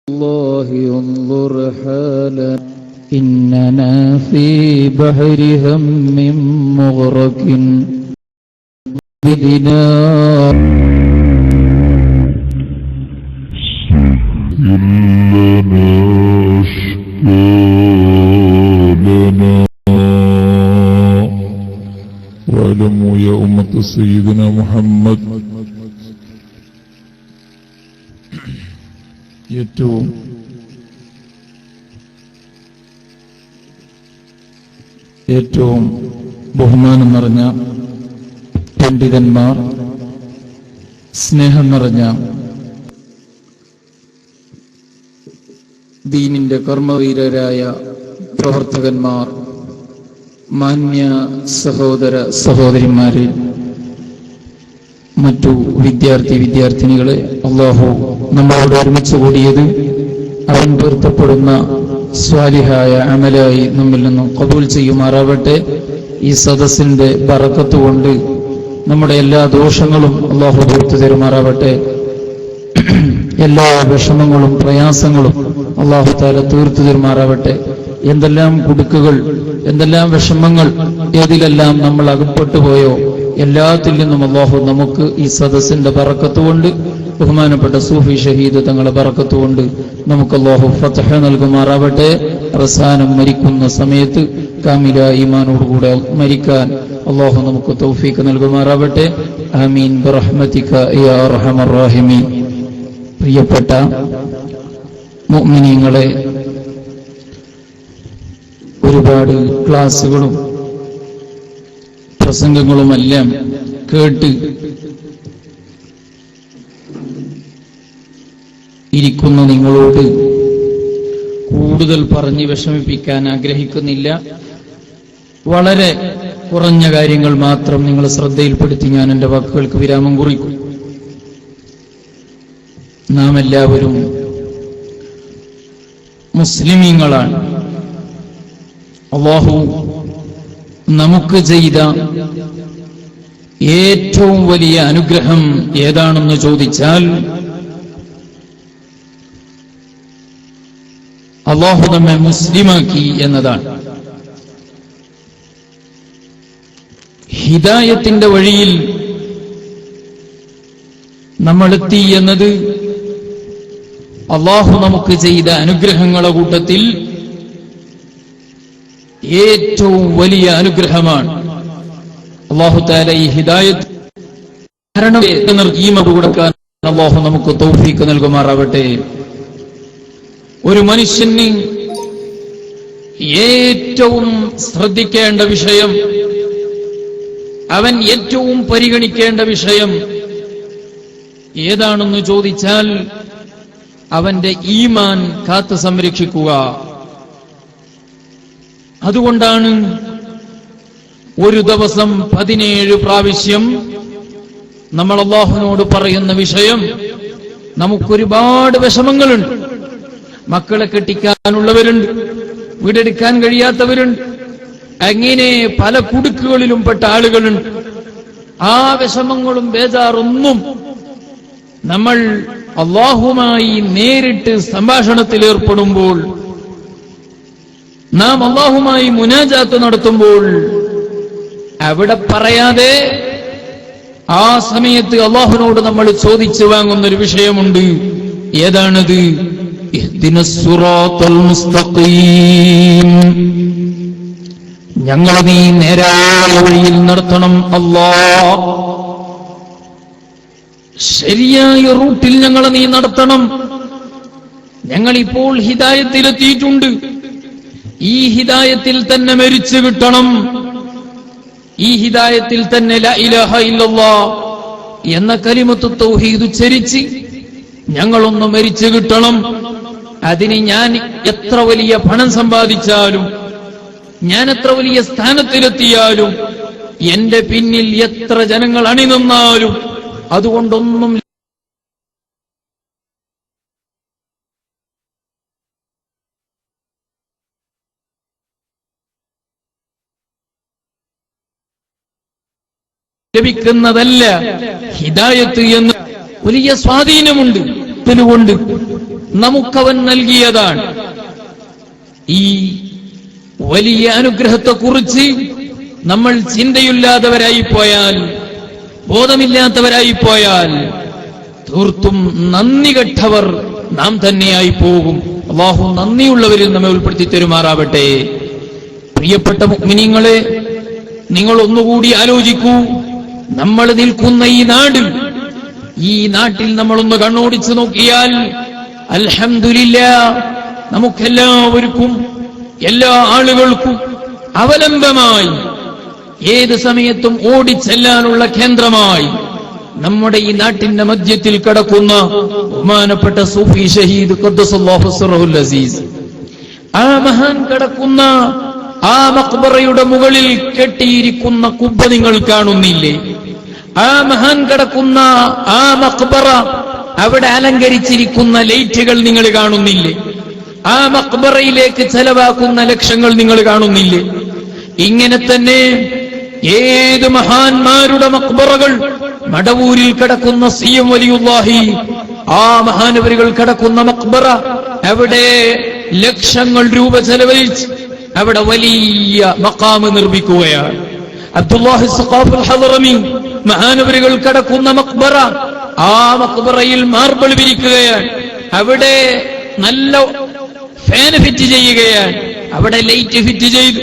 الله انظر حالا إننا في بحر هم مغرق بدنا إلنا أشكالنا واعلموا يا أمة سيدنا محمد ഏറ്റവും ബഹുമാനം നിറഞ്ഞ പണ്ഡിതന്മാർ, സ്നേഹം നിറഞ്ഞ ദീനിന്റെ കർമ്മവീരരായ പ്രവർത്തകന്മാർ, മാന്യ സഹോദര സഹോദരിമാരെ, മറ്റു വിദ്യാർത്ഥിനികളെ, അല്ലാഹു നമ്മളോട് ഒരുമിച്ച് കൂടിയത് അവൻ പൊരുത്തപ്പെടുന്ന സ്വാലിഹായ അമലായി നമ്മിൽ നിന്നും ഖബൂൽ ചെയ്യുമാറാവട്ടെ. ഈ സദസ്സിന്റെ ബറക്കത്ത് കൊണ്ട് നമ്മുടെ എല്ലാ ദോഷങ്ങളും അല്ലാഹു പുറത്തു തരുമാറാവട്ടെ. എല്ലാ വിഷമങ്ങളും പ്രയാസങ്ങളും അല്ലാഹു തആല തീർത്തു തരുമാറാവട്ടെ. എന്തെല്ലാം കുടുക്കുകൾ, എന്തെല്ലാം വിഷമങ്ങൾ, ഏതിലെല്ലാം നമ്മൾ അകപ്പെട്ടു പോയോ എല്ലാത്തിൽ നിന്നും അല്ലാഹു നമുക്ക് ഈ സദസ്സിന്റെ ബറക്കത്ത് കൊണ്ട്, ബഹുമാനപ്പെട്ട സൂഫി ഷഹീദ് തങ്ങളെ ബറക്കത്ത് കൊണ്ട് നമുക്ക് അല്ലാഹു ഫത്ഹ് നൽകുമാറാവട്ടെ. അവസാനം മരിക്കുന്ന സമയത്ത് കാമില ഈമാനോടുകൂടെ മരിക്കാൻ അല്ലാഹു നമുക്ക് തൗഫീഖ് നൽകുമാറാവട്ടെ. ആമീൻ ബിറഹ്മതിക യാ അർഹമർ റഹീമീൻ. പ്രിയപ്പെട്ട മുഅ്മിനീങ്ങളെ, ഒരുപാട് ക്ലാസുകളും പ്രസംഗങ്ങളുമെല്ലാം കേട്ട് ഇരിക്കുന്ന നിങ്ങളോട് കൂടുതൽ പറഞ്ഞ് വിഷമിപ്പിക്കാൻ ആഗ്രഹിക്കുന്നില്ല. വളരെ കുറഞ്ഞ കാര്യങ്ങൾ മാത്രം നിങ്ങളെ ശ്രദ്ധയിൽപ്പെടുത്തി ഞാൻ എന്റെ വാക്കുകൾക്ക് വിരാമം കുറിക്കും. നാം എല്ലാവരും മുസ്ലിമീങ്ങളാണ്. അല്ലാഹു നമുക്ക് ചെയ്ത ഏറ്റവും വലിയ അനുഗ്രഹം ഏതാണെന്ന് ചോദിച്ചാൽ, അല്ലാഹു നമ്മെ മുസ്ലിമാക്കി എന്നതാണ്. ഹിദായത്തിന്റെ വഴിയിൽ നമ്മളെത്തി എന്നത് അല്ലാഹു നമുക്ക് ചെയ്ത അനുഗ്രഹങ്ങളുടെ കൂട്ടത്തിൽ ഏറ്റവും വലിയ അനുഗ്രഹമാണ്. അല്ലാഹു തആല ഈ ഹിദായത്ത് കൊടുക്കാൻ അല്ലാഹു നമുക്ക് തൗഫീഖ് നൽകുമാറാവട്ടെ. ഒരു മനുഷ്യന് ഏറ്റവും ശ്രദ്ധിക്കേണ്ട വിഷയം, അവൻ ഏറ്റവും പരിഗണിക്കേണ്ട വിഷയം ഏതാണെന്ന് ചോദിച്ചാൽ അവന്റെ ഈമാൻ കാത്തു സംരക്ഷിക്കുക. അതുകൊണ്ടാണ് ഒരു ദിവസം 17 പ്രാവശ്യം നമ്മൾ അല്ലാഹുവിനോട് പറയുന്ന വിഷയം. നമുക്കൊരുപാട് വിഷമങ്ങളുണ്ട്. മക്കളെ കെട്ടിക്കാനുള്ളവരുണ്ട്, വീടെടുക്കാൻ കഴിയാത്തവരുണ്ട്, അങ്ങനെ പല കുടുക്കുകളിലും പെട്ട ആളുകളുണ്ട്. ആ വിഷമങ്ങളും ബേജാറൊന്നും നമ്മൾ അല്ലാഹുമായി നേരിട്ട് സംഭാഷണത്തിൽ ഏർപ്പെടുമ്പോൾ, നാം അല്ലാഹുമായി മുനാജാത്ത് നടത്തുമ്പോൾ അവിടെ പറയാതെ ആ സമയത്ത് അല്ലാഹുവിനോട് നമ്മൾ ചോദിച്ചു വാങ്ങുന്നൊരു വിഷയമുണ്ട്. ഏതാണത്? ഇഹ്ദിനസ് സിറാത്തൽ മുസ്തഖീം. ഞങ്ങളെ നീ നേരായ വഴിയിൽ നടത്തണം അല്ലാഹ്. ശരിയായ റൂട്ടിൽ ഞങ്ങളെ നീ നടത്തണം. ഞങ്ങളിപ്പോൾ ഹിദായത്തിലെത്തിയിട്ടുണ്ട്. ഈ ഹിദായത്തിൽ തന്നെ മരിച്ചു കിട്ടണം. ഈ ഹിദായത്തിൽ തന്നെ ലാ ഇലാഹ ഇല്ലല്ലാഹ് എന്ന കലിമത്ത് തൗഹീദ് ഉച്ചരിച്ച് ഞങ്ങളൊന്ന് മരിച്ചു കിട്ടണം. അതിന് ഞാൻ എത്ര വലിയ പണം സമ്പാദിച്ചാലും, ഞാൻ എത്ര വലിയ സ്ഥാനത്തിലെത്തിയാലും, എന്റെ പിന്നിൽ എത്ര ജനങ്ങൾ അണിനിന്നാലും അതുകൊണ്ടൊന്നും ലഭിക്കുന്നതല്ല. ഹിദായത്ത് എന്ന് വലിയ സ്വാധീനമുണ്ട്. കൊണ്ട് നമുക്കവൻ നൽകിയതാണ്. ഈ വലിയ അനുഗ്രഹത്തെക്കുറിച്ച് നമ്മൾ ചിന്തയില്ലാത്തവരായി പോയാൽ, ബോധമില്ലാത്തവരായി പോയാൽ തീർത്തും നന്ദി കെട്ടവർ നാം തന്നെയായി പോകും. അല്ലാഹു നന്ദിയുള്ളവരിൽ നമ്മെ ഉൾപ്പെടുത്തി തരുമാറാവട്ടെ. പ്രിയപ്പെട്ട മുഅ്മിനീങ്ങളെ, നിങ്ങൾ ഒന്നുകൂടി ആലോചിക്കൂ. നമ്മൾ നിൽക്കുന്ന ഈ നാട്ടിൽ നമ്മളൊന്ന് കണ്ണോടിച്ചു നോക്കിയാൽ അൽഹംദുലില്ലാഹ് നമുക്കെല്ലാവർക്കും, എല്ലാ ആളുകൾക്കും അവലംബമായി ഏത് സമയത്തും ഓടിച്ചെല്ലാനുള്ള കേന്ദ്രമായി നമ്മുടെ ഈ നാട്ടിന്റെ മധ്യത്തിൽ കിടക്കുന്ന ബഹുമാനപ്പെട്ട സൂഫി ഷഹീദ് ഖദ്ദസല്ലാഹു സിർറഹുൽ അസീസ്, ആ മഹാൻ കിടക്കുന്ന ആ മഖ്ബറയുടെ മുകളിൽ കെട്ടിയിരിക്കുന്ന കുബ്ബ നിങ്ങൾ കാണുന്നില്ലേ? ആ മഹാൻ കിടക്കുന്ന ആ മഖ്ബറ, അവിടെ അലങ്കരിച്ചിരിക്കുന്ന ലൈറ്റുകൾ നിങ്ങൾ കാണുന്നില്ലേ? ആ മഖ്ബറയിലേക്ക് ചെലവാക്കുന്ന ലക്ഷങ്ങൾ നിങ്ങൾ കാണുന്നില്ലേ? ഇങ്ങനെ തന്നെ ഏത് മഹാന്മാരുടെ മഖ്ബറകൾ, മടവൂരിൽ കിടക്കുന്ന സിയം വലിയുല്ലാഹി, ആ മഹാനവരുകൾ കിടക്കുന്ന മഖ്ബറ, അവിടെ ലക്ഷങ്ങൾ രൂപ ചെലവഴിച്ച് അവിടെ വലിയ മഖാമ് നിർമ്മിക്കുകയാണ്. അബ്ദുല്ലാഹി സഖാഫുൽ ഹളറമി മഹാനവരുകൾ കിടക്കുന്ന മഖ്ബറ, ആ മഖ്ബറയിൽ മാർബിൾ വിരിക്കുകയാണ്. അവിടെ നല്ല ഫാൻ ഫിറ്റ് ചെയ്യുകയാണ്. അവിടെ ലൈറ്റ് ഫിറ്റ് ചെയ്ത്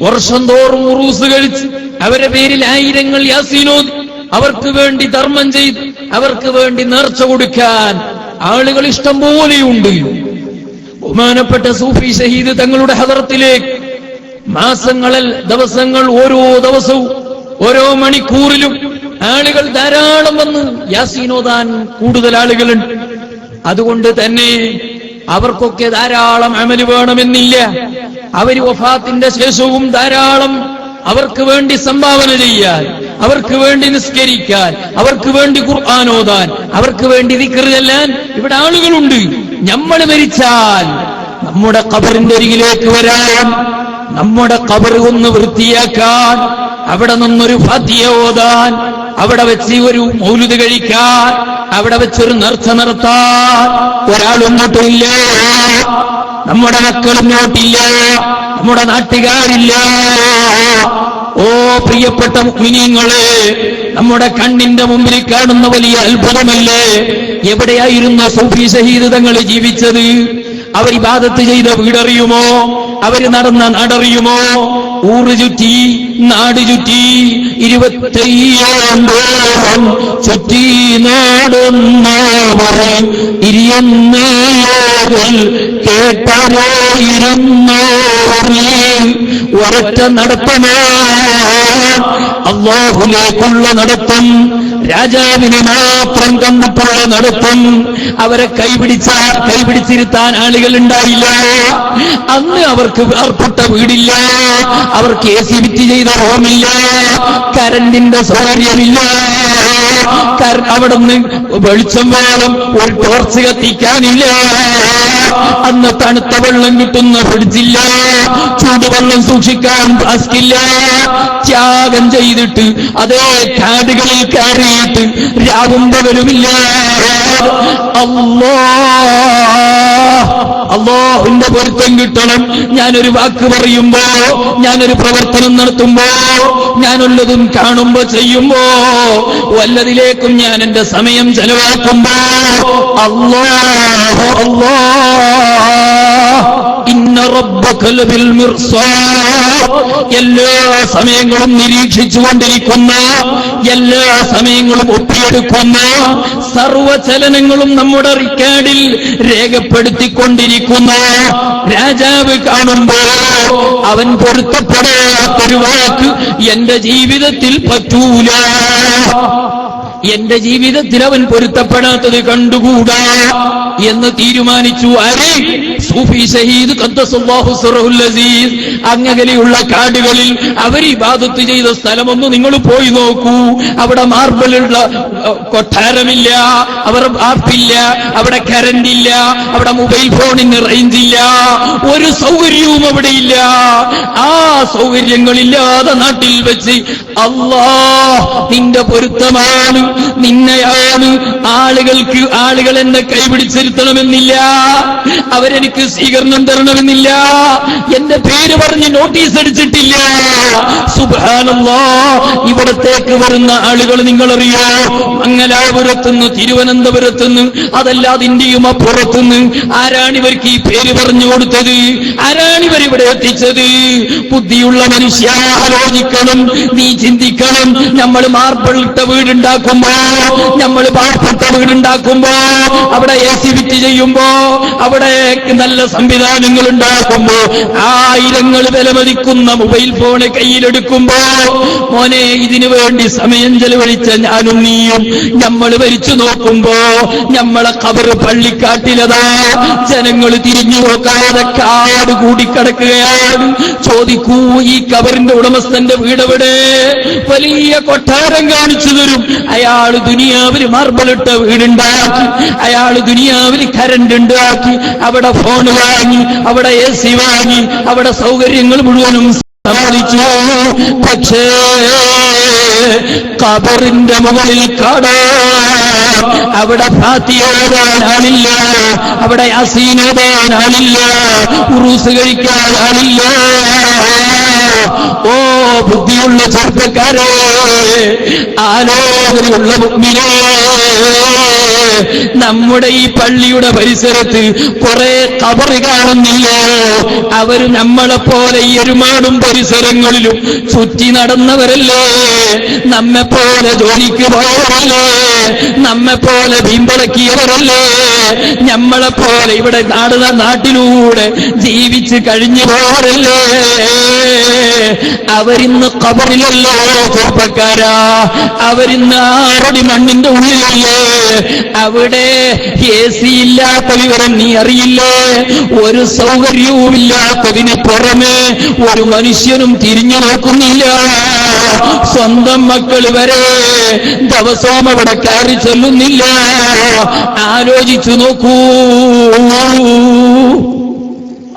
വർഷം തോറും ഉറൂസ് കഴിച്ച് അവരുടെ പേരിൽ ആയിരങ്ങൾ യാസീനോദ് അവർക്ക് വേണ്ടി ധർമ്മം ചെയ്ത് അവർക്ക് വേണ്ടി നേർച്ച കൊടുക്കാൻ ആളുകൾ ഇഷ്ടം പോലെയുണ്ട്. ബഹുമാനപ്പെട്ട സൂഫി ഷഹീദ് തങ്ങളുടെ ഹദറത്തിലേക്ക് ദിവസങ്ങൾ ഓരോ ദിവസവും ഓരോ മണിക്കൂറിലും ആളുകൾ ധാരാളം വന്ന് യാസീനോദാൻ കൂടുതൽ ആളുകളുണ്ട്. അതുകൊണ്ട് തന്നെ അവർക്കൊക്കെ ധാരാളം അമല് വേണമെന്നില്ല. അവർ വഫാത്തിന്റെ ശേഷവും ധാരാളം അവർക്ക് വേണ്ടി സംഭാവന ചെയ്യാൻ, അവർക്ക് വേണ്ടി നിസ്കരിക്കാൻ, അവർക്ക് വേണ്ടി ഖുർആൻ ഓതാൻ, അവർക്ക് വേണ്ടി ദിക്ർ ചൊല്ലാൻ ഇവിടെ ആളുകളുണ്ട്. നമ്മൾ മരിച്ചാൽ നമ്മുടെ ഖബറിന്റെ അരികിലേക്ക് വരാൻ, നമ്മുടെ ഖബർ ഒന്ന് വൃത്തിയാക്കാൻ, അവിടെ നിന്നൊരു ഫാത്തിഹ ഓതാൻ, അവിടെ വെച്ച് ഒരു മൗലിദ് കഴിക്കാൻ, അവിടെ വെച്ചൊരു നേർച്ച നടത്താൻ ഒരാളിങ്ങോട്ടില്ല. നമ്മുടെ മക്കളിങ്ങോട്ടില്ല, നമ്മുടെ നാട്ടുകാരില്ല. ഓ പ്രിയപ്പെട്ട മുഅ്മിനീങ്ങളെ, നമ്മുടെ കണ്ണിന്റെ മുമ്പിൽ കാണുന്ന വലിയ അത്ഭുതമല്ലേ? എവിടെയായിരുന്നു സൂഫി ഷഹീദ് തങ്ങൾ ജീവിച്ചത്? അവർ ഇബാദത്ത് ചെയ്ത വീടറിയുമോ? അവര് നടന്ന നാടറിയുമോ? ഊറ് ചുറ്റി, നാട് ചുറ്റി, 25 ചുറ്റി നാടുന്നവർ കേട്ടായിരുന്നു ഒരൊറ്റ നടത്തമേ, അല്ലാഹുവിലേക്കുള്ള നടത്തം, രാജാവിനെ മാത്രം കണ്ടിട്ടുള്ള നടത്തം. അവരെ കൈപിടിച്ചിരുത്താൻ ആളുകൾ ഉണ്ടായില്ല. അന്ന് അവർക്ക് വേർപെട്ട വീടില്ല, അവർക്ക് AC ഫിറ്റ് ചെയ്ത റൂമില്ല, കരണ്ടിന്റെ സൗകര്യമില്ല. അവിടുന്ന് വെളിച്ചം വേണം, ഒരു ടോർച്ച് കത്തിക്കാനില്ല. അന്ന് തണുത്ത വെള്ളം കിട്ടുന്ന ഫ്രിഡ്ജില്ല, ചൂടുവെള്ളം സൂക്ഷിക്കാൻ ഫ്ലാസ്കില്ല. ത്യാഗം ചെയ്തിട്ട് അതേ കാടുകളിൽ കയറിയിട്ട് രാവും പകലുമില്ല. അല്ലാഹുവിന്റെ പൊരുത്തം കിട്ടണം. ഞാനൊരു വാക്ക് പറയുമ്പോ, ഞാനൊരു പ്രവർത്തനം നടത്തുമ്പോ, ഞാനുള്ളതും കാണുമ്പോ ചെയ്യുമ്പോ, വല്ലതിലേക്കും ഞാൻ എന്റെ സമയം ചെലവാക്കുമ്പോ, അല്ലാഹു ഇന്ന റബ്ബക ലബിൽ മിർസാദ്, എല്ലാ സമയങ്ങളും നിരീക്ഷിച്ചുകൊണ്ടിരിക്കുന്ന, എല്ലാ സമയങ്ങളും ഒപ്പിയെടുക്കുന്ന, സർവചലനങ്ങളും നമ്മുടെ റിക്കാർഡിൽ രേഖപ്പെടുത്തിക്കൊണ്ടിരിക്കുന്ന രാജാവ് കാണുമ്പോ അവൻ പൊരുത്തപ്പെടാത്തൊരു വാക്ക് എന്റെ ജീവിതത്തിൽ പറ്റൂല. എന്റെ ജീവിതത്തിൽ അവൻ പൊരുത്തപ്പെടാത്തത് കണ്ടുകൂടാ എന്ന് തീരുമാനിച്ചു. ആര്? സൂഫി ഷഹീദ് ഖദ്ദസല്ലാഹു സിർറഹുൽ അസീസ്. അങ്ങനെയുള്ള കാടുകളിൽ അവർ ഇബാദത്ത് ചെയ്ത സ്ഥലമൊന്നും നിങ്ങൾ പോയി നോക്കൂ. അവിടെ മാർബിളുള്ള കൊട്ടാരമില്ല, അവർ ആപ്പില്ല, അവിടെ കറന്റ് ഇല്ല, അവിടെ മൊബൈൽ ഫോണിന് റേഞ്ച് ഇല്ല, ഒരു സൗകര്യവും അവിടെ ഇല്ല. ആ സൗകര്യങ്ങളില്ലാതെ നാട്ടിൽ വെച്ച് അല്ലാഹ് നിന്റെ പൊരുത്തമാണ്, നിന്നെയാണ് ആളുകൾ എന്നെ കൈപിടിച്ചിരുത്തണമെന്നില്ല, അവരെനിക്ക് സ്വീകരണം തരണമെന്നില്ല, എന്റെ പേര് പറഞ്ഞ് നോട്ടീസ് അടിച്ചിട്ടില്ല. സുബ്ഹാനല്ലാഹ്, ഇവിടത്തേക്ക് വരുന്ന ആളുകൾ നിങ്ങളറിയോ? മംഗലാപുരത്തുനിന്ന്, തിരുവനന്തപുരത്തുനിന്ന്, അതല്ല അതിന്റെയും അപ്പുറത്തുനിന്ന്. ആരാണിവർക്ക് ഈ പേര് പറഞ്ഞു കൊടുത്തത്? ആരാണിവരിവിടെ എത്തിച്ചത്? ബുദ്ധിയുള്ള മനുഷ്യ ആലോചിക്കണം, നീ ചിന്തിക്കണം. നമ്മൾ മാർബിളിട്ട വീടുണ്ടാക്കുമ്പോ, നമ്മൾ പാർപ്പിട്ട വീടുണ്ടാക്കുമ്പോ, അവിടെ AC ഫിറ്റ് ചെയ്യുമ്പോ, അവിടെ നല്ല സംവിധാനങ്ങൾ ഉണ്ടാക്കുമ്പോ, ആയിരങ്ങൾ വിലമതിക്കുന്ന മൊബൈൽ ഫോണ് കയ്യിലെടുക്കുമ്പോ, മോനെ ഇതിനു വേണ്ടി സമയം ചെലവഴിച്ച ഞാനും നീയും നമ്മൾ ഭരിച്ചു നോക്കുമ്പോ, നമ്മളെ ഖബർ പള്ളിക്കാട്ടിലതാ ജനങ്ങൾ തിരിഞ്ഞു നോക്കാതെ കാട് കൂടിക്കിടക്കുകയാണ്. ചോദിക്കൂ, ഈ ഖബറിന്റെ ഉടമസ്ഥന്റെ വീടെവിടെ? വലിയ കൊട്ടാരം കാണിച്ചു തരും. അയാള് ദുനിയാവിൽ മാർബിളിട്ട വീടുണ്ടാക്കി, അയാള് ദുനിയാവിൽ കരണ്ട് ഉണ്ടാക്കി, അവിടെ ഫോൺ വാങ്ങി, അവിടെ AC വാങ്ങി, അവിടെ സൗകര്യങ്ങൾ മുഴുവനും സമ്മതിച്ചു. പക്ഷേ ഖബറിന്റെ മുകളിൽ കാണാൻ അവിടെ ഫാത്തിഹ ഓതാൻ ആളില്ല, അവിടെ യാസീൻ ഓതാൻ ആളില്ല, ഉറൂസ് കഴിക്കാൻ ആളില്ല. ഓ ബുദ്ധിയുള്ള ചെറുപ്പക്കാരെ, ആലോചനയുള്ള മുഅ്മിനേ, നമ്മുടെ ഈ പള്ളിയുടെ പരിസരത്ത് കുറെ ഖബർ കാണുന്നില്ലേ? അവർ നമ്മളെപ്പോലെ ഈ എരുമാടും പരിസരങ്ങളിലും ചുറ്റി നടന്നവരല്ലേ? നമ്മെപ്പോലെ ജോലിക്ക് പോയവരല്ലേ? നമ്മെപ്പോലെ വീമ്പളക്കിയവരല്ലേ? നമ്മളെപ്പോലെ ഇവിടെ നാട്ടിലൂടെ ജീവിച്ച് കഴിഞ്ഞു പോയവരല്ലേ? അവരിന്ന് ഖബറിലല്ലോ ചെറുപ്പക്കാരാ, അവരിന്ന് 6 അടി മണ്ണിന്റെ ഉള്ളിലല്ലേ? അവിടെ AC ഇല്ലാത്ത വിവരം നീ അറിയില്ലേ? ഒരു സൗകര്യവുമില്ലാത്തതിന് പുറമെ ഒരു മനുഷ്യനും തിരിഞ്ഞു നോക്കുന്നില്ല. സ്വന്തം മക്കൾ വരെ ദിവസവും അവിടെ കയറി ചെല്ലുന്നില്ല. ആലോചിച്ചു നോക്കൂ.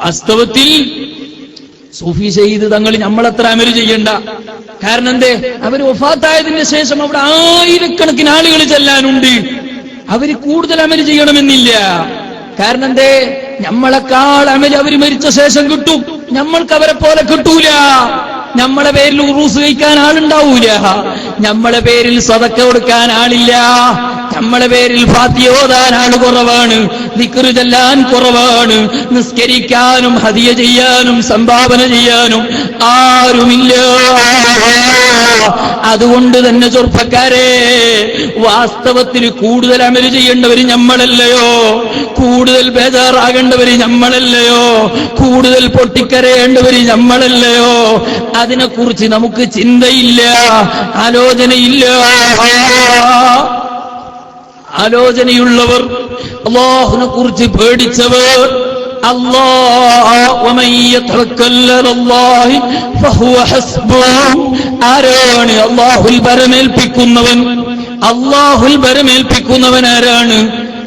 വാസ്തവത്തിൽ സൂഫി സയ്യിദ് തങ്ങൾ നമ്മളത്ര അമല് ചെയ്യണ്ട. കാരണം എന്തേ? അവർ വഫാത്തായതിന് ശേഷം അവിടെ ആയിരക്കണക്കിന് ആളുകൾ ചെല്ലാനുണ്ട്. അവര് കൂടുതൽ അമല് ചെയ്യണമെന്നില്ല. കാരണം എന്തേ? നമ്മളെക്കാൾ അമല് അവര് മരിച്ച ശേഷം കിട്ടും. നമ്മൾക്ക് അവരെ പോലെ കിട്ടൂല. നമ്മളെ പേരിൽ ഉറൂസ് കഴിക്കാൻ ആളുണ്ടാവൂല, നമ്മളെ പേരിൽ സദക്ക കൊടുക്കാൻ ആളില്ല, നമ്മളെ പേരിൽ ഫാത്തിഹ ഓതാൻ ആള് കുറവാണ്, ദിക്ർ ചൊല്ലാൻ കുറവാണ്, നിസ്കരിക്കാനും ഹദിയ ചെയ്യാനും സംഭാവന ചെയ്യാനും ആരുമില്ല. അതുകൊണ്ട് തന്നെ ചെറുപ്പക്കാരെ, വാസ്തവത്തിൽ കൂടുതൽ അമല് ചെയ്യേണ്ടവര് നമ്മളല്ലയോ? കൂടുതൽ ബേജാറാകേണ്ടവര് നമ്മളല്ലയോ? കൂടുതൽ പൊട്ടിക്കരയേണ്ടവര് നമ്മളല്ലയോ? അതിനെക്കുറിച്ച് നമുക്ക് ചിന്തയില്ല, ആലോചനയില്ല. ആലോചനയുള്ളവർ, അല്ലാഹുവിനെ കുറിച്ച് പേടിച്ചവർ, ആരാണ് അല്ലാഹുൽ ഭരമേൽപ്പിക്കുന്നവൻ? അല്ലാഹുൽ ഭരമേൽപ്പിക്കുന്നവൻ ആരാണ്?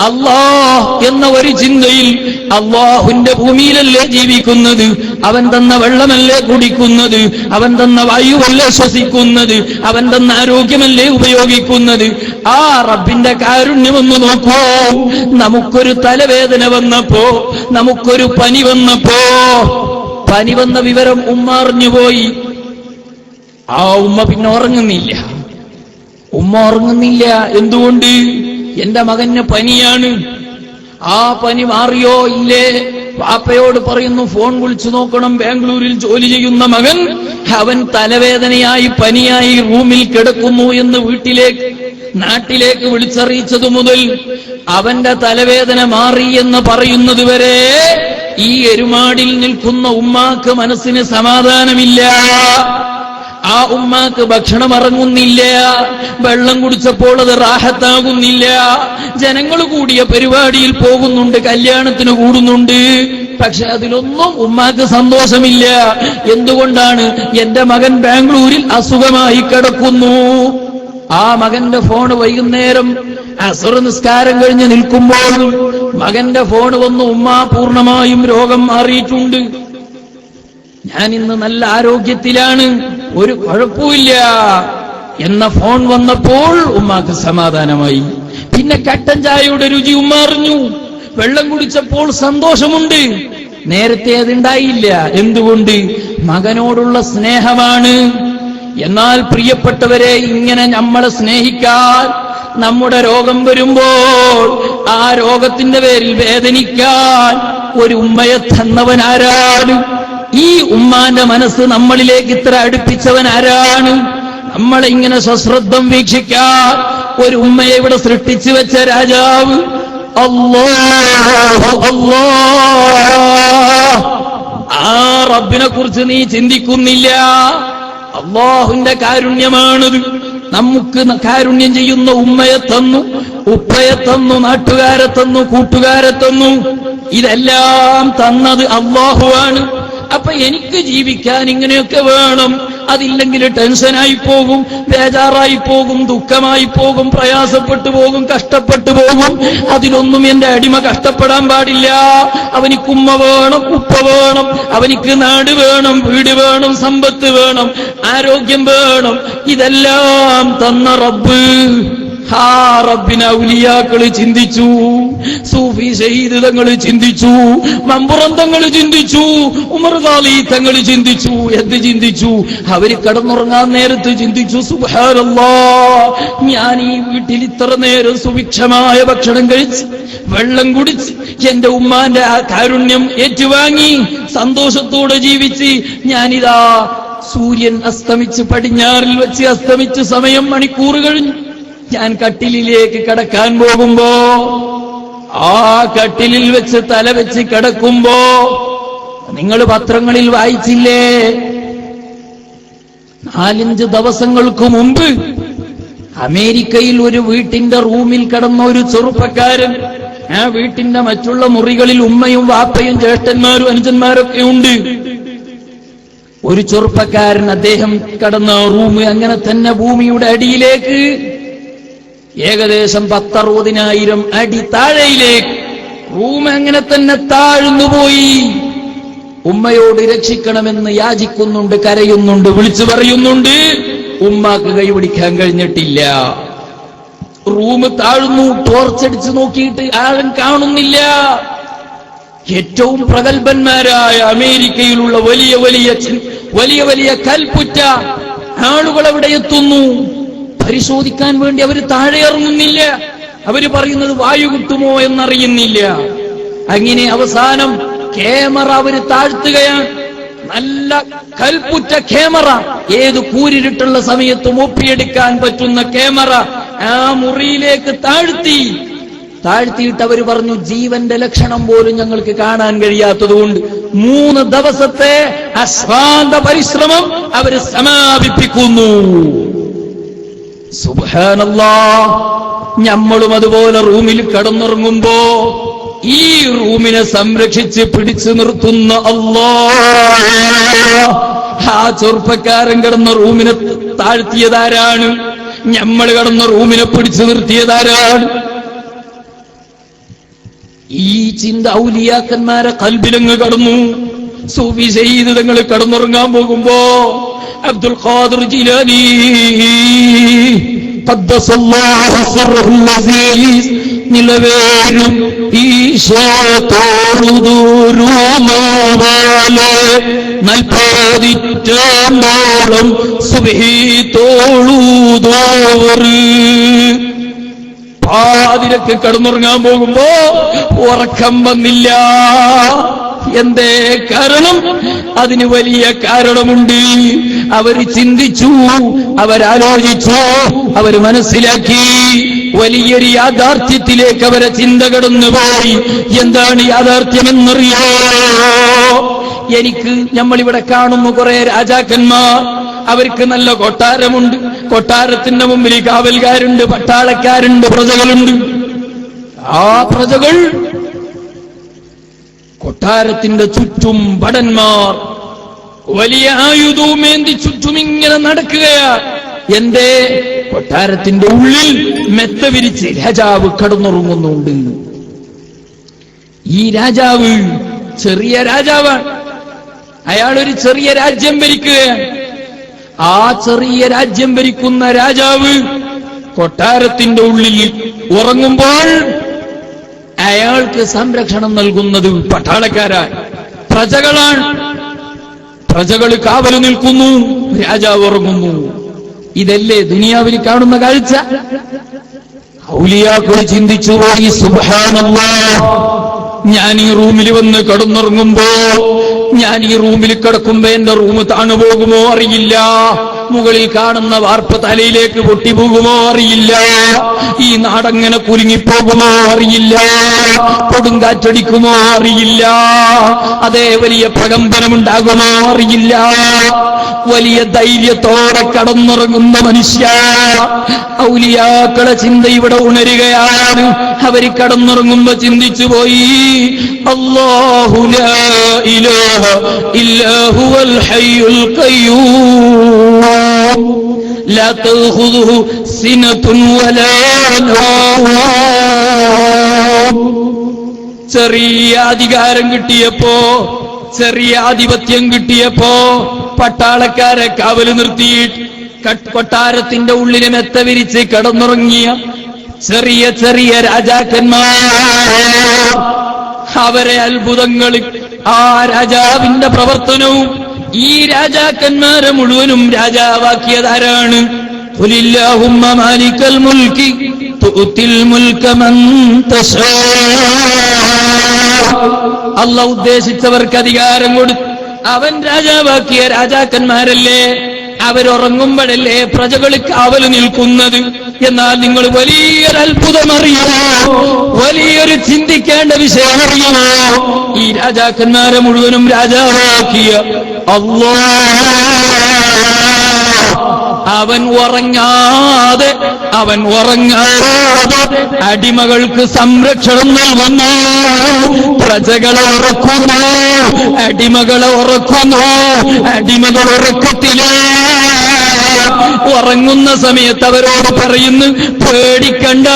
അല്ലാഹ് എന്ന ഒരു ചിന്തയിൽ അല്ലാഹുവിന്റെ ഭൂമിയിലല്ലേ ജീവിക്കുന്നത്? അവൻ തന്ന വെള്ളമല്ലേ കുടിക്കുന്നത്? അവൻ തന്ന വായുവല്ലേ ശ്വസിക്കുന്നത്? അവൻ തന്ന ആരോഗ്യമല്ലേ ഉപയോഗിക്കുന്നത്? ആ റബ്ബിന്റെ കാരുണ്യമൊന്ന് നോക്കൂ. നമുക്കൊരു തലവേദന വന്നപ്പോ, നമുക്കൊരു പനി വന്നപ്പോ, പനി വന്ന വിവരം ഉമ്മ അറിഞ്ഞുപോയി. ആ ഉമ്മ പിന്നെ ഉറങ്ങുന്നില്ല. എന്തുകൊണ്ട്? എന്റെ മകന് പനിയാണ്. ആ പനി മാറിയോ ഇല്ലേ? വാപ്പയോട് പറയുന്നു, ഫോൺ വിളിച്ചു നോക്കണം. ബാംഗ്ലൂരിൽ ജോലി ചെയ്യുന്ന മകൻ, അവൻ തലവേദനയായി പനിയായി റൂമിൽ കിടക്കുന്നു എന്ന് നാട്ടിലേക്ക് വിളിച്ചറിയിച്ചതു മുതൽ അവന്റെ തലവേദന മാറി എന്ന് പറയുന്നത് വരെ ഈ എരുമാടിൽ നിൽക്കുന്ന ഉമ്മാക്ക് മനസ്സിന് സമാധാനമില്ല. ആ ഉമ്മാക്ക് ഭക്ഷണം ഇറങ്ങുന്നില്ല, വെള്ളം കുടിച്ചപ്പോൾ അത് റാഹത്താകുന്നില്ല. ജനങ്ങൾ കൂടിയ പരിപാടിയിൽ പോകുന്നുണ്ട്, കല്യാണത്തിന് കൂടുന്നുണ്ട്, പക്ഷെ അതിലൊന്നും ഉമ്മാക്ക് സന്തോഷമില്ല. എന്തുകൊണ്ടാണ്? എന്റെ മകൻ ബാംഗ്ലൂരിൽ അസുഖമായി കിടക്കുന്നു. ആ മകന്റെ ഫോൺ വൈകുന്നേരം അസ്ർ നിസ്കാരം കഴിഞ്ഞ് നിൽക്കുമ്പോൾ മകന്റെ ഫോൺ വന്ന്, ഉമ്മ പൂർണ്ണമായും രോഗം മാറിയിട്ടുണ്ട്, ഞാൻ ഇന്ന് നല്ല ആരോഗ്യത്തിലാണ്, ഒരു കുഴപ്പമില്ല, എന്ന ഫോൺ വന്നപ്പോൾ ഉമ്മാക്ക് സമാധാനമായി. പിന്നെ കട്ടൻ ചായയുടെ രുചി ഉമ്മ അറിഞ്ഞു. വെള്ളം കുടിച്ചപ്പോൾ സന്തോഷമുണ്ട്. നേരത്തെ അതുണ്ടായില്ല. എന്തുകൊണ്ട്? മകനോടുള്ള സ്നേഹമാണ്. എന്നാൽ പ്രിയപ്പെട്ടവരെ, ഇങ്ങനെ നമ്മളെ സ്നേഹിക്കാൻ, നമ്മുടെ രോഗം വരുമ്പോൾ ആ രോഗത്തിന്റെ പേരിൽ വേദനിക്കാൻ ഒരു ഉമ്മയെ തന്നവൻ ആരാണ്? ഈ ഉമ്മാന്റെ മനസ്സ് നമ്മളിലേക്ക് ഇത്ര അടുപ്പിച്ചവൻ ആരാണ്? നമ്മളെ ഇങ്ങനെ സശ്രദ്ധം വീക്ഷിക്കാൻ ഒരു ഉമ്മയെ ഇവിടെ സൃഷ്ടിച്ചു വെച്ച രാജാവ് അല്ലാഹു. അല്ലാഹ്, ആ റബ്ബിനെ കുറിച്ച് നീ ചിന്തിക്കുന്നില്ല. അല്ലാഹുവിന്റെ കാരുണ്യമാണത്. നമുക്ക് കാരുണ്യം ചെയ്യുന്ന ഉമ്മയെ തന്നു, ഉപ്പയെ തന്നു, നാട്ടുകാരെ തന്നു, കൂട്ടുകാരെ തന്നു. ഇതെല്ലാം തന്നത് അല്ലാഹുവാണ്. അപ്പൊ എനിക്ക് ജീവിക്കാൻ ഇങ്ങനെയൊക്കെ വേണം. അതില്ലെങ്കിൽ ടെൻഷനായി പോകും, ബേജാറായി പോകും, ദുഃഖമായി പോകും, പ്രയാസപ്പെട്ടു പോകും, കഷ്ടപ്പെട്ടു പോകും. അതിലൊന്നും എന്റെ അടിമ കഷ്ടപ്പെടാൻ പാടില്ല. അവനിക്ക് ഉമ്മ വേണം, ഉപ്പ വേണം, അവനിക്ക് നാട് വേണം, വീട് വേണം, സമ്പത്ത് വേണം, ആരോഗ്യം വേണം. ഇതെല്ലാം തന്ന റബ്ബ്. ആ റബ്ബിനെ ഔലിയാക്കള് ചിന്തിച്ചു, സൂഫി ശഹീദ് തങ്ങൾ ചിന്തിച്ചു, മമ്പുറം തങ്ങൾ ചിന്തിച്ചു, ഉമർ ഖാലി തങ്ങൾ ചിന്തിച്ചു. എന്ത് ചിന്തിച്ചു? അവര് കിടന്നുറങ്ങാൻ നേരത്ത് ചിന്തിച്ചു, സുബ്ഹാനല്ലാഹ്, ഞാൻ ഈ വീട്ടിൽ ഇത്ര നേരം സുഭിക്ഷമായ ഭക്ഷണം കഴിച്ച് വെള്ളം കുടിച്ച് എന്റെ ഉമ്മാന്റെ ആ കാരുണ്യം ഏറ്റുവാങ്ങി സന്തോഷത്തോടെ ജീവിച്ച് ഞാനിതാ സൂര്യൻ അസ്തമിച്ച് പടിഞ്ഞാറിൽ വെച്ച് അസ്തമിച്ച് സമയം മണിക്കൂർ കഴിഞ്ഞു. ഞാൻ കട്ടിലിലേക്ക് കിടക്കാൻ പോകുമ്പോ, ആ കട്ടിലിൽ വെച്ച് തല വെച്ച് കിടക്കുമ്പോ, നിങ്ങൾ പത്രങ്ങളിൽ വായിച്ചില്ലേ, 4-5 ദിവസങ്ങൾക്ക് മുമ്പ് അമേരിക്കയിൽ ഒരു വീട്ടിന്റെ റൂമിൽ കിടന്ന ഒരു ചെറുപ്പക്കാരൻ, ആ വീട്ടിന്റെ മറ്റുള്ള മുറികളിൽ ഉമ്മയും വാപ്പയും ജ്യേഷ്ഠന്മാരും അനുജന്മാരൊക്കെ ഉണ്ട്. ഒരു ചെറുപ്പക്കാരൻ, അദ്ദേഹം കിടന്ന റൂം അങ്ങനെ തന്നെ ഭൂമിയുടെ അടിയിലേക്ക് ഏകദേശം 10-60,000 അടി താഴെയിലേക്ക് റൂം അങ്ങനെ തന്നെ താഴ്ന്നുപോയി. ഉമ്മയോട് രക്ഷിക്കണമെന്ന് യാചിക്കുന്നുണ്ട്, കരയുന്നുണ്ട്, വിളിച്ചു പറയുന്നുണ്ട്. ഉമ്മാക്ക് കൈപിടിക്കാൻ കഴിഞ്ഞിട്ടില്ല. റൂം താഴ്ന്നു. ടോർച്ചടിച്ച് നോക്കിയിട്ട് ആരും കാണുന്നില്ല. ഏറ്റവും പ്രഗത്ഭന്മാരായ അമേരിക്കയിലുള്ള വലിയ വലിയ കൽപ്പുറ്റ ആളുകൾ അവിടെ എത്തുന്നു. പരിശോധിക്കാൻ വേണ്ടി അവർ താഴെ ഇറങ്ങുന്നില്ല. അവര് പറയുന്നത് വായു കിട്ടുമോ എന്നറിയുന്നില്ല. അങ്ങനെ അവസാനം ക്യാമറ അവര് താഴ്ത്തുകയാണ്. നല്ല കൽപ്പുറ്റ ക്യാമറ, ഏത് കൂരിരുട്ടുള്ള സമയത്തും ഒപ്പിയെടുക്കാൻ പറ്റുന്ന ക്യാമറ ആ മുറിയിലേക്ക് താഴ്ത്തിയിട്ട് അവര് പറഞ്ഞു, ജീവന്റെ ലക്ഷണം പോലും ഞങ്ങൾക്ക് കാണാൻ കഴിയാത്തതുകൊണ്ട് 3 ദിവസത്തെ അശ്രാന്ത പരിശ്രമം അവര് സമാപിപ്പിക്കുന്നു. സുബ്ഹാനല്ലാഹ്, നമ്മളും അതുപോലെ റൂമിൽ കിടന്നുറങ്ങുമ്പോ ഈ റൂമിനെ സംരക്ഷിച്ച് പിടിച്ചു നിർത്തുന്ന അല്ലാഹ്. ആ ചെറുപ്പക്കാരൻ കിടന്ന റൂമിനെ താഴ്ത്തിയതാരാണ്? നമ്മൾ കിടന്ന റൂമിനെ പിടിച്ചു നിർത്തിയതാരാണ്? ഈ ചിന്ത ഔലിയാക്കന്മാരെ കൽബിലങ്ങ് കടന്നു. സൂഫി സയ്യിദ് തങ്ങൾ കിടന്നുറങ്ങാൻ പോകുമ്പോ അബ്ദുൽ ഖാദിർ ജിലാനി ഖദ്ദസല്ലാഹു സിർറഹുൽ അസീസ് നിലവേലും ഈശോത്തോളുദൂരുമാവാലെ 40 റ്റാണ്ടോളം സുബ്ഹി തോളുദോവർ. പാതിരക്ക് കിടന്നുറങ്ങാൻ പോകുമ്പോ ഉറക്കം വന്നില്ല. എന്തേ കാരണം? അതിന് വലിയ കാരണമുണ്ട്. അവര് ചിന്തിച്ചു, അവരാലോചിച്ചു, അവർ മനസ്സിലാക്കി. വലിയൊരു യാഥാർത്ഥ്യത്തിലേക്ക് അവരെ ചിന്ത കടന്നുപോയി. എന്താണ് യാഥാർത്ഥ്യമെന്നറിയോ? നമ്മളിവിടെ കാണുന്ന കുറെ രാജാക്കന്മാർ, അവർക്ക് നല്ല കൊട്ടാരമുണ്ട്. കൊട്ടാരത്തിന്റെ മുമ്പിൽ കാവൽക്കാരുണ്ട്, പട്ടാളക്കാരുണ്ട്, പ്രജകളുണ്ട്. ആ പ്രജകൾ കൊട്ടാരത്തിന്റെ ചുറ്റും ഭടന്മാർ വലിയ ആയുധവുമേന്തി ചുറ്റും ഇങ്ങനെ നടക്കുകയാണ്. എന്റെ കൊട്ടാരത്തിന്റെ ഉള്ളിൽ മെത്ത വിരിച്ച് രാജാവ് കടന്നുറങ്ങുന്നുണ്ട്. ഈ രാജാവ് ചെറിയ രാജാവാണ്. അയാളൊരു ചെറിയ രാജ്യം ഭരിക്കുകയാണ്. ആ ചെറിയ രാജ്യം ഭരിക്കുന്ന രാജാവ് കൊട്ടാരത്തിന്റെ ഉള്ളിൽ ഉറങ്ങുമ്പോൾ അയാൾക്ക് സംരക്ഷണം നൽകുന്നത് പട്ടാളക്കാരാണ്, പ്രജകളാണ്. പ്രജകൾ കാവൽ നിൽക്കുന്നു, രാജാവ് ഉറങ്ങുന്നു. ഇതല്ലേ ദുനിയാവിൽ കാണുന്ന കാഴ്ച? ഔലിയാക്കൾ ചിന്തിച്ചു പോയി, സുബ്ഹാനല്ലാഹ്, ഞാൻ ഈ റൂമിൽ വന്ന് കിടന്നുറങ്ങുമ്പോ, ഞാൻ ഈ റൂമിൽ കിടക്കുമ്പോ എന്റെ റൂം താണുപോകുമോ അറിയില്ല, മുകളിൽ കാണുന്ന വാർപ്പ് തലയിലേക്ക് പൊട്ടിപ്പോകുമോ അറിയില്ല, ഈ നാടങ്ങനെ കുലുങ്ങിപ്പോകുമോ അറിയില്ല, കൊടുങ്കാറ്റടിക്കുമോ അറിയില്ല, അതേ വലിയ പ്രകമ്പനമുണ്ടാകുമോ അറിയില്ല. വലിയ ധൈര്യത്തോടെ കടന്നുറങ്ങുന്ന മനുഷ്യ, ഔലിയാക്കളെ ചിന്ത ഇവിടെ ഉണരുകയാണ്. അവർ കടന്നുറങ്ങുമ്പോ ചിന്തിച്ചു പോയി, അല്ലാഹു ലാ ഇലാഹ ഇല്ലാ ഹുവൽ ഹയ്യുൽ ഖയ്യൂം ലാ തഖുദുഹു സിനതുൻ വലാ നൗം. ചെറിയ അധികാരം കിട്ടിയപ്പോ, ചെറിയ ആധിപത്യം കിട്ടിയപ്പോ പട്ടാളക്കാരെ കാവല് നിർത്തി കൊട്ടാരത്തിന്റെ ഉള്ളിലെ മെത്ത വിരിച്ച് കിടന്നുറങ്ങിയ ചെറിയ ചെറിയ രാജാക്കന്മാർ, അവരെ അത്ഭുതങ്ങൾ, ആ രാജാവിന്റെ പ്രവർത്തനവും ഈ രാജാക്കന്മാരെ മുഴുവനും രാജാവാക്കിയതാരാണ്? ഖുലില്ലാഹുമ്മ മാലിക്കൽ മുൽക്കി തുഅ്തിൽ മുൽക മൻ തശാ. അല്ലാഹു ഉദ്ദേശിച്ചവർക്ക് അധികാരം കൊടുത്തു അവൻ രാജാവാക്കിയ രാജാക്കന്മാരല്ലേ? അവരുറങ്ങുമ്പോഴല്ലേ പ്രജകൾ കാവൽ നിൽക്കുന്നത്? എന്നാൽ നിങ്ങൾ വലിയൊരു അത്ഭുതം അറിയുമോ? വലിയൊരു ചിന്തിക്കേണ്ട വിഷയം അറിയുമോ? ഈ രാജാക്കന്മാരെ മുഴുവനും രാജാവാക്കിയ അല്ലാഹ് അവൻ ഉറങ്ങാതെ അടിമകൾക്ക് സംരക്ഷണം നൽകുന്നു, പ്രജകളെ ഉറക്കുന്നു, അടിമകളെ ഉറക്കുന്നു. അടിമകൾ ഉറക്കത്തില് ഉറങ്ങുന്ന സമയത്ത് അവരോട് പറയുന്നു, പേടിക്കണ്ട,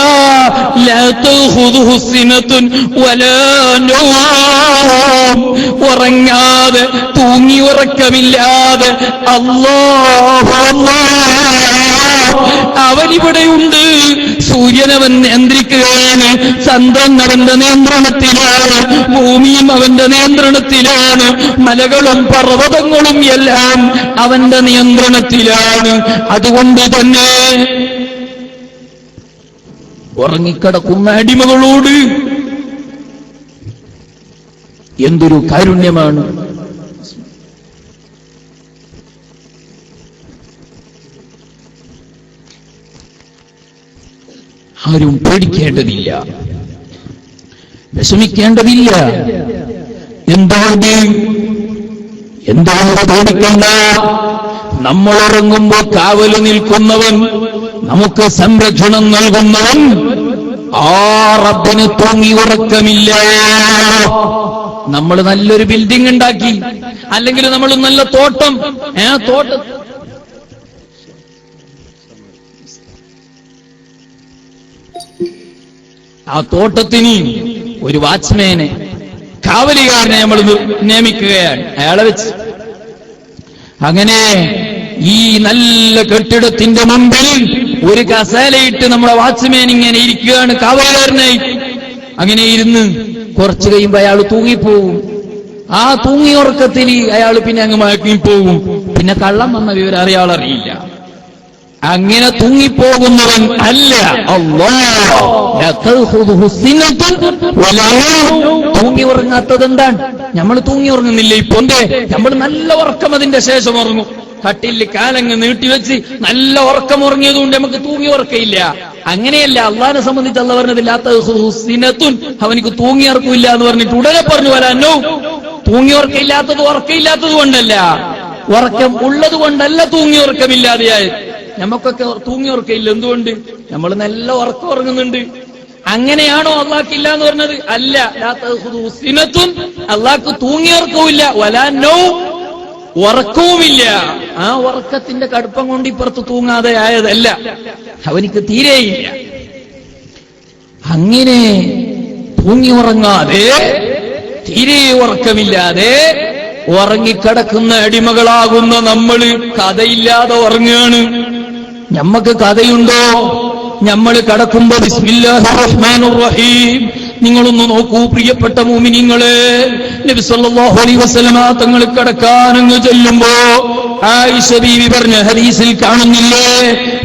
ലാ തഖുദുഹു സിനതുൻ വലാ നൗം. ഉറങ്ങാതെ, തൂങ്ങി ഉറക്കമില്ലാതെ അല്ലാഹു അവനിവിടെയുണ്ട്. സൂര്യനവൻ നിയന്ത്രിക്കുകയാണ്, ചന്ദ്രൻ അവന്റെ നിയന്ത്രണത്തിലാണ്, ഭൂമിയും അവന്റെ നിയന്ത്രണത്തിലാണ്, മലകളും പർവ്വതങ്ങളും എല്ലാം അവന്റെ നിയന്ത്രണത്തിലാണ്. അതുകൊണ്ട് തന്നെ ഉറങ്ങിക്കിടക്കുന്ന അടിമകളോട് എന്തൊരു കാരുണ്യമാണ്. ആരും പേടിക്കേണ്ടതില്ല, വിഷമിക്കേണ്ടതില്ല. എന്തുകൊണ്ട് പേടിക്കണ്ട? നമ്മൾ ഉറങ്ങുമ്പോ കാവല് നിൽക്കുന്നവൻ, നമുക്ക് സംരക്ഷണം നൽകുന്നവൻ, ആ റബ്ബിന് തൂങ്ങി ഉറക്കമില്ല. നമ്മൾ നല്ലൊരു ബിൽഡിംഗ് ഉണ്ടാക്കി, അല്ലെങ്കിൽ നമ്മൾ നല്ല തോട്ടം, ആ തോട്ടത്തിന് ഒരു വാച്ച്മാനെ, കാവലുകാരനെ നമ്മൾ നിയമിക്കുകയാണ്, അയാളെ വെച്ച്. അങ്ങനെ ഈ നല്ല കെട്ടിടത്തിന്റെ മുമ്പിൽ ഒരു കസേലയിട്ട് നമ്മളെ വാച്ച്മാൻ ഇങ്ങനെ ഇരിക്കുകയാണ്, കാവലുകാരനായി. അങ്ങനെ ഇരുന്ന് കുറച്ചു കഴിയുമ്പോ അയാൾ തൂങ്ങിപ്പോവും. ആ തൂങ്ങി ഉറക്കത്തിൽ അയാൾ പിന്നെ അങ്ങ് മയങ്ങിപ്പോവും. പിന്നെ കള്ളം വന്ന വിവരം അറിയില്ല. അങ്ങനെ തൂങ്ങിപ്പോകുന്നവൻ അല്ല അല്ലാഹ്. തൂങ്ങി ഉറങ്ങാത്തത് എന്താണ്? നമ്മൾ തൂങ്ങി ഉറങ്ങുന്നില്ല ഇപ്പൊ. നമ്മൾ നല്ല ഉറക്കം അതിന്റെ ശേഷം ഉറങ്ങും. കട്ടിൽ കാലങ്ങ് നീട്ടിവെച്ച് നല്ല ഉറക്കം ഉറങ്ങിയതുകൊണ്ട് നമുക്ക് തൂങ്ങി ഉറക്കയില്ല. അങ്ങനെയല്ല അള്ളാഹിനെ സംബന്ധിച്ച് അള്ളാഹ് പറഞ്ഞത്, അവനിക്ക് തൂങ്ങി ഉറക്കില്ല എന്ന് പറഞ്ഞിട്ട് ഉടനെ പറഞ്ഞു വരാനോ. തൂങ്ങി ഉറക്കമില്ലാത്തത് കൊണ്ടല്ല, ഉറക്കം ഉള്ളത് കൊണ്ടല്ല തൂങ്ങി ഉറക്കമില്ലാതെയായത്. നമുക്കൊക്കെ തൂങ്ങി ഉറക്കയില്ല. എന്തുകൊണ്ട്? നമ്മൾ നല്ല ഉറക്കം ഉറങ്ങുന്നുണ്ട്. അങ്ങനെയാണോ അള്ളാഹ്ക്കില്ല എന്ന് പറഞ്ഞത്? അല്ല. അള്ളാഹ്ക്ക് തൂങ്ങി ഉറക്കവുമില്ല, വലാ നൗം, ഉറക്കവുമില്ല. ആ ഉറക്കത്തിന്റെ കടുപ്പം കൊണ്ട് ഇപ്പുറത്ത് തൂങ്ങാതെ ആയതല്ല, അവനിക്ക് തീരെയില്ല. അങ്ങനെ തൂങ്ങി ഉറങ്ങാതെ, തീരെ ഉറക്കമില്ലാതെ ഉറങ്ങിക്കിടക്കുന്ന അടിമകളാകുന്ന നമ്മള് കഥയില്ലാതെ ഉറങ്ങുകയാണ്. ഞമ്മക്ക് കഥയുണ്ടോ? നമ്മൾ കടക്കുമ്പോ ബിസ്മില്ലാഹിർ റഹ്മാനിർ റഹീം. നിങ്ങളൊന്ന് നോക്കൂ പ്രിയപ്പെട്ട മുഅ്മിനീങ്ങളെ, നബി സല്ലല്ലാഹു അലൈഹി വസല്ലമ തങ്ങൾ കടക്കാനങ്ങ് ചെല്ലുമ്പോ ആയിഷ ബീവി പറഞ്ഞ ഹദീസിൽ കാണുന്നില്ലേ,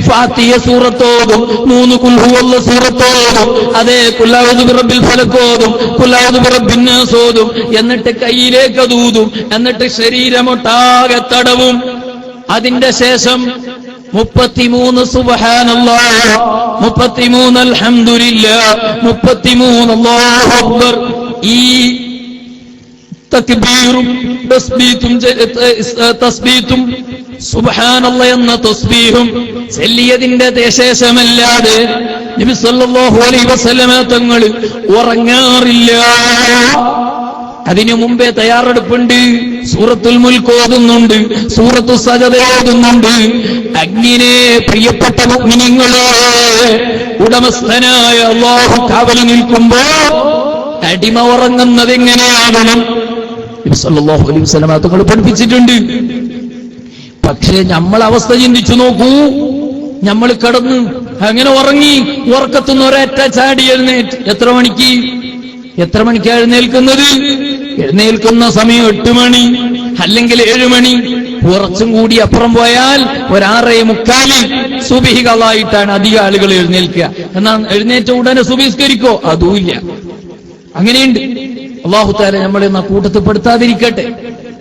ഫാത്തിഹ സൂറത്തോതും 3 ഖുൽ ഹുവല്ലാഹു സൂറത്തോതും, അതേ ഖുൽ അഊദു ബിറബ്ബിൽ ഫലക്കോതും, ഖുൽ അഊദു ബിറബ്ബിൻ നാസോതും, എന്നിട്ട് കയ്യിലേക്ക് അതൂതും, എന്നിട്ട് ശരീരമൊട്ടാകെ തടവും. അതിന്റെ ശേഷം 33 സുബ്ഹാനല്ലാഹ്, 33 അൽഹംദുലില്ലാഹ്, 33 അല്ലാഹു അക്ബർ. ഈ തക്ബീറും തസ്ബീത്തും സുബ്ഹാനല്ലാഹ് എന്ന തസ്ബീഹും ചൊല്ലിയതിന്റെ ശേഷമല്ലാതെ നബി സല്ലല്ലാഹു അലൈഹി വസല്ലമ തങ്ങൾ ഉറങ്ങാറില്ല. അതിനു മുമ്പേ തയ്യാറെടുപ്പുണ്ട്. സൂറത്തുൽ മുൽക്ക് ഓതുന്നുണ്ട്, സൂറത്തു സജദ ഓതുന്നുണ്ട്. അങ്ങനെ പ്രിയപ്പെട്ട മുഅ്മിനീങ്ങളെ, ഉടമസ്ഥനായ അല്ലാഹു കാവലു നിൽക്കുമ്പോ അടിമ ഉറങ്ങുന്നത് എങ്ങനെയാകണം നബി സല്ലല്ലാഹു അലൈഹി വസല്ലം തങ്ങൾ പഠിപ്പിച്ചിട്ടുണ്ട്. പക്ഷേ നമ്മൾ അവസ്ഥ ചിന്തിച്ചു നോക്കൂ. നമ്മൾ കിടന്ന് അങ്ങനെ ഉറങ്ങി, ഉറക്കത്തുനിന്ന് ഒരൊറ്റ ചാടി എഴുന്നേറ്റ്. എത്ര മണിക്കാണ് എഴുന്നേൽക്കുന്നത്? എഴുന്നേൽക്കുന്ന സമയം 8 മണി അല്ലെങ്കിൽ 7 മണി. കുറച്ചും കൂടി അപ്പുറം പോയാൽ 6:45 സുബഹി കളായിട്ടാണ് അധിക ആളുകൾ എഴുന്നേൽക്കുക. എന്നാൽ എഴുന്നേറ്റ ഉടനെ സുബഹിസ്കരിക്കോ? അതുമില്ല. അങ്ങനെയുണ്ട്. അല്ലാഹു തആല നമ്മളെ കൂട്ടത്തിൽ പെടുത്താതിരിക്കട്ടെ.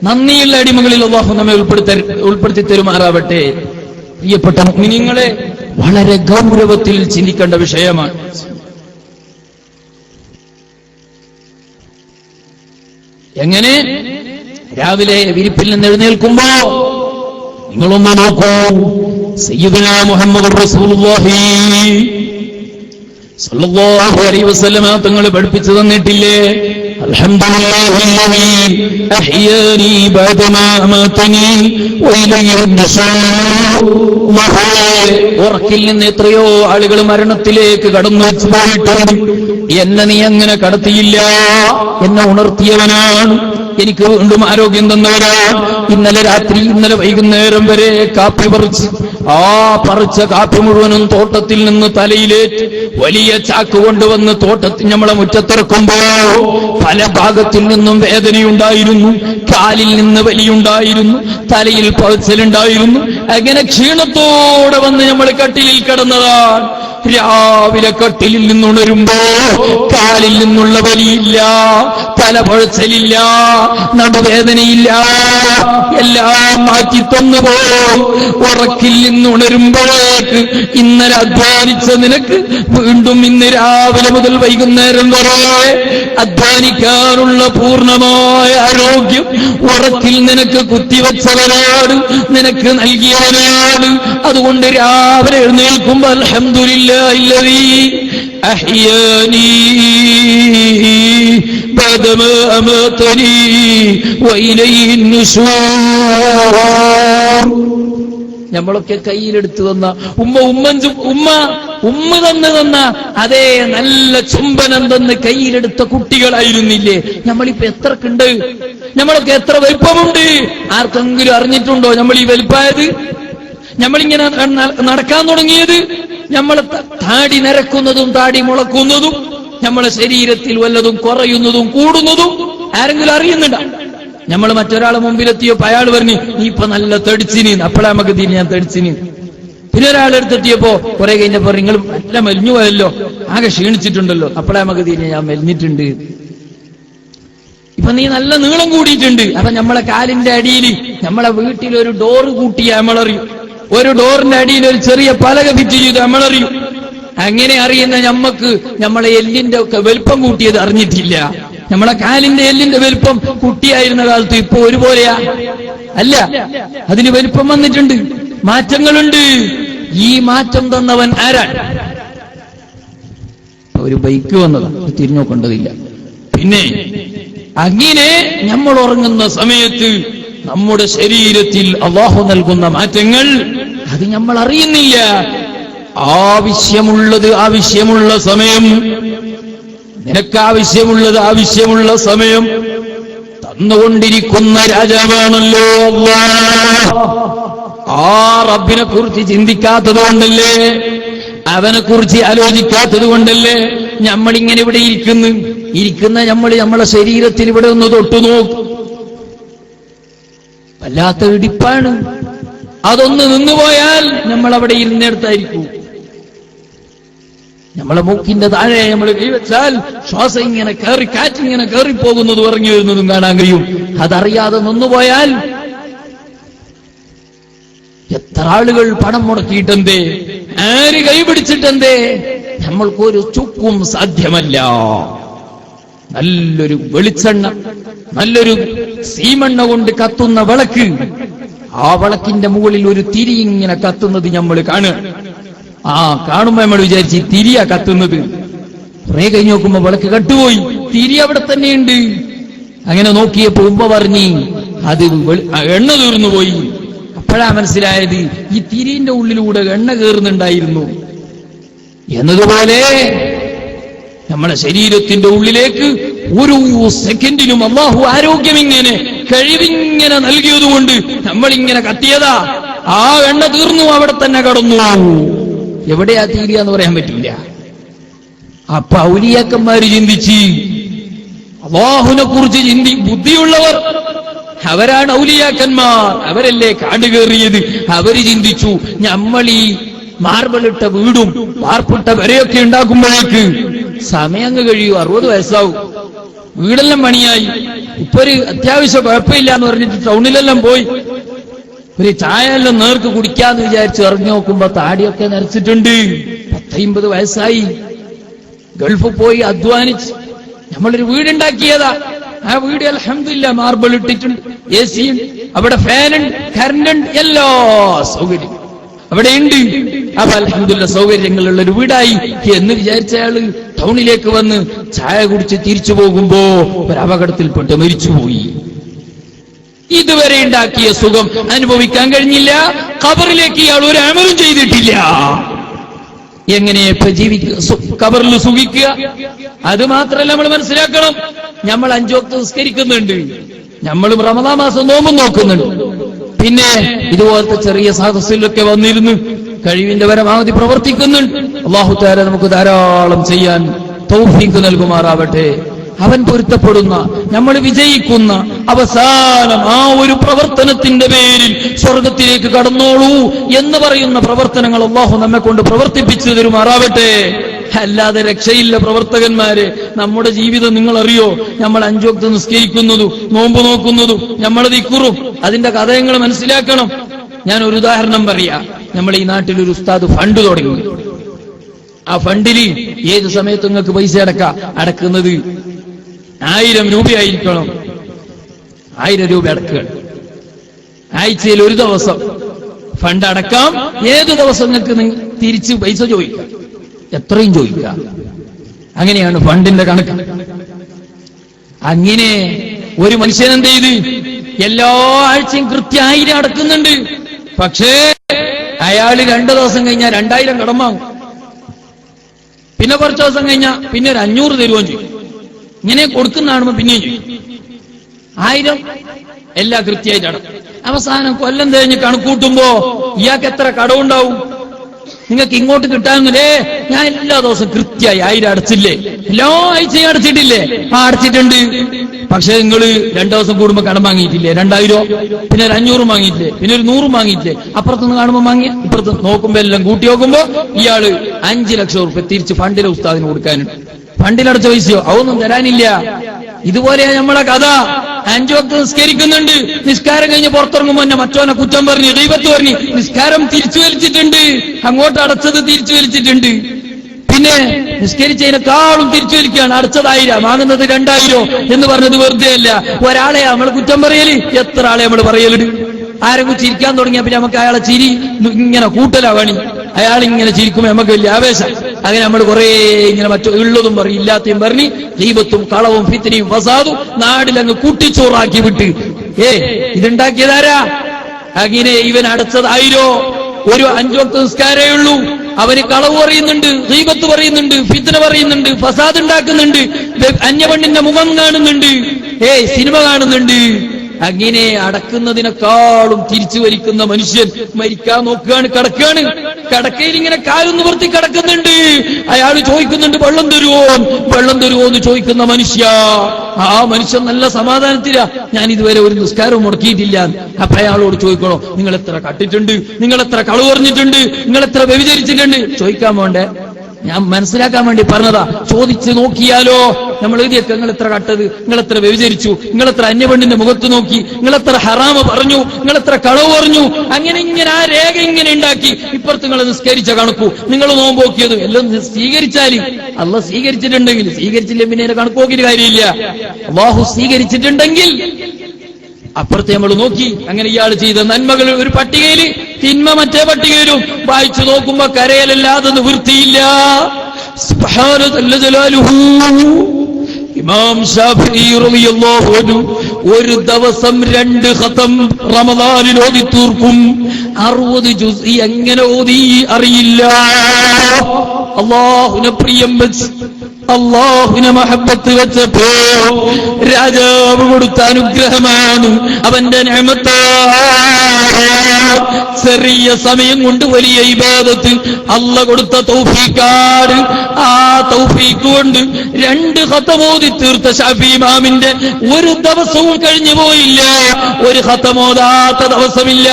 നന്ദിയുള്ള അടിമകളിൽ അല്ലാഹു നമ്മെ ഉൾപ്പെടുത്തി തരുമാറാവട്ടെ. പ്രിയപ്പെട്ട മുഅ്മിനീങ്ങളെ, വളരെ ഗൗരവത്തിൽ ചിന്തിക്കേണ്ട വിഷയമാണ്. എങ്ങനെ രാവിലെ വിരിപ്പിൽ നിന്ന് എഴുന്നേൽക്കുമ്പോ നിങ്ങളൊന്ന് നോക്കൂ. സയ്യിദുനാ മുഹമ്മദ് റസൂലുള്ളാഹി സല്ലല്ലാഹു അലൈഹി വസല്ലമ തങ്ങൾ പഠിപ്പിച്ചു തന്നിട്ടില്ലേ, അൽഹംദുലില്ലാഹി അഹ്യാനി ബഅദമാ അമാതനി വഇലൈഹി നുശൂർ. ഉറക്കിൽ നിന്ന് എത്രയോ ആളുകൾ മരണത്തിലേക്ക് കടന്നു പോയിട്ടുണ്ട്. എന്നെ നീ അങ്ങനെ കടത്തിയില്ല. എന്നെ ഉണർത്തിയവനാണ്, എനിക്ക് വീണ്ടും ആരോഗ്യം തന്നവനാണ്. ഇന്നലെ രാത്രി, ഇന്നലെ വൈകുന്നേരം വരെ കാപ്പി പറിച്ച്, ആ പറിച്ച കാപ്പി മുഴുവനും തോട്ടത്തിൽ നിന്ന് തലയിലേറ്റ് വലിയ ചാക്ക് കൊണ്ടുവന്ന് തോട്ടത്തിൽ നമ്മളെ മുറ്റത്തിറക്കുമ്പോ പല ഭാഗത്തിൽ നിന്നും വേദനയുണ്ടായിരുന്നു, കാലിൽ നിന്ന് വലിയുണ്ടായിരുന്നു, തലയിൽ പഴച്ചലുണ്ടായിരുന്നു. അങ്ങനെ ക്ഷീണത്തോടെ വന്ന് നമ്മൾ കട്ടിലിൽ കിടന്നതാണ്. രാവിലെ കട്ടിലിൽ നിന്നുണരുമ്പോ കാലിൽ നിന്നുള്ള വലിയില്ല, തലപഴച്ചലില്ല, നടുവേദനയില്ല, എല്ലാം മാറ്റി തന്നുപോ. ഉറക്കിൽ നിന്നുണരുമ്പോഴേക്ക് ഇന്നലെ അധ്വാനിച്ച നിനക്ക് വീണ്ടും ഇന്ന് രാവിലെ മുതൽ വൈകുന്നേരം വരെ അധ്വാനിക്കാനുള്ള പൂർണ്ണമായ ആരോഗ്യം ഉറക്കിൽ നിനക്ക് കുത്തിവെച്ചവനാണ്, നിനക്ക് നൽകിയവനാണ്. അതുകൊണ്ട് രാവിലെ എഴുന്നേൽക്കുമ്പോ അൽഹംദുലില്ലാഹില്ലദീ അഹ്യാനി ബഅദമാ അമാതനി വഇലൈഹി നുശൂർ. നമ്മളൊക്കെ കയ്യിലെടുത്തു തന്ന ഉമ്മ തന്ന അതേ നല്ല ചുംബനം തന്ന് കയ്യിലെടുത്ത കുട്ടികളായിരുന്നില്ലേ? നമ്മളിപ്പോ എത്രക്കുണ്ട്? നമ്മളൊക്കെ എത്ര വലിപ്പമുണ്ട്? ആർക്കെങ്കിലും അറിഞ്ഞിട്ടുണ്ടോ നമ്മൾ ഈ വലിപ്പായത്? നമ്മളിങ്ങനെ നടക്കാൻ തുടങ്ങിയത്, നമ്മളെ താടി നരക്കുന്നതും താടി മുളക്കുന്നതും, നമ്മളെ ശരീരത്തിൽ വല്ലതും കുറയുന്നതും കൂടുന്നതും ആരെങ്കിലും അറിയുന്നുണ്ടോ? നമ്മൾ മറ്റൊരാളെ മുമ്പിലെത്തിയപ്പോ അയാൾ പറഞ്ഞു നീ ഇപ്പൊ നല്ല തെടിച്ചിന്, അപ്പോഴാ നമുക്ക് തീരെ ഞാൻ തെടിച്ചിന്. പിന്നെ ഒരാളെടുത്തെത്തിയപ്പോ കുറെ കഴിഞ്ഞപ്പോ നിങ്ങൾ നല്ല മെലിഞ്ഞു പോയല്ലോ, ആകെ ക്ഷീണിച്ചിട്ടുണ്ടല്ലോ, അപ്പോഴാ നമുക്ക് തീരെ ഞാൻ മെലിഞ്ഞിട്ടുണ്ട്. ഇപ്പൊ നീ നല്ല നീളം കൂടിയിട്ടുണ്ട്. അപ്പൊ നമ്മളെ കാലിന്റെ അടിയിൽ നമ്മളെ വീട്ടിൽ ഒരു ഡോറ് കൂട്ടിയ നമ്മളറിയും, ഒരു ഡോറിന്റെ അടിയിൽ ഒരു ചെറിയ പലക ഫിറ്റ് ചെയ്ത് നമ്മളറിയും. അങ്ങനെ അറിയുന്ന നമ്മക്ക് നമ്മളെ എല്ലിന്റെ ഒക്കെ വലുപ്പം കൂട്ടിയത് അറിഞ്ഞിട്ടില്ല. നമ്മളെ കാലിന്റെ എല്ലിന്റെ വലുപ്പം കുട്ടിയായിരുന്ന കാലത്ത് ഇപ്പൊ ഒരുപോലെയാ അല്ല, അതിന് വലുപ്പം വന്നിട്ടുണ്ട്, മാറ്റങ്ങളുണ്ട്. ഈ മാറ്റം തന്നവൻ ആരാണ്? ഒരു ബൈക്ക് വന്നതാണ്, തിരിഞ്ഞോക്കേണ്ടതില്ല. പിന്നെ അങ്ങനെ നമ്മൾ ഉറങ്ങുന്ന സമയത്ത് നമ്മുടെ ശരീരത്തിൽ അല്ലാഹു നൽകുന്ന മാറ്റങ്ങൾ അത് നമ്മൾ അറിയുന്നില്ല. ആവശ്യമുള്ള സമയം, നിനക്ക് ആവശ്യമുള്ള സമയം വന്നുകൊണ്ടിരിക്കുന്ന രാജാവാണല്ലോ അല്ലാഹ്. ആ റബ്ബിനെ കുറിച്ച് ചിന്തിക്കാത്തത് കൊണ്ടല്ലേ, അവനെ കുറിച്ച് ആലോചിക്കാത്തത് കൊണ്ടല്ലേ നമ്മളിങ്ങനെ ഇവിടെ ഇരിക്കുന്ന നമ്മളെ ശരീരത്തിൽ ഇവിടെ ഒന്ന് തൊട്ടു നോക്കും, വല്ലാത്ത ഇടിപ്പാണ്. അതൊന്ന് നിന്നുപോയാൽ നമ്മൾ അവിടെ ഇരുന്നിടത്തായിരിക്കും. നമ്മളെ മൂക്കിന്റെ താഴെ നമ്മൾ കൈവച്ചാൽ ശ്വാസം ഇങ്ങനെ കയറി, കാറ്റിങ്ങനെ കയറിപ്പോകുന്നതും ഇറങ്ങി വരുന്നതും കാണാൻ കഴിയും. അതറിയാതെ നിന്നുപോയാൽ എത്ര ആളുകൾ പണം മുടക്കിയിട്ടെന്തേ, ആര് കൈപിടിച്ചിട്ടെന്തേ, നമ്മൾക്കൊരു ചുക്കും സാധ്യമല്ല. നല്ലൊരു വെളിച്ചെണ്ണ, നല്ലൊരു സീമെണ്ണ കൊണ്ട് കത്തുന്ന വിളക്ക്, ആ വിളക്കിന്റെ മുകളിൽ ഒരു തിരി ഇങ്ങനെ കത്തുന്നത് നമ്മൾ കാണുക. കാണുമ്പോ നമ്മൾ വിചാരിച്ച് തിരിയാ കത്തുന്നത്. കുറെ കഴിഞ്ഞ് നോക്കുമ്പോ വിളക്ക് കട്ടുപോയി, തിരി അവിടെ തന്നെയുണ്ട്. അങ്ങനെ നോക്കിയപ്പോ ഉമ്മ പറഞ്ഞ് അത് എണ്ണ തീർന്നു പോയി. അപ്പോഴാ മനസ്സിലായത് ഈ തിരിന്റെ ഉള്ളിലൂടെ എണ്ണ കയറുന്നുണ്ടായിരുന്നു എന്നതുപോലെ നമ്മുടെ ശരീരത്തിന്റെ ഉള്ളിലേക്ക് ഒരു സെക്കൻഡിനും അല്ലാഹു ആരോഗ്യമിങ്ങനെ കഴിവിങ്ങനെ നൽകിയതുകൊണ്ട് നമ്മളിങ്ങനെ കത്തിയതാ. ആ എണ്ണ തീർന്നു, അവിടെ തന്നെ കടന്നു. എവിടെയാ തീരുകയെന്ന് പറയാൻ പറ്റില്ല. അപ്പൊ ഔലിയാക്കന്മാര് ചിന്തിച്ച്, അല്ലാഹുവിനെ കുറിച്ച് ബുദ്ധിയുള്ളവർ അവരാണ് ഔലിയാക്കന്മാർ, അവരല്ലേ കാട് കയറിയത്. അവര് ചിന്തിച്ചു, നമ്മളീ മാർബിളിട്ട വീടും വാർപ്പിട്ട വരയൊക്കെ ഉണ്ടാക്കുമ്പോഴേക്ക് സമയം അങ്ങ് കഴിയൂ, 60 വയസ്സാവും, വീടെല്ലാം പണിയായി, ഇപ്പൊ ഒരു അത്യാവശ്യം കുഴപ്പമില്ല എന്ന് പറഞ്ഞിട്ട് ടൗണിലെല്ലാം പോയി ഒരു ചായ എല്ലാം നേർക്ക് കുടിക്കാന്ന് വിചാരിച്ച് ഇറങ്ങി നോക്കുമ്പോ താടിയൊക്കെ നരച്ചിട്ടുണ്ട്. 50 വയസ്സായി, ഗൾഫിൽ പോയി അധ്വാനിച്ച് നമ്മളൊരു വീടുണ്ടാക്കിയതാ. ആ വീട് അൽഹംദുലില്ലാ മാർബിൾ ഇട്ടിട്ടുണ്ട്, AC ഉണ്ട്, അവിടെ ഫാനുണ്ട്, കറണ്ടുണ്ട്, എല്ലാ സൗകര്യം അവിടെയുണ്ട്. അപ്പൊ അൽഹംദുലില്ലാ സൗകര്യങ്ങളുള്ള ഒരു വീടായി എന്ന് വിചാരിച്ച അയാള് ടൗണിലേക്ക് വന്ന് ചായ കുടിച്ച് തിരിച്ചു പോകുമ്പോ ഒരു അപകടത്തിൽപ്പെട്ട് മരിച്ചുപോയി. ഇതുവരെ ഉണ്ടാക്കിയ സുഖം അനുഭവിക്കാൻ കഴിഞ്ഞില്ല. ഖബറിലേക്ക് ഇയാൾ ഒരു അമലും ചെയ്തിട്ടില്ല. എങ്ങനെ ഖബറിൽ സുഖിക്കുക? അത് മാത്രമല്ല, നമ്മൾ മനസ്സിലാക്കണം, നമ്മൾ 5 വക്ത് നിസ്കരിക്കുന്നുണ്ട്, നമ്മളും റമദാൻ മാസം നോമ്പും നോക്കുന്നുണ്ട്. പിന്നെ ഇതുപോലത്തെ ചെറിയ സദസ്സിലൊക്കെ വന്നിരുന്ന് കഴിവിന്റെ പരമാവധി പ്രവർത്തിക്കുന്നുണ്ട്. അല്ലാഹു തആല നമുക്ക് ധാരാളം ചെയ്യാൻ തൗഫീഖ് നൽകുമാറാവട്ടെ. അവൻ പൊരുത്തപ്പെടുന്ന, നമ്മൾ വിജയിക്കുന്ന അവസാനം ആ ഒരു പ്രവർത്തനത്തിന്റെ പേരിൽ സ്വർഗത്തിലേക്ക് കടന്നോളൂ എന്ന് പറയുന്ന പ്രവർത്തനങ്ങൾ അല്ലാഹു നമ്മെ കൊണ്ട് പ്രവർത്തിപ്പിച്ചു തരുമാറാവട്ടെ. അല്ലാതെ രക്ഷയില്ല പ്രവർത്തകന്മാരെ. നമ്മുടെ ജീവിതം നിങ്ങൾ അറിയോ? നമ്മൾ 5 വക്ത് നിസ്കരിക്കുന്നതും നോമ്പ് നോക്കുന്നതും നമ്മൾ ദിക്റും അതിന്റെ കഥ നിങ്ങൾ മനസ്സിലാക്കണം. ഞാൻ ഒരു ഉദാഹരണം പറയാം. നമ്മൾ ഈ നാട്ടിൽ ഒരു ഉസ്താദ് ഫണ്ട് തുടങ്ങി. ആ ഫണ്ടില് ഏത് സമയത്ത് നിങ്ങൾക്ക് പൈസ അടക്കുന്നത് 1000 രൂപയായിരിക്കണം. 1000 രൂപ അടക്കുക. ആഴ്ചയിൽ ഒരു ദിവസം ഫണ്ട് അടക്കാം. ഏത് ദിവസം നിങ്ങൾക്ക് തിരിച്ച് പൈസ ചോദിക്കാം, എത്രയും ചോദിക്കാം. അങ്ങനെയാണ് ഫണ്ടിന്റെ കണക്ക്. അങ്ങനെ ഒരു മനുഷ്യൻ എന്ത് ചെയ്ത് എല്ലാ ആഴ്ചയും കൃത്യം 1000 അടക്കുന്നുണ്ട്. പക്ഷേ അയാള് 2 ദിവസം കഴിഞ്ഞാൽ 2000 കടം വാങ്ങും. പിന്നെ കുറച്ച് ദിവസം കഴിഞ്ഞാൽ പിന്നെ ഒരു 500 തരുകയും ചെയ്യും. ഇങ്ങനെ കൊടുക്കുന്നതാണുമ്പോ പിന്നെയും ചെയ്യും. 1000 എല്ലാ കൃത്യമായിട്ട് അടക്കും. അവസാനം കൊല്ലം കഴിഞ്ഞ് കണക്കൂട്ടുമ്പോ ഇയാൾക്ക് എത്ര കടമുണ്ടാവും? നിങ്ങൾക്ക് ഇങ്ങോട്ട് കിട്ടാമെന്നില്ലേ? ഞാൻ എല്ലാ ദിവസവും കൃത്യമായി 1000 അടച്ചില്ലേ? എല്ലാ ആഴ്ചയും അടച്ചിട്ടില്ലേ? അടച്ചിട്ടുണ്ട്. പക്ഷെ നിങ്ങൾ 2 ദിവസം കൂടുമ്പോ കടം വാങ്ങിയിട്ടില്ലേ? 2000, പിന്നെ ഒരു 500 വാങ്ങിയിട്ടില്ലേ? പിന്നെ ഒരു 100 വാങ്ങിയിട്ടില്ലേ? അപ്പുറത്തുനിന്ന് കാണുമ്പോ വാങ്ങി, ഇപ്പുറത്ത് നോക്കുമ്പോ എല്ലാം കൂട്ടി നോക്കുമ്പോ ഇയാള് 5 ലക്ഷം റുപ്യ തിരിച്ച് ഫണ്ടിലെ ഉസ്താദിന് കൊടുക്കാനുണ്ട്. ഫണ്ടിലടച്ച പൈസയോ അതൊന്നും തരാനില്ല. ഇതുപോലെയാ നമ്മളെ കഥ. 5 വക്ത് നിസ്കരിക്കുന്നുണ്ട്, നിസ്കാരം കഴിഞ്ഞ് പുറത്തിറങ്ങുമ്പോ തന്നെ മറ്റോനെ കുറ്റം പറഞ്ഞ് ദൈവത്ത് പറഞ്ഞ് നിസ്കാരം തിരിച്ചു വലിച്ചിട്ടുണ്ട്, അങ്ങോട്ട് അടച്ചത് തിരിച്ചു വലിച്ചിട്ടുണ്ട്. പിന്നെ നിസ്കരിച്ചതിനെക്കാളും തിരിച്ചു വലിക്കുകയാണ്. അടച്ചത് 1000, വാങ്ങുന്നത് 2000 എന്ന് പറഞ്ഞത് വെറുതെ അല്ല. ഒരാളെ നമ്മൾ കുറ്റം പറയല്, എത്ര ആളെ നമ്മൾ പറയലുണ്ട്. ആരെങ്കിലും ചിരിക്കാൻ തുടങ്ങിയാൽ പിന്നെ നമുക്ക് അയാളെ ചിരി ഇങ്ങനെ കൂട്ടലാ പണി. അയാൾ ഇങ്ങനെ ചിരിക്കുമ്പോ നമുക്ക് വലിയ ആവേശം. അങ്ങനെ നമ്മൾ കുറെ ഇങ്ങനെ ഉള്ളതും പറയും ഇല്ലാത്തയും പറഞ്ഞ് ദീപത്തും കളവും ഫിത്നയും ഫസാദും നാടിലങ്ങ് കൂട്ടിച്ചോറാക്കി വിട്ട് ഇതുണ്ടാക്കിയതാരാ? അങ്ങനെ ഇവൻ അടച്ചത് 1000, ഒരു 5 വക്ത് നിസ്കാരേ ഉള്ളൂ. അവന് കളവ് പറയുന്നുണ്ട്, ദീപത്ത് പറയുന്നുണ്ട്, ഫിത്ന പറയുന്നുണ്ട്, ഫസാദ് ഉണ്ടാക്കുന്നുണ്ട്, അന്യപെണ്ണിന്റെ മുഖം കാണുന്നുണ്ട്. സിനിമ കാണുന്നുണ്ട്. അങ്ങനെ അടക്കുന്നതിനേക്കാളും തിരിച്ചു വലിക്കുന്ന മനുഷ്യൻ മരിക്കാൻ നോക്കുകയാണ്, കടക്കയിൽ ഇങ്ങനെ കാലും നിവർത്തി കിടക്കുന്നുണ്ട്. അയാൾ ചോദിക്കുന്നുണ്ട് വെള്ളം തരുമോ എന്ന് ചോദിക്കുന്ന മനുഷ്യ. ആ മനുഷ്യൻ നല്ല സമാധാനത്തിലാ, ഞാൻ ഇതുവരെ ഒരു നിസ്കാരവും മുടക്കിയിട്ടില്ല. അപ്പൊ അയാളോട് ചോദിക്കണോ, നിങ്ങൾ എത്ര കട്ടിട്ടുണ്ട്, നിങ്ങൾ എത്ര കളവ് പറഞ്ഞിട്ടുണ്ട്, നിങ്ങൾ എത്ര വ്യഭിചരിച്ചിട്ടുണ്ട് ചോദിക്കാൻ വേണ്ടേ? ഞാൻ മനസ്സിലാക്കാൻ വേണ്ടി പറഞ്ഞതാ. ചോദിച്ചു നോക്കിയാലോ, നമ്മൾ എഴുതിയൊക്കെ നിങ്ങൾ എത്ര കട്ടത്, നിങ്ങൾ എത്ര വ്യഭിചരിച്ചു, നിങ്ങൾ എത്ര അന്യപെണ്ണിന്റെ മുഖത്ത് നോക്കി, നിങ്ങൾ എത്ര ഹറാമ് പറഞ്ഞു, നിങ്ങൾ എത്ര കളവ് പറഞ്ഞു, അങ്ങനെ ആ രേഖ ഇങ്ങനെ ഉണ്ടാക്കി ഇപ്പുറത്ത് നിങ്ങൾ നിസ്കരിച്ച കണക്കു, നിങ്ങൾ നോമ്പോക്കിയത് എല്ലാം സ്വീകരിച്ചാൽ അള്ളാഹ് സ്വീകരിച്ചിട്ടുണ്ടെങ്കിൽ, സ്വീകരിച്ചില്ല പിന്നെ കണക്ക് നോക്കിയിട്ട് കാര്യമില്ല. അല്ലാഹു സ്വീകരിച്ചിട്ടുണ്ടെങ്കിൽ അപ്പുറത്തെ നമ്മൾ നോക്കി. അങ്ങനെ ഇയാൾ ചെയ്ത നന്മകൾ ഒരു പട്ടികയിൽ, തിന്മ മറ്റേ പട്ടികയിലും വായിച്ചു നോക്കുമ്പോ കരയലല്ലാതെ നിവൃത്തിയില്ല. സുബ്ഹാന ജല്ല ജലാലുഹു. ഇമാം ശാഫിഈ റളിയല്ലാഹു അൻഹു ഒരു ദിവസം 2 ഖതം റമദാനിൽ ഓതി തീർക്കും. 60 ജുസ് എങ്ങനെ ഓതി അറിയില്ല. അല്ലാഹുവിനെ പ്രിയം വെച്ച്, അല്ലാഹുവിനെ മഹബത്ത് വെച്ചപ്പോ രാജാവ് കൊടുത്ത അനുഗ്രഹമാണ്, അവന്റെ നിഅമത്താണ്. ചെറിയ സമയം കൊണ്ട് വലിയ ഇബാദത്ത് അല്ലാഹ് കൊടുത്ത തൗഫീഖാണ്. ആ തൗഫീഖ് കൊണ്ട് 2 ഖതം ഓതി തീർത്ത ശാഫിഈ ഇമാമിന്റെ ഒരു ദിവസവും കഴിഞ്ഞു പോയില്ല. ഒരു ഖതം ഓതാത്ത ദിവസമില്ല.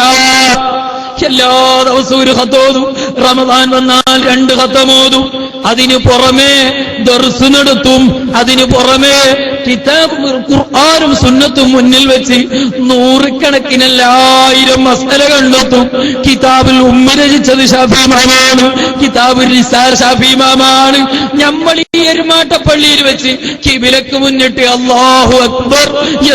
എല്ലാ ദിവസവും ഒരു ഖതോതും. റമദാൻ വന്നാൽ 2 ഖതമോതും. അതിനു പുറമെ ദർസ് നടത്തും. അതിനു പുറമെ കിതാബും ഖുർആനും സുന്നത്തും മുന്നിൽ വെച്ച് 100 കണക്കിനല്ല 1000 മസ്അലകൾ നടത്തും. കിതാബുൽ ഉമ്മ രചിച്ചത് ശാഫിഈ ഇമാമാണ്. കിതാബുൽ റിസാല ശാഫിഈ ഇമാമാണ്. നമ്മൾ ഈ എരുമാട്ടപ്പള്ളിയിൽ വെച്ച് കിബിലക്ക് മുന്നിട്ട് അല്ലാഹു അക്ബർ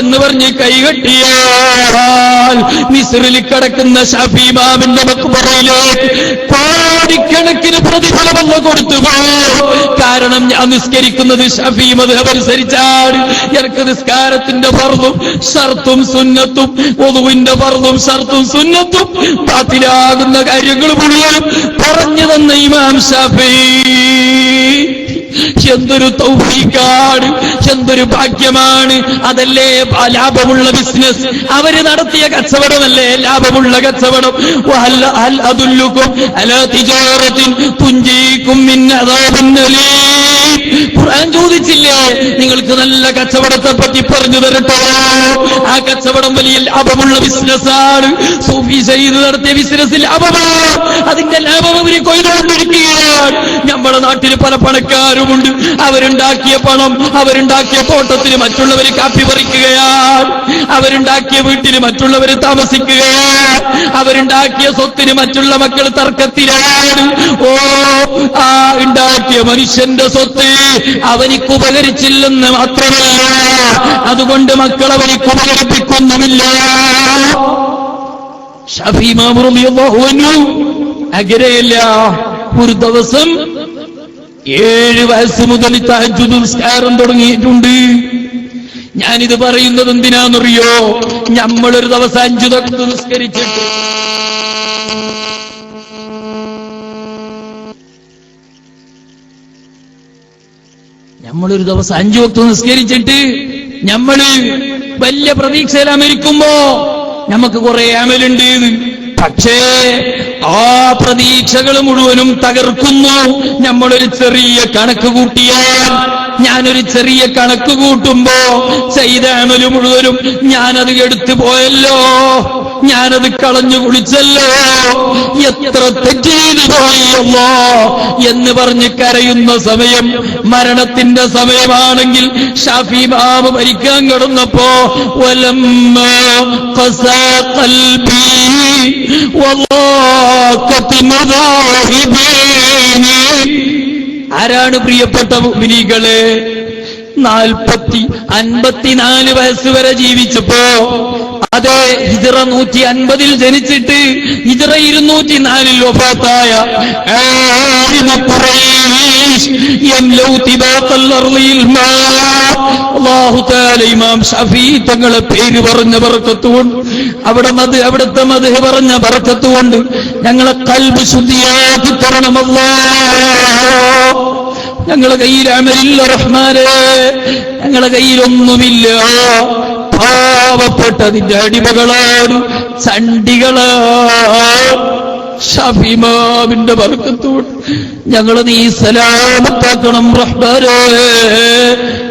എന്ന് പറഞ്ഞ് കൈകെട്ടിയാൽ മിസ്റിൽ കിടക്കുന്ന ശാഫിഈ ഇമാമിന്റെ മഖ്ബറയിലേക്ക് കോടിക്കണക്കിന് പ്രതിഫലം അല്ലാഹു കൊടുത്തു. കാരണം ഞാൻ നിസ്കരിക്കുന്നത് ശാഫിഈ മദ്ഹബ് അനുസരിച്ചാണ്. എനിക്ക് നിസ്കാരത്തിന്റെ ഫർളും ഷർത്തും സുന്നത്തും, വുദുവിന്റെ ഫർളും ഷർത്തും സുന്നത്തും ബാത്തിലാകുന്ന കാര്യങ്ങൾ മുഴുവനും പറഞ്ഞു തന്ന ഇമാം ശാഫിഈ. എന്തൊരു തൗഫീഖാണ്, എന്തൊരു ഭാഗ്യമാണ്. അതല്ലേ ലാഭമുള്ള ബിസിനസ്, അവര് നടത്തിയ കച്ചവടമല്ലേ ലാഭമുള്ള കച്ചവടം. ഹൽ അദുല്ലുകും അലാ തിജാറത്തിൻ തുൻജീകും മിൻ അദാബിൻ അലീം. ഖുർആൻ ചോദിച്ചില്ലേ, നിങ്ങൾക്ക് നല്ല കച്ചവടത്തെ പറ്റി പറഞ്ഞു തരട്ടോ? ആ കച്ചവടം വലിയ ലാഭമുള്ള ബിസിനസ്സാണ്. സൂഫി സയ്യിദ് നടത്തിയ ബിസിനസ് ലാഭമാണ്. അതിന്റെ ലാഭം അവര് കൊയ്തുകൊണ്ടിരിക്കുകയാണ്. നമ്മുടെ നാട്ടിൽ പല പണക്കാരുമുണ്ട്. അവരുണ്ടാക്കിയ പണം, അവരുണ്ടാക്കിയ തോട്ടത്തിന് മറ്റുള്ളവർ കാപ്പി പറിക്കുകയാണ്. അവരുണ്ടാക്കിയ വീട്ടിൽ മറ്റുള്ളവർ താമസിക്കുകയാണ്. അവരുണ്ടാക്കിയ സ്വത്തിന് മറ്റുള്ള മക്കൾ തർക്കത്തിലാണ്. ആ ഉണ്ടാക്കിയ മനുഷ്യന്റെ സ്വത്ത് അവനിക്ക് ഉപകരിച്ചില്ലെന്ന് മാത്രമല്ല, അതുകൊണ്ട് മക്കൾ അവനിക്ക് ഉപകരിപ്പിക്കുന്നുമില്ല. ശാഫിഈ ഇമാം റളിയല്ലാഹു അൻഹു അങ്ങനെയല്ല. ഒരു ദിവസം 7 വയസ്സ് മുതൽ തഹജ്ജുദ് നിസ്കാരം തുടങ്ങിയിട്ടുണ്ട്. ഞാനിത് പറയുന്നത് എന്തിനാണെന്നറിയോ? നമ്മളൊരു ദിവസം 5 വഖ്ത് നിസ്കരിച്ചിട്ട് നമ്മളൊരു ദിവസം 5 വഖ്ത് നിസ്കരിച്ചിട്ട് നമ്മള് വലിയ പ്രതീക്ഷയിൽ അമരിക്കുമ്പോ നമുക്ക് കുറെ അമലുണ്ട്. പക്ഷേ ആ പ്രതീക്ഷകൾ മുഴുവനും തകർക്കുന്നു. നമ്മളൊരു ചെറിയ കണക്ക് കൂട്ടിയാൽ, ഞാനൊരു ചെറിയ കണക്ക് കൂട്ടുമ്പോ ചെയ്ത അമല് മുഴുവനും ഞാനത് എടുത്തു പോയല്ലോ, ഞാനത് കളഞ്ഞു കുളിച്ചല്ലോ, എത്ര തെറ്റ് ചെയ്തു പോയല്ലോ എന്ന് പറഞ്ഞ് കരയുന്ന സമയം, മരണത്തിന്റെ സമയമാണെങ്കിൽ ശാഫിഈ ഇമാം മരിക്കാൻ കിടന്നപ്പോ വലമ്മാ ഖസാ ഖൽബി വളാഖത് മദാഹിബി. ആരാണ് പ്രിയപ്പെട്ട മുഅ്മിനീകളെ? 54 വയസ്സ് വരെ ജീവിച്ചപ്പോ, അതെ ഹിജ്റ 150 ജനിച്ചിട്ട് ഹിജ്റ 204 വഫാത്തായ അല്ലാഹു തആല ഇമാം ശാഫിഈ തങ്ങളെ പേര് പറഞ്ഞ ബർക്കത്തുകൊണ്ട്, അവിടുത്തെ മദ്ഹ് പറഞ്ഞ ബർക്കത്തുകൊണ്ട് ഞങ്ങളെ ഖൽബ് ശുദ്ധിയാക്കി തരണം അല്ലാഹ്. ഞങ്ങളെ കയ്യിൽ അമലില്ല റഹ്മാനേ, ഞങ്ങളെ കയ്യിലൊന്നുമില്ല. പാവപ്പെട്ടതിന്റെ അടിമകളാണ്, ചണ്ടികളാണ്. ഷഫീമാവിന്റെ ബർക്കത്തോട് ഞങ്ങളെ നീ സലാമത്താക്കണം റഹ്മാനേ.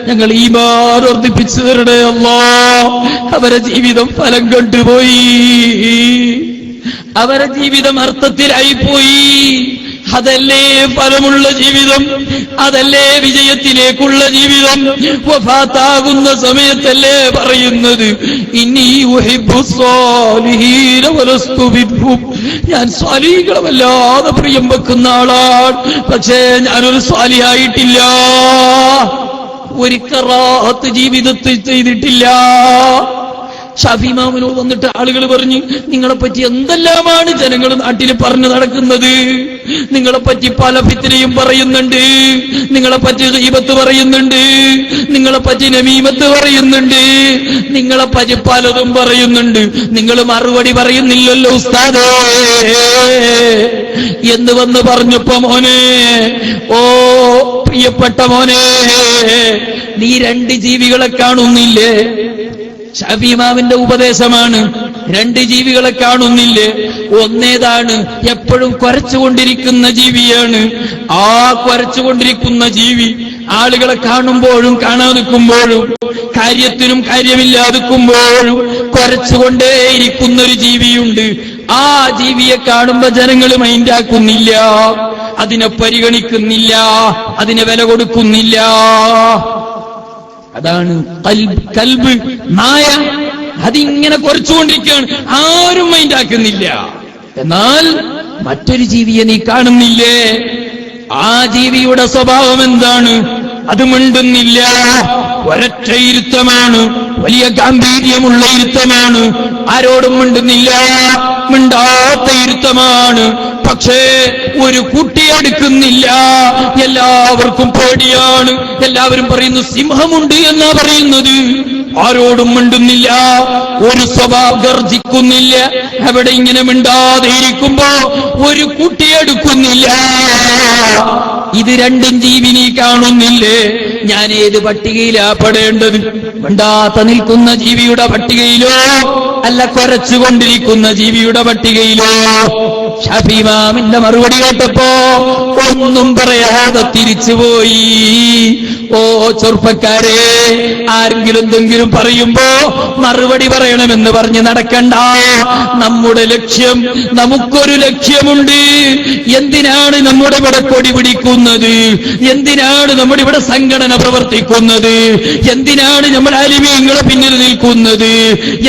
ഞങ്ങൾ ഈമാൻ വർദ്ധിപ്പിച്ചു തരണേ അല്ലാഹ്. അവരെ ജീവിതം ഫലം കണ്ടുപോയി, അവരെ ജീവിതം അർത്ഥത്തിലായിപ്പോയി. അതല്ലേ ഫലമുള്ള ജീവിതം, അതല്ലേ വിജയത്തിലേക്കുള്ള ജീവിതം. വഫാത്താകുന്ന സമയത്തല്ലേ പറയുന്നത്, ഇന്നീ ഉഹിബ്ബു സ്വാലിഹീന വലസ്തു ബിഹും, ഞാൻ സ്വാലിഹീകളെ വല്ലാതെ പ്രിയം വെക്കുന്ന ആളാണ്, പക്ഷേ ഞാനൊരു സ്വാലിഹായിട്ടില്ല, ഒരു ഖറാഅത്ത് ജീവിതത്തിൽ ചെയ്തിട്ടില്ല. ഷഫീമാമിനോട് വന്നിട്ട് ആളുകൾ പറഞ്ഞു, നിങ്ങളെപ്പറ്റി എന്തെല്ലാമാണ് ജനങ്ങൾ നാട്ടിൽ പറഞ്ഞു നടക്കുന്നത്, നിങ്ങളെപ്പറ്റി പല ഫിത്നയും പറയുന്നുണ്ട്, നിങ്ങളെപ്പറ്റി ഗീബത്ത് പറയുന്നുണ്ട്, നിങ്ങളെപ്പറ്റി നമീമത്ത് പറയുന്നുണ്ട്, നിങ്ങളെപ്പറ്റി പലതും പറയുന്നുണ്ട്, നിങ്ങൾ മറുപടി പറയുന്നില്ലല്ലോ ഉസ്താദേ എന്ന് വന്ന് പറഞ്ഞപ്പോ, മോനെ, ഓ പ്രിയപ്പെട്ട മോനെ, നീ രണ്ട് ജീവികളെ കാണുന്നില്ലേ? ഷഫീമാവിന്റെ ഉപദേശമാണ്. രണ്ട് ജീവികളെ കാണുന്നില്ലേ? ഒന്നേതാണ്, എപ്പോഴും കുരച്ചുകൊണ്ടിരിക്കുന്ന ജീവിയാണ്. ആ കുരച്ചുകൊണ്ടിരിക്കുന്ന ജീവി ആളുകളെ കാണുമ്പോഴും കാണാതിരിക്കുമ്പോഴും കാര്യത്തിനും കാര്യമില്ലാതിരിക്കുമ്പോഴും കുരച്ചുകൊണ്ടേയിരിക്കുന്ന ഒരു ജീവിയുണ്ട്. ആ ജീവിയെ കാണുമ്പോ ജനങ്ങൾ മൈൻഡാക്കുന്നില്ല, അതിനെ പരിഗണിക്കുന്നില്ല, അതിനെ വില കൊടുക്കുന്നില്ല. അതാണ് കൽബ്, നായ. അതിങ്ങനെ കുറച്ചുകൊണ്ടിരിക്കുകയാണ്, ആരും മൈൻഡാക്കുന്നില്ല. എന്നാൽ മറ്റൊരു ജീവിയെ നീ കാണുന്നില്ലേ? ആ ജീവിയുടെ സ്വഭാവം എന്താണ്? അത് മിണ്ടുന്നില്ല, ഒരൊറ്റ ഇരുത്തമാണ്, വലിയ ഗാംഭീര്യമുള്ള ഇരുത്തമാണ്, ആരോടും മിണ്ടുന്നില്ല, മിണ്ടാത്ത ഇരുത്തമാണ്. പക്ഷേ ഒരു കുട്ടിയെടുക്കുന്നില്ല, എല്ലാവർക്കും പേടിയാണ്. എല്ലാവരും പറയുന്നു സിംഹമുണ്ട് എന്നാ പറയുന്നത്. ആരോടും മിണ്ടുന്നില്ല, ഒരു സ്വഭാവം ഗർജിക്കുന്നില്ല. അവിടെ ഇങ്ങനെ മിണ്ടാതെ ഇരിക്കുമ്പോ ഒരു കുട്ടിയെടുക്കുന്നില്ല. ഇത് രണ്ടും ജീവി നീ കാണുന്നില്ലേ? ഞാൻ ഏത് പട്ടികയിലാ പെടേണ്ടത്? മിണ്ടാത്ത നിൽക്കുന്ന ജീവിയുടെ പട്ടികയിലോ, അല്ല കുരച്ചുകൊണ്ടിരിക്കുന്ന ജീവിയുടെ പട്ടികയിലോ? ഷഫീമാമിന്റെ മറുപടി കേട്ടപ്പോ ഒന്നും പറയാതെ തിരിച്ചുപോയി. ഓ ചെറുപ്പക്കാരെ, ആരെങ്കിലും എന്തെങ്കിലും പറയുമ്പോ മറുപടി പറയണമെന്ന് പറഞ്ഞ് നടക്കണ്ട. നമ്മുടെ ലക്ഷ്യം, നമുക്കൊരു ലക്ഷ്യമുണ്ട്. എന്തിനാണ് നമ്മുടെ ഇവിടെ കൊടി പിടിക്കുന്നത്? എന്തിനാണ് നമ്മുടെ ഇവിടെ സംഘടന പ്രവർത്തിക്കുന്നത്? എന്തിനാണ് നമ്മൾ അലിമീങ്ങളെ പിന്നിൽ നിൽക്കുന്നത്?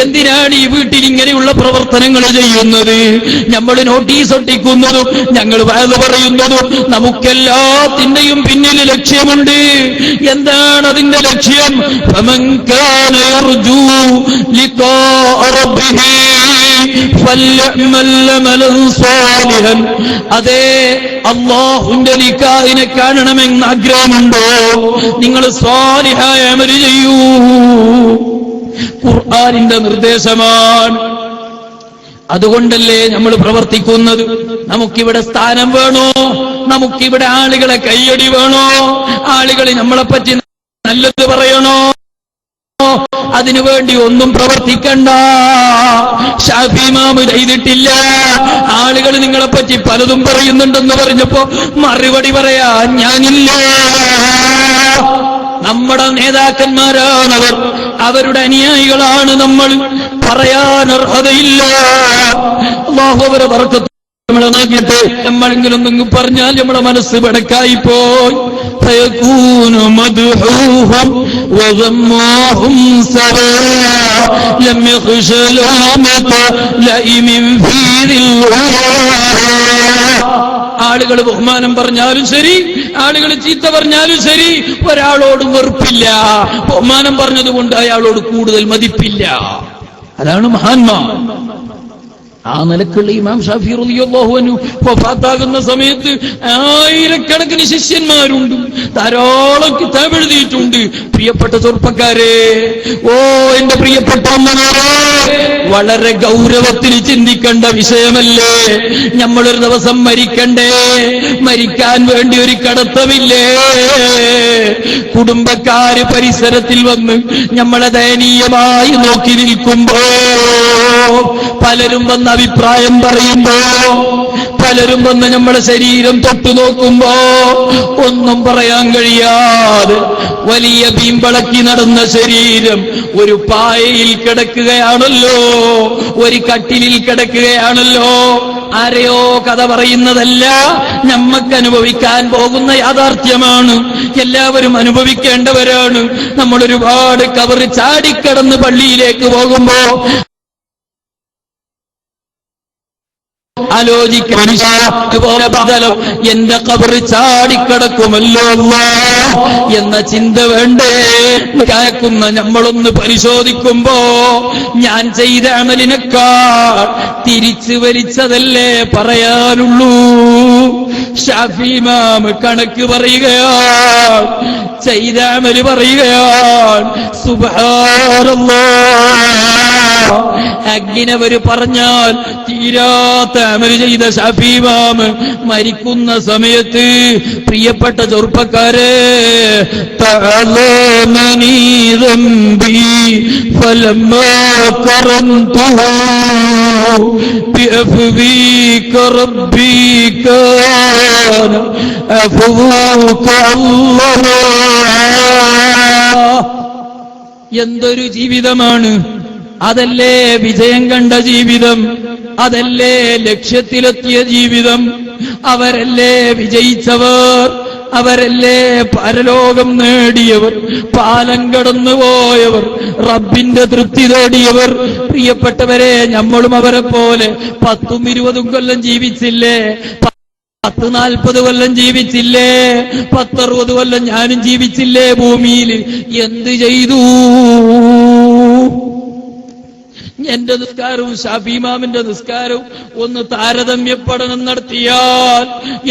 എന്തിനാണ് ഈ വീട്ടിൽ ഇങ്ങനെയുള്ള പ്രവർത്തനങ്ങൾ ചെയ്യുന്നത്? നമ്മൾ നോട്ടീസ് ഒട്ടിക്കുന്നതും ഞങ്ങൾ വയത് പറയുന്നതും നമുക്കെല്ലാത്തിന്റെയും പിന്നിൽ ലക്ഷ്യമുണ്ട്. എന്താണ് അതിന്റെ ലക്ഷ്യം? ഫമൻ കാന യർജു ലിഖാഅ റബ്ബിഹി ഫൽയഅമൽ അമലൻ സാലിഹൻ. അതേ, അല്ലാഹുവിന്റെ ലിഖാഇനെ കാണണമെന്ന് ആഗ്രഹമുണ്ടോ? നിങ്ങൾ സാലിഹായ അമൽ ചെയ്യൂ. ഖുർആനിന്റെ നിർദ്ദേശമാണ്. അതുകൊണ്ടല്ലേ നമ്മൾ പ്രവർത്തിക്കുന്നത്. നമുക്കിവിടെ സ്ഥാനം വേണോ? നമുക്കിവിടെ ആളുകളെ കയ്യടി വേണോ? ആളുകൾ നമ്മളെപ്പറ്റി നല്ലത് പറയണോ? അതിനുവേണ്ടി ഒന്നും പ്രവർത്തിക്കണ്ട. ഷാഫിമാമ് ചെയ്തിട്ടില്ല. ആളുകൾ നിങ്ങളെപ്പറ്റി പലതും പറയുന്നുണ്ടെന്ന് പറഞ്ഞപ്പോ മറുപടി പറയാൻ ഞാനില്ല. നമ്മുടെ നേതാക്കന്മാരാണവർ, അവരുടെ അനുയായികളാണ് നമ്മൾ. പറയാൻ അർഹതയില്ല. അല്ലാഹു അവരെ ബർക്കത്ത് നമ്മളെ നോക്കിയിട്ട് നമ്മളെങ്കിലും എന്തെങ്കിലും പറഞ്ഞാൽ നമ്മളെ മനസ്സ് പടക്കായിപ്പോയി. فيكون مدحوهم وذموهم سواء لم يخش لومة لئيم في ذي ആളുകൾ ബഹുമാനം പറഞ്ഞാലും ശരി, ആളുകൾ ചീത്ത പറഞ്ഞാലും ശരി, ഒരാളോടും വെറുപ്പില്ല. ബഹുമാനം പറഞ്ഞതുകൊണ്ട് അയാളോട് കൂടുതൽ മതിപ്പില്ല. അതാണ് മഹാന്മാർ. ആ നിലക്കുള്ള ഇമാം ഷാഫി റളിയല്ലാഹു അൻഹു വഫാത്താകുന്ന സമയത്ത് ആയിരക്കണക്കിന് ശിഷ്യന്മാരുണ്ട്, ധാരാളം കിതാബ് എഴുതിയിട്ടുണ്ട്. പ്രിയപ്പെട്ട ചെറുപ്പക്കാരെ, ഓ എന്റെ പ്രിയപ്പെട്ട അമ്മമാരെ, വളരെ ഗൗരവത്തിൽ ചിന്തിക്കേണ്ട വിഷയമല്ലേ? നമ്മളൊരു ദിവസം മരിക്കണ്ടേ? മരിക്കാൻ വേണ്ടി ഒരു കടത്തമില്ലേ? കുടുംബക്കാര് പരിസരത്തിൽ വന്ന് നമ്മളെ ദയനീയമായി നോക്കി നിൽക്കുമ്പോ, പലരും വന്ന് അഭിപ്രായം പറയുമ്പോ, പലരും വന്ന് നമ്മുടെ ശരീരം തൊട്ടു നോക്കുമ്പോ ഒന്നും പറയാൻ കഴിയാതെ വലിയ ബീമ്പളക്കി നടന്ന ശരീരം ഒരു പായയിൽ കിടക്കുകയാണല്ലോ, ഒരു കട്ടിലിൽ കിടക്കുകയാണല്ലോ. ആരെയോ കഥ പറയുന്നതല്ല, നമ്മക്ക് അനുഭവിക്കാൻ പോകുന്ന യാഥാർത്ഥ്യമാണ്. എല്ലാവരും അനുഭവിക്കേണ്ടവരാണ്. നമ്മൾ ഒരുപാട് കബറ് ചാടിക്കടന്ന് പള്ളിയിലേക്ക് പോകുമ്പോ ആലോചിക്കാൻ ബദലം എന്റെ ഖബറ് ചാടിക്കടക്കുമല്ലോ എന്ന ചിന്ത വേണ്ടേ? കേൾക്കുന്ന നമ്മളൊന്ന് പരിശോധിക്കുമ്പോ ഞാൻ ചെയ്ത അമലിനേക്കാൾ തിരിച്ചു വലിച്ചതല്ലേ പറയാനുള്ളൂ. ഷാഫി ഇമാം കണക്ക് പറയുകയാണ്, ചെയ്ത അമല് പറയുകയാണ്. സുബ്ഹാനല്ലാഹ്, അഗ്നിവര് പറഞ്ഞാൽ തീരാത്ത അമല് ചെയ്ത ഷാഫി ഇമാം മരിക്കുന്ന സമയത്ത് പ്രിയപ്പെട്ട ചെറുപ്പക്കാരെ, തഅലമനി ദംബി ഫലമ്മാ ഖറൻതുഹു ബിഅഫ്വിക റബ്ബി കാന അഫ്വുക അല്ലാഹ്. എന്തൊരു ജീവിതമാണ്! അതല്ലേ വിജയം കണ്ട ജീവിതം, അതല്ലേ ലക്ഷ്യത്തിലെത്തിയ ജീവിതം. അവരല്ലേ വിജയിച്ചവർ, അവരല്ലേ പരലോകം നേടിയവർ, പാലം കടന്നുപോയവർ, റബ്ബിന്റെ തൃപ്തി നേടിയവർ. പ്രിയപ്പെട്ടവരെ, നമ്മളും അവരെ പോലെ 10-20 കൊല്ലം ജീവിച്ചില്ലേ? 10-40 കൊല്ലം ജീവിച്ചില്ലേ? 10-60 കൊല്ലം ഞാനും ജീവിച്ചില്ലേ ഭൂമിയിൽ? എന്ത് ചെയ്തു? എന്റെ നിസ്കാരവും ഷാഫി ഇമാമിന്റെ നിസ്കാരവും ഒന്ന് താരതമ്യ പഠനം നടത്തിയാൽ,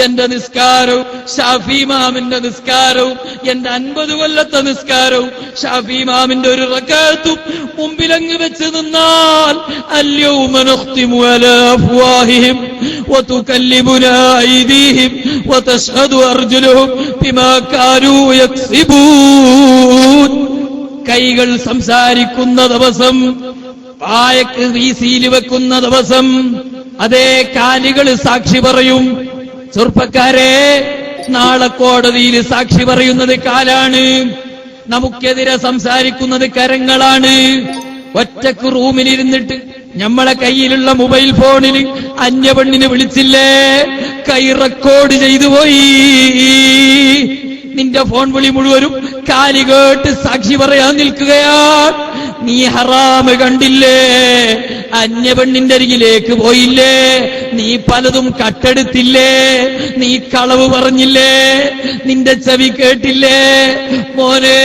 എന്റെ നിസ്കാരവും ഷാഫി ഇമാമിന്റെ നിസ്കാരവും, എന്റെ 50 കൊല്ലത്തെ നിസ്കാരവും ഷാഫി ഇമാമിന്റെ ഒരു റകഅത്തും മുമ്പിലങ്ങ് വെച്ച് നിന്നാൽ, അൽയൗമ നഖ്തിമു അലാ അഫ്വാഹിഹിം വതുകല്ലിമുനാ ഐദീഹിം വതശ്ഹദു അർജുലുഹും ബിമാ കാനൂ യക്സിബൂൻ. കൈകൾ സംസാരിക്കുന്ന ദിവസം, വായക്ക് വീസിയിൽ വെക്കുന്ന ദിവസം, അതേ കാലുകൾ സാക്ഷി പറയും. ചെറുപ്പക്കാരെ, നാളെ കോടതിയിൽ സാക്ഷി പറയുന്നത് കാലാണ്, നമുക്കെതിരെ സംസാരിക്കുന്നത് കരങ്ങളാണ്. ഒറ്റക്ക് റൂമിലിരുന്നിട്ട് നമ്മളെ കയ്യിലുള്ള മൊബൈൽ ഫോണിൽ അന്യപെണ്ണിനെ വിളിച്ചില്ലേ? കൈ റെക്കോർഡ് ചെയ്തു പോയി. നിന്റെ ഫോൺ വിളി മുഴുവനും കാലി കേട്ട് സാക്ഷി പറയാൻ നിൽക്കുകയാണ്. നീ ഹറാമ് കണ്ടില്ലേ? അന്യപെണ്ണിന്റെ അരികിലേക്ക് പോയില്ലേ? നീ പലതും കട്ടെടുത്തില്ലേ? നീ കളവ് പറഞ്ഞില്ലേ? നിന്റെ ചെവി കേട്ടില്ലേ? മോനെ,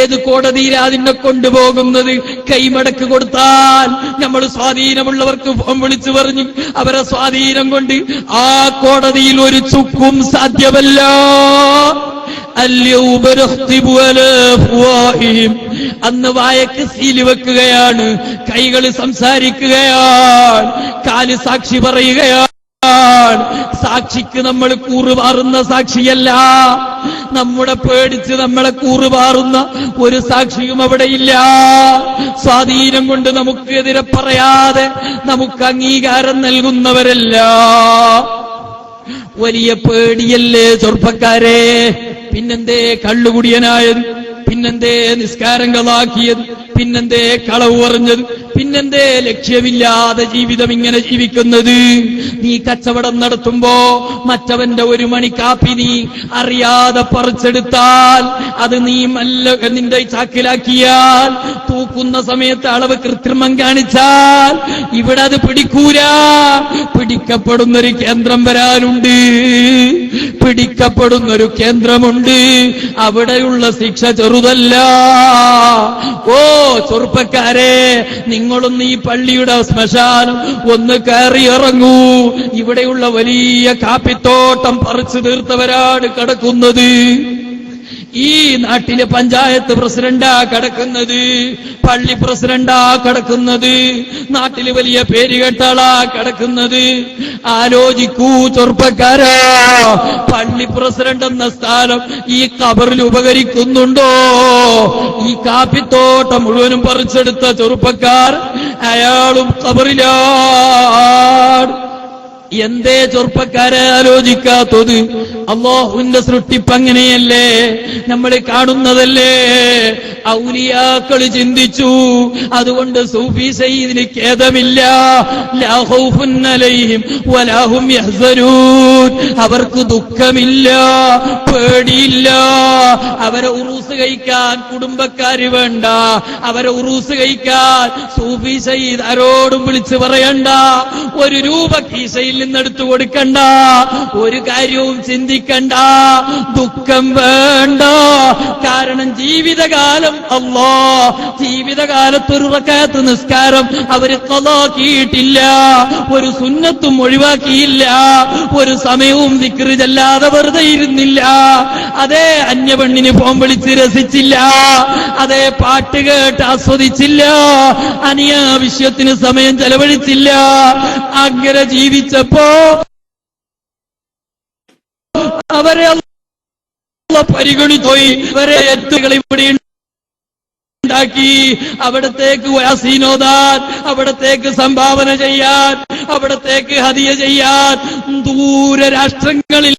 ഏത് കോടതിയിലാ അതിനെ കൊണ്ടുപോകുന്നത്? കൈമടക്ക് കൊടുത്താൽ നമ്മൾ സ്വാധീനമുള്ളവർക്ക് ഫോൺ വിളിച്ചു പറഞ്ഞു അവരെ സ്വാധീനം കൊണ്ട് ആ കോടതിയിൽ ഒരു ചുക്കും സാധ്യമല്ല. അന്ന് വായക്ക് സീല് വെക്കുകയാണ്, കൈകൾ സംസാരിക്കുകയാണ്, കാല് സാക്ഷി പറയുകയാണ്. സാക്ഷിക്ക് നമ്മൾ കൂറുപാറുന്ന സാക്ഷിയല്ല, നമ്മുടെ പേടിച്ച് നമ്മളെ കൂറുപാറുന്ന ഒരു സാക്ഷിയും അവിടെയില്ല. സ്വാധീനം കൊണ്ട് നമുക്കെതിരെ പറയാതെ നമുക്ക് അംഗീകാരം നൽകുന്നവരല്ല. വലിയ പേടിയല്ലേ ചെറുപ്പക്കാരെ? പിന്നെന്തേ കള്ളുകുടിയനായത്? പിന്നെന്തേ നിസ്കാരം കളാക്കിയത്? പിന്നെന്തേ കളവ് പറഞ്ഞത്? പിന്നെന്തേ ലക്ഷ്യമില്ലാതെ ജീവിതം ഇങ്ങനെ ജീവിക്കുന്നത്? നീ കച്ചവടം നടത്തുമ്പോ മറ്റവന്റെ ഒരു മണി കാപ്പി നീ അറിയാതെ പറിച്ചെടുത്താൽ, അത് നീ നിന്റെ ചാക്കിലാക്കിയാൽ, തൂക്കുന്ന സമയത്ത് അളവ് കൃത്രിമം കാണിച്ചാൽ ഇവിടെ അത് പിടിക്കൂല. പിടിക്കപ്പെടുന്നൊരു കേന്ദ്രം വരാനുണ്ട്, പിടിക്കപ്പെടുന്നൊരു കേന്ദ്രമുണ്ട്. അവിടെയുള്ള ശിക്ഷ ചെറുതല്ല. ഓ ചെറുപ്പക്കാരെ, നിങ്ങളൊന്ന് ഈ പള്ളിയുടെ ശ്മശാനം ഒന്ന് കയറി ഇറങ്ങൂ. ഇവിടെയുള്ള വലിയ കാപ്പിത്തോട്ടം പറിച്ചു തീർത്തവരാണ് കിടക്കുന്നത്. ഈ നാട്ടിലെ പഞ്ചായത്ത് പ്രസിഡന്റാ കിടക്കുന്നത്, പള്ളി പ്രസിഡന്റാ കിടക്കുന്നത്, നാട്ടില് വലിയ പേരുകെട്ടാളാ കിടക്കുന്നത്. ആലോചിക്കൂ ചെറുപ്പക്കാരാ, പള്ളി പ്രസിഡന്റ് എന്ന സ്ഥാനം ഈ ഖബറിൽ ഉപകരിക്കുന്നുണ്ടോ? ഈ കാപ്പിത്തോട്ടം മുഴുവനും പറിച്ചെടുത്ത ചെറുപ്പക്കാർ, അയാളും ഖബറിലാണ്. എന്തേ ചെറുപ്പക്കാരെ ആലോചിക്കാത്തത്? അല്ലാഹുവിന്റെ സൃഷ്ടിപ്പ് അങ്ങനെയല്ലേ, നമ്മൾ കാണുന്നതല്ലേ. ഔലിയാക്കള് ചിന്തിച്ചു, അതുകൊണ്ട് സൂഫി സയ്യിദിന് ഖേദമില്ല. ലാ ഖൗഫുൻ അലൈഹിം വലാ ഹും യഹ്സനൂൻ. അവർക്ക് ദുഃഖമില്ല, പേടിയില്ല. അവരെ ഉറൂസ് കഴിക്കാൻ കുടുംബക്കാര് വേണ്ട, അവരെ ഉറൂസ് കഴിക്കാൻ സൂഫി സയ്യിദ് ആരോടും വിളിച്ചു പറയണ്ട, ഒരു രൂപ കീശയിൽ നിന്നെടുത്തു കൊടുക്കണ്ട, ഒരു കാര്യവും ചിന്തിക്കണ്ട, ദുഃഖം വേണ്ട. കാരണം ജീവിതകാലം ജീവിതകാലത്തൊരു റക്അത്ത് നിസ്കാരം അവര് ഖളാക്കിയിട്ടില്ല, ഒരു സുന്നത്തും ഒഴിവാക്കിയില്ല, ഒരു സമയവും ദിക്റ് ചെല്ലാതെ വെറുതെ ഇരുന്നില്ല. അതേ അന്യപെണ്ണിന് ഫോൺ വിളിച്ച് രസിച്ചില്ല, അതേ പാട്ട് കേട്ട് ആസ്വദിച്ചില്ല, അനാവശ്യത്തിന് സമയം ചെലവഴിച്ചില്ല. അങ്ങനെ ജീവിച്ചപ്പോ അവരെ പരിഗണിപ്പോയി. അവരെ എത്തുകൾ ഇവിടെ ഉണ്ടാക്കി, അവിടത്തേക്ക് യാസീനോദാൻ, അവിടത്തേക്ക് സംഭാവന ചെയ്യാൻ, അവിടത്തേക്ക് ഹദിയ ചെയ്യാൻ ദൂര രാഷ്ട്രങ്ങളിൽ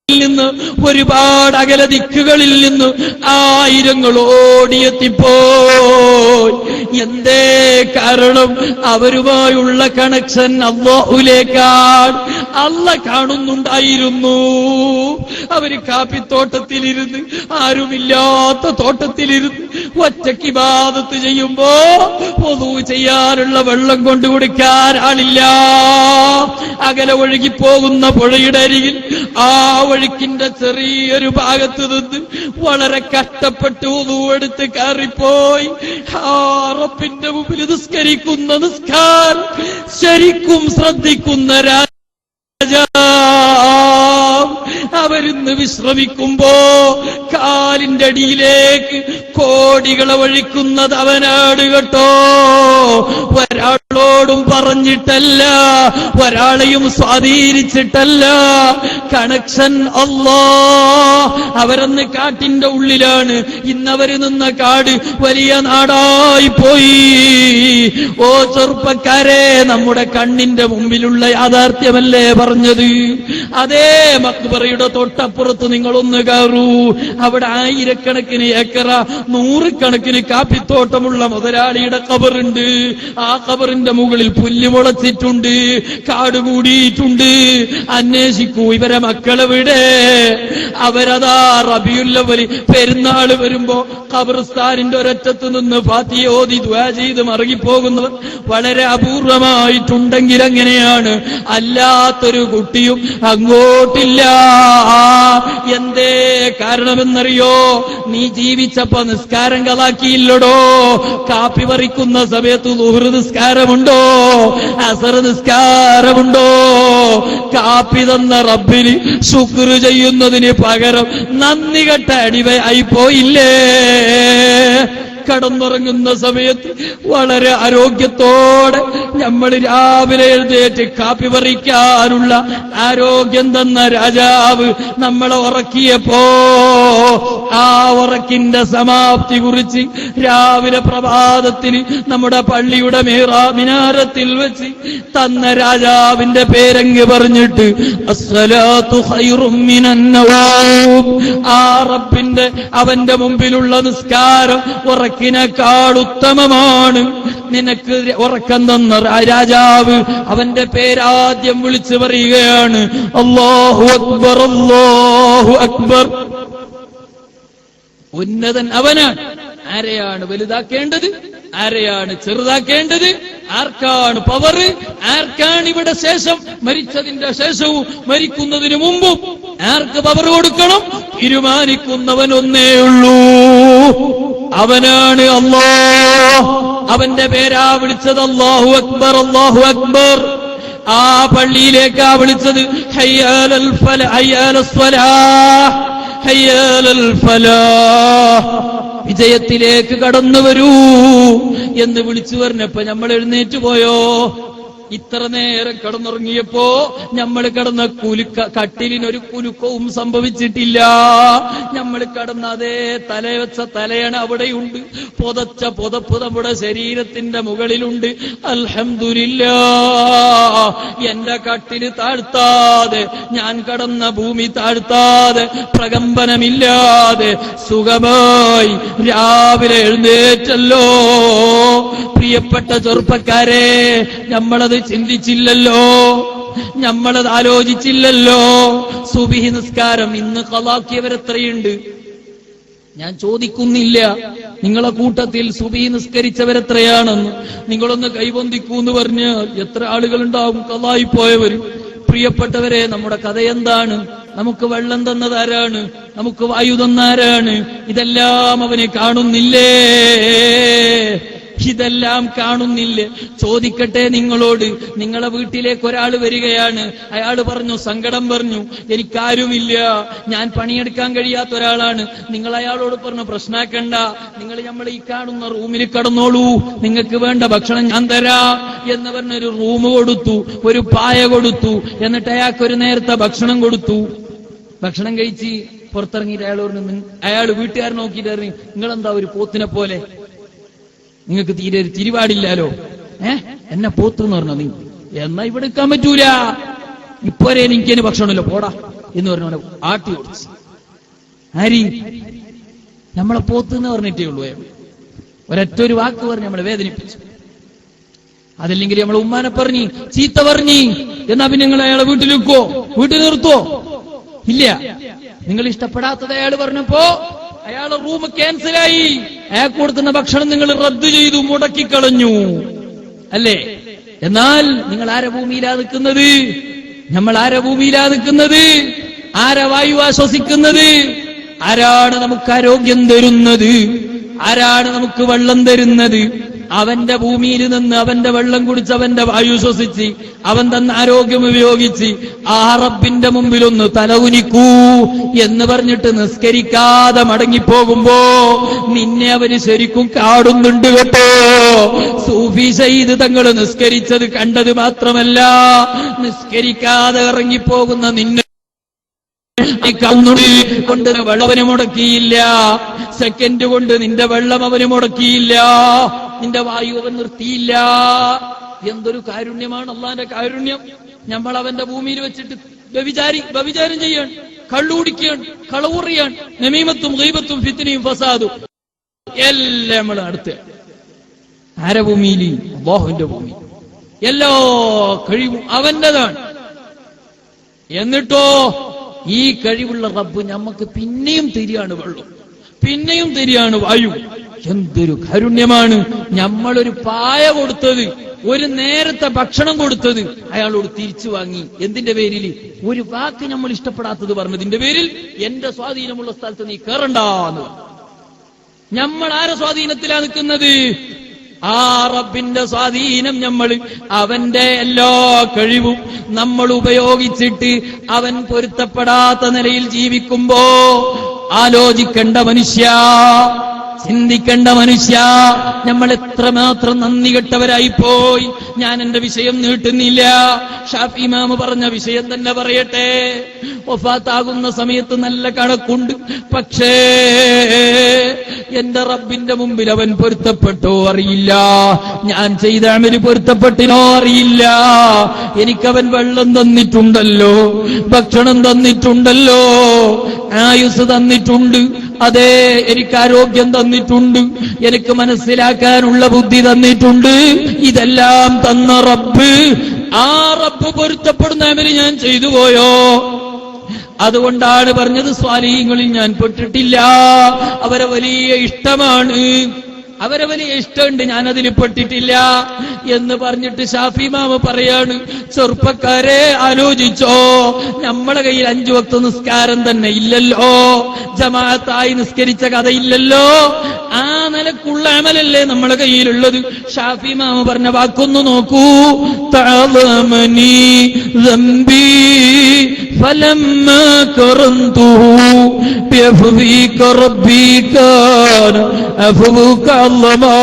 നിന്ന്, ഒരുപാട് അകല ദിക്കുകളിൽ നിന്ന് ആയിരങ്ങൾ ഓടിയെത്തിപ്പോയി. എന്തേ കാരണം? അവരുമായുള്ള കണക്ഷൻ അല്ലാഹുവിലേക്കാണ്. അല്ലാഹ് കാണുന്നുണ്ടായിരുന്നു. അവര് കാപ്പിത്തോട്ടത്തിലിരുന്ന്, ആരുമില്ലാത്ത തോട്ടത്തിലിരുന്ന് ഒറ്റയ്ക്ക് ഇബാദത്ത് ചെയ്യുമ്പോ വുളൂ ചെയ്യാനുള്ള വെള്ളം കൊണ്ടു കൊടുക്കാൻ ആളില്ല. അകലെ ഒഴുകിപ്പോകുന്ന പുഴയുടെ അരികിൽ ആ ഒഴുക്കിന്റെ ചെറിയൊരു ഭാഗത്ത് നിന്ന് വളരെ കഷ്ടപ്പെട്ട് വുളൂ എടുത്ത് കയറിപ്പോയി റബ്ബിന്റെ മുമ്പിൽ നിസ്കരിക്കുന്ന നിസ്കാരം ശരിക്കും ശ്രദ്ധിക്കുന്ന അവരിന്ന് വിശ്രമിക്കുമ്പോ കാലിന്റെ അടിയിലേക്ക് കോടികളെ ഒഴിക്കുന്നത് അവനാട് കേട്ടോ. ഒരാളോടും പറഞ്ഞിട്ടല്ല, ഒരാളെയും സ്വാധീനിച്ചിട്ടല്ല. കണക്ഷൻ അല്ലാഹ്. അവരന്ന് കാട്ടിന്റെ ഉള്ളിലാണ്, ഇന്നവര് നിന്ന കാട് വലിയ നാടായി പോയി. ഓ ചെറുപ്പക്കാരെ, നമ്മുടെ കണ്ണിന്റെ മുമ്പിലുള്ള യാഥാർത്ഥ്യമല്ലേ പറഞ്ഞത്? അതേ മക്ബറയുടെ തൊട്ടപ്പുറത്ത് നിങ്ങളൊന്ന് കയറൂ, അവിടെ ആയിരക്കണക്കിന് ഏക്കറ, നൂറുകണക്കിന് കാപ്പിത്തോട്ടമുള്ള മുതലാളിയുടെ ഖബറുണ്ട്. ആ ഖബറിന്റെ മുകളിൽ പുല്ല് മുളച്ചിട്ടുണ്ട്, കാട് കൂടിയിട്ടുണ്ട്. അന്വേഷിക്കൂ, ഇവരെ മക്കളെവിടെ? അവരതാ റബീഉൽ അവ്വൽ പെരുന്നാള് വരുമ്പോ ഖബർസ്ഥാനിന്റെ ഒരറ്റത്ത് നിന്ന് ഫാത്തിഹ ഓതി ദുആ ചെയ്ത് മറങ്ങിപ്പോകുന്നവർ വളരെ അപൂർവമായിട്ടുണ്ടെങ്കിൽ അങ്ങനെയാണ്. അല്ലാത്തൊരു കുട്ടിയും അങ്ങോട്ടില്ല. എന്തേ കാരണമെന്നറിയോ? നീ ജീവിച്ചപ്പോ നിസ്കാരം കളാക്കിയില്ലടോ. കാപ്പി പറിക്കുന്ന സമയത്ത് ളുഹ്ർ നിസ്കാരമുണ്ടോ? അസർ നിസ്കാരമുണ്ടോ? കാപ്പി തന്ന റബ്ബിന് ശുക്ർ ചെയ്യുന്നതിന് പകരം നന്ദി കെട്ട അടിമയായി പോയില്ലേ? കടന്നുറങ്ങുന്ന സമയത്ത് വളരെ ആരോഗ്യത്തോടെ നമ്മൾ രാവിലെ എഴുന്നേറ്റ് കാപ്പി പറിക്കാനുള്ള ആരോഗ്യം തന്ന രാജാവ് നമ്മളെ ഉറക്കിയപ്പോ ആ ഉറക്കിന്റെ സമാപ്തി കുറിച്ച് രാവിലെ പ്രഭാതത്തിന് നമ്മുടെ പള്ളിയുടെ മിനാരത്തിൽ വെച്ച് തന്ന രാജാവിന്റെ പേരങ്ങ് പറഞ്ഞിട്ട് അസ്സലാത്തു ഖൈറും മിനൻ നൗം, ആ റബ്ബിന്റെ അവന്റെ മുമ്പിലുള്ള നിസ്കാരം ഉറക്കിനേക്കാൾ ഉത്തമമാണ്. നിനക്ക് ഉറക്കം തന്ന രാജാവ് അവന്റെ പേരാദ്യം വിളിച്ചു പറയുകയാണ്, അല്ലാഹു അക്ബർ, അല്ലാഹു അക്ബർ. ഉന്നതൻ അവനാണ്. ആരെയാണ് വലുതാക്കേണ്ടത്? ആരെയാണ് ചെറുതാക്കേണ്ടത്? ആർക്കാണ് പവർ? ആർക്കാണ് ഇവിടെ ശേഷം, മരിച്ചതിന്റെ ശേഷവും മരിക്കുന്നതിന് മുമ്പും ആർക്ക് പവർ കൊടുക്കണം? തീരുമാനിക്കുന്നവൻ ഒന്നേ ഉള്ളൂ, അവനാണ് അല്ലാഹ്. അവന്റെ പേരാ വിളിച്ചത് അല്ലാഹു അക്ബർ, അല്ലാഹു അക്ബർ. ആ പള്ളിയിലേക്കാ വിളിച്ചത് ഹയ്യ അലൽ ഫലാഹ്, ഹയ്യ അലസ് സ്വലാഹ്. ഹയ്യ അലൽ ഫലാഹ്, വിജയത്തിലേക്ക് കടന്നു വരൂ എന്ന് വിളിച്ചു പറഞ്ഞപ്പോ നമ്മൾ എഴുന്നേറ്റ് പോയോ? ഇത്ര നേരം കിടന്നുറങ്ങിയപ്പോ നമ്മൾ കിടന്ന കട്ടിലിനൊരു കുലുക്കവും സംഭവിച്ചിട്ടില്ല. നമ്മൾ കിടന്ന അതേ തലവെച്ച തലയണ അവിടെയുണ്ട്, പുതച്ച പുതപ്പ് നമ്മുടെ ശരീരത്തിന്റെ മുകളിലുണ്ട്. അൽഹംദുലില്ലാഹ്, എന്റെ കട്ടില് താഴ്ത്താതെ, ഞാൻ കിടന്ന ഭൂമി താഴ്ത്താതെ, പ്രകമ്പനമില്ലാതെ സുഖമായി രാവിലെ എഴുന്നേറ്റല്ലോ. പ്രിയപ്പെട്ട ചെറുപ്പക്കാരെ, നമ്മളത് ചിന്തിച്ചില്ലല്ലോ, നമ്മളത് ആലോചിച്ചില്ലല്ലോ. സുബ്ഹി നിസ്കാരം ഇന്ന് ഖളാക്കിയവരെത്രയുണ്ട്? ഞാൻ ചോദിക്കുന്നില്ല നിങ്ങളെ കൂട്ടത്തിൽ സുബ്ഹി നിസ്കരിച്ചവരെത്രയാണെന്ന്. നിങ്ങളൊന്ന് കൈപൊന്തിക്കൂന്ന് പറഞ്ഞാൽ എത്ര ആളുകളുണ്ടാവും ഖളായി പോയവർ? പ്രിയപ്പെട്ടവരെ, നമ്മുടെ കഥ എന്താണ്? നമുക്ക് വെള്ളം തന്നതാരാണ്? നമുക്ക് വായു തന്നാരാണ്? ഇതെല്ലാം അവന് കാണുന്നില്ലേ? ഇതെല്ലാം കാണുന്നില്ലേ? ചോദിക്കട്ടെ നിങ്ങളോട്, നിങ്ങളെ വീട്ടിലേക്ക് ഒരാൾ വരികയാണ്. അയാൾ പറഞ്ഞു, സങ്കടം പറഞ്ഞു, എനിക്കാരുമില്ല, ഞാൻ പണിയെടുക്കാൻ കഴിയാത്ത ഒരാളാണ്. നിങ്ങൾ അയാളോട് പറഞ്ഞു, പ്രശ്നാക്കണ്ട, നിങ്ങൾ നമ്മൾ ഈ കാണുന്ന റൂമിൽ കടന്നോളൂ, നിങ്ങൾക്ക് വേണ്ട ഭക്ഷണം ഞാൻ തരാം എന്ന് പറഞ്ഞൊരു റൂം കൊടുത്തു, ഒരു പായ കൊടുത്തു. എന്നിട്ട് അയാൾക്ക് ഒരു നേരത്തെ ഭക്ഷണം കൊടുത്തു. ഭക്ഷണം കഴിച്ച് പുറത്തിറങ്ങിയിട്ട് അയാൾ പറഞ്ഞു, അയാൾ വീട്ടുകാരൻ നോക്കിയിട്ട് പറഞ്ഞു, നിങ്ങളെന്താ ഒരു പോത്തിനെ പോലെ, നിങ്ങൾക്ക് തീരെ ഒരു തിരിപാടില്ലാലോ, എന്നെ പോത്തെന്ന് പറഞ്ഞോ നീ? എന്നാ ഇവിടെ നിൽക്കാൻ പറ്റൂല, ഇപ്പോരെ എനിക്കതിന് ഭക്ഷണമല്ലോ, പോടാ എന്ന് പറഞ്ഞു ആട്ടി ഓടിച്ചു. ആരി? നമ്മളെ പോത്ത് എന്ന് പറഞ്ഞിട്ടേ ഉള്ളൂ. ഒരൊറ്റ ഒരു വാക്ക് പറഞ്ഞ് നമ്മളെ വേദനിപ്പിച്ചു. അതല്ലെങ്കിൽ നമ്മളെ ഉമ്മാനെ പറഞ്ഞ് ചീത്ത പറഞ്ഞ്, എന്നാ പിന്നെ നിങ്ങൾ അയാളെ വീട്ടിൽ വെക്കോ, വീട്ടിൽ നിർത്തോ? ഇല്ല. നിങ്ങൾ ഇഷ്ടപ്പെടാത്തത് അയാൾ പറഞ്ഞപ്പോ അയാളെ റൂം ക്യാൻസലായി, അയാൾക്ക് കൊടുക്കുന്ന ഭക്ഷണം നിങ്ങൾ റദ്ദ് ചെയ്തു, മുടക്കിക്കളഞ്ഞു, അല്ലേ? എന്നാൽ നിങ്ങൾ ആരെ ഭൂമിയിലാ നിൽക്കുന്നത്? നമ്മൾ ആരെ ഭൂമിയിലാ നിൽക്കുന്നത്? ആരെ വായു ആശ്വസിക്കുന്നത്? ആരാണ് നമുക്ക് ആരോഗ്യം തരുന്നത്? ആരാണ് നമുക്ക് വെള്ളം തരുന്നത്? അവന്റെ ഭൂമിയിൽ നിന്ന് അവന്റെ വെള്ളം കുടിച്ച് അവന്റെ വായു ശ്വസിച്ച് അവൻ തന്ന ആരോഗ്യം ഉപയോഗിച്ച് ആ റബ്ബിന്റെ മുമ്പിലൊന്ന് തലകുനിക്കൂ എന്ന് പറഞ്ഞിട്ട് നിസ്കരിക്കാതെ മടങ്ങിപ്പോകുമ്പോ നിന്നെ അവര് ശരിക്കും കാണുന്നുണ്ട് കേട്ടോ. സൂഫി സയ്യിദ് തങ്ങൾ നിസ്കരിച്ചത് കണ്ടത് മാത്രമല്ല, നിസ്കരിക്കാതെ ഇറങ്ങിപ്പോകുന്ന നിന്നെ കൊണ്ട് വെള്ളം അവന് മുടക്കിയില്ല, സെക്കൻഡ് കൊണ്ട് നിന്റെ വെള്ളം അവന് മുടക്കിയില്ല, നിന്റെ വായു അവൻ നിർത്തിയില്ല. എന്തൊരു കാരുണ്യമാണ് അള്ളാന്റെ കാരുണ്യം. നമ്മൾ അവന്റെ ഭൂമിയിൽ വെച്ചിട്ട് വ്യഭിചാരം ചെയ്യാൻ, കള്ളുകുടിക്കാൻ, കളവുറിയാൻ, നമീമത്തും ഗീബത്തും ഫിത്നയും ഫസാദും എല്ലാം നമ്മൾ അടുത്ത്. ആരെ ഭൂമിയിൽ? അല്ലാഹുവിന്റെ ഭൂമി. എല്ലാ കഴിവും അവന്റേതാണ്. എന്നിട്ടോ ഈ കഴിവുള്ള റബ്ബ് നമുക്ക് പിന്നെയും തരികയാണ് വെള്ളം, പിന്നെയും തരികയാണ് വായു. എന്തൊരു കാരുണ്യമാണ്. നമ്മളൊരു പായ കൊടുത്തത്, ഒരു നേരത്തെ ഭക്ഷണം കൊടുത്തത് അയാളോട് തിരിച്ചു വാങ്ങി. എന്തിന്റെ പേരിൽ? ഒരു വാക്ക് നമ്മൾ ഇഷ്ടപ്പെടാത്തത് പറഞ്ഞതിന്റെ പേരിൽ എന്റെ സ്വാധീനമുള്ള സ്ഥലത്ത് നീ കയറണ്ടെന്ന്. നമ്മൾ ആരെ സ്വാധീനത്തിലാ നിൽക്കുന്നത്? ആ റബ്ബിന്റെ സ്വാധീനം. നമ്മൾ അവന്റെ എല്ലാ കഴിവും നമ്മൾ ഉപയോഗിച്ചിട്ട് അവൻ പൊരുത്തപ്പെടാത്ത നിലയിൽ ജീവിക്കുമ്പോ ആലോചിക്കേണ്ട മനുഷ്യ, ചിന്തിക്കേണ്ട മനുഷ്യ, നമ്മൾ എത്രമാത്രം നന്ദി കെട്ടവരായിപ്പോയി. ഞാൻ എന്റെ വിഷയം നീട്ടുന്നില്ല, ഷാഫി ഇമാം പറഞ്ഞ വിഷയം തന്നെ പറയട്ടെ. വഫാത്താകുന്ന സമയത്ത് നല്ല കണക്കുണ്ട്, പക്ഷേ എന്റെ റബ്ബിന്റെ മുമ്പിൽ അവൻ പൊരുത്തപ്പെട്ടോ അറിയില്ല, ഞാൻ ചെയ്ത അമല് പൊരുത്തപ്പെട്ടിനോ അറിയില്ല. എനിക്കവൻ വെള്ളം തന്നിട്ടുണ്ടല്ലോ, ഭക്ഷണം തന്നിട്ടുണ്ടല്ലോ, ആയുസ് തന്നിട്ടുണ്ട്, അതെ എനിക്ക് ആരോഗ്യം തന്നിട്ടുണ്ട്, എനിക്ക് മനസ്സിലാക്കാനുള്ള ബുദ്ധി തന്നിട്ടുണ്ട്. ഇതെല്ലാം തന്ന റബ്ബ്, ആ റബ്ബ് പൊരുത്തപ്പെടുന്ന അമല് ഞാൻ ചെയ്തു പോയോ? അതുകൊണ്ടാണ് പറഞ്ഞത് സ്വാലിഹീങ്ങളിൽ ഞാൻ പെട്ടിട്ടില്ല. അവരെ വലിയ ഇഷ്ടമാണ്, അവരെ വലിയ ഇഷ്ടമുണ്ട്, ഞാനതിൽ പെട്ടിട്ടില്ല എന്ന് പറഞ്ഞിട്ട് ഷാഫി ഇമാം പറയാണ്, ചെറുപ്പക്കാരെ ആലോചിച്ചോ, നമ്മളെ കയ്യിൽ 5 വക്ത് നിസ്കാരം തന്നെ ഇല്ലല്ലോ, ജമാഅത്തായി നിസ്കരിച്ച കഥയില്ലല്ലോ, ആ നിലക്കുള്ള അമലല്ലേ നമ്മളെ കയ്യിലുള്ളത്. ഷാഫി ഇമാം പറഞ്ഞ വാക്കൊന്നു നോക്കൂ, തഅളമനി ദംബി فلما كرمته بعفوك ربي كان عفوك عظما.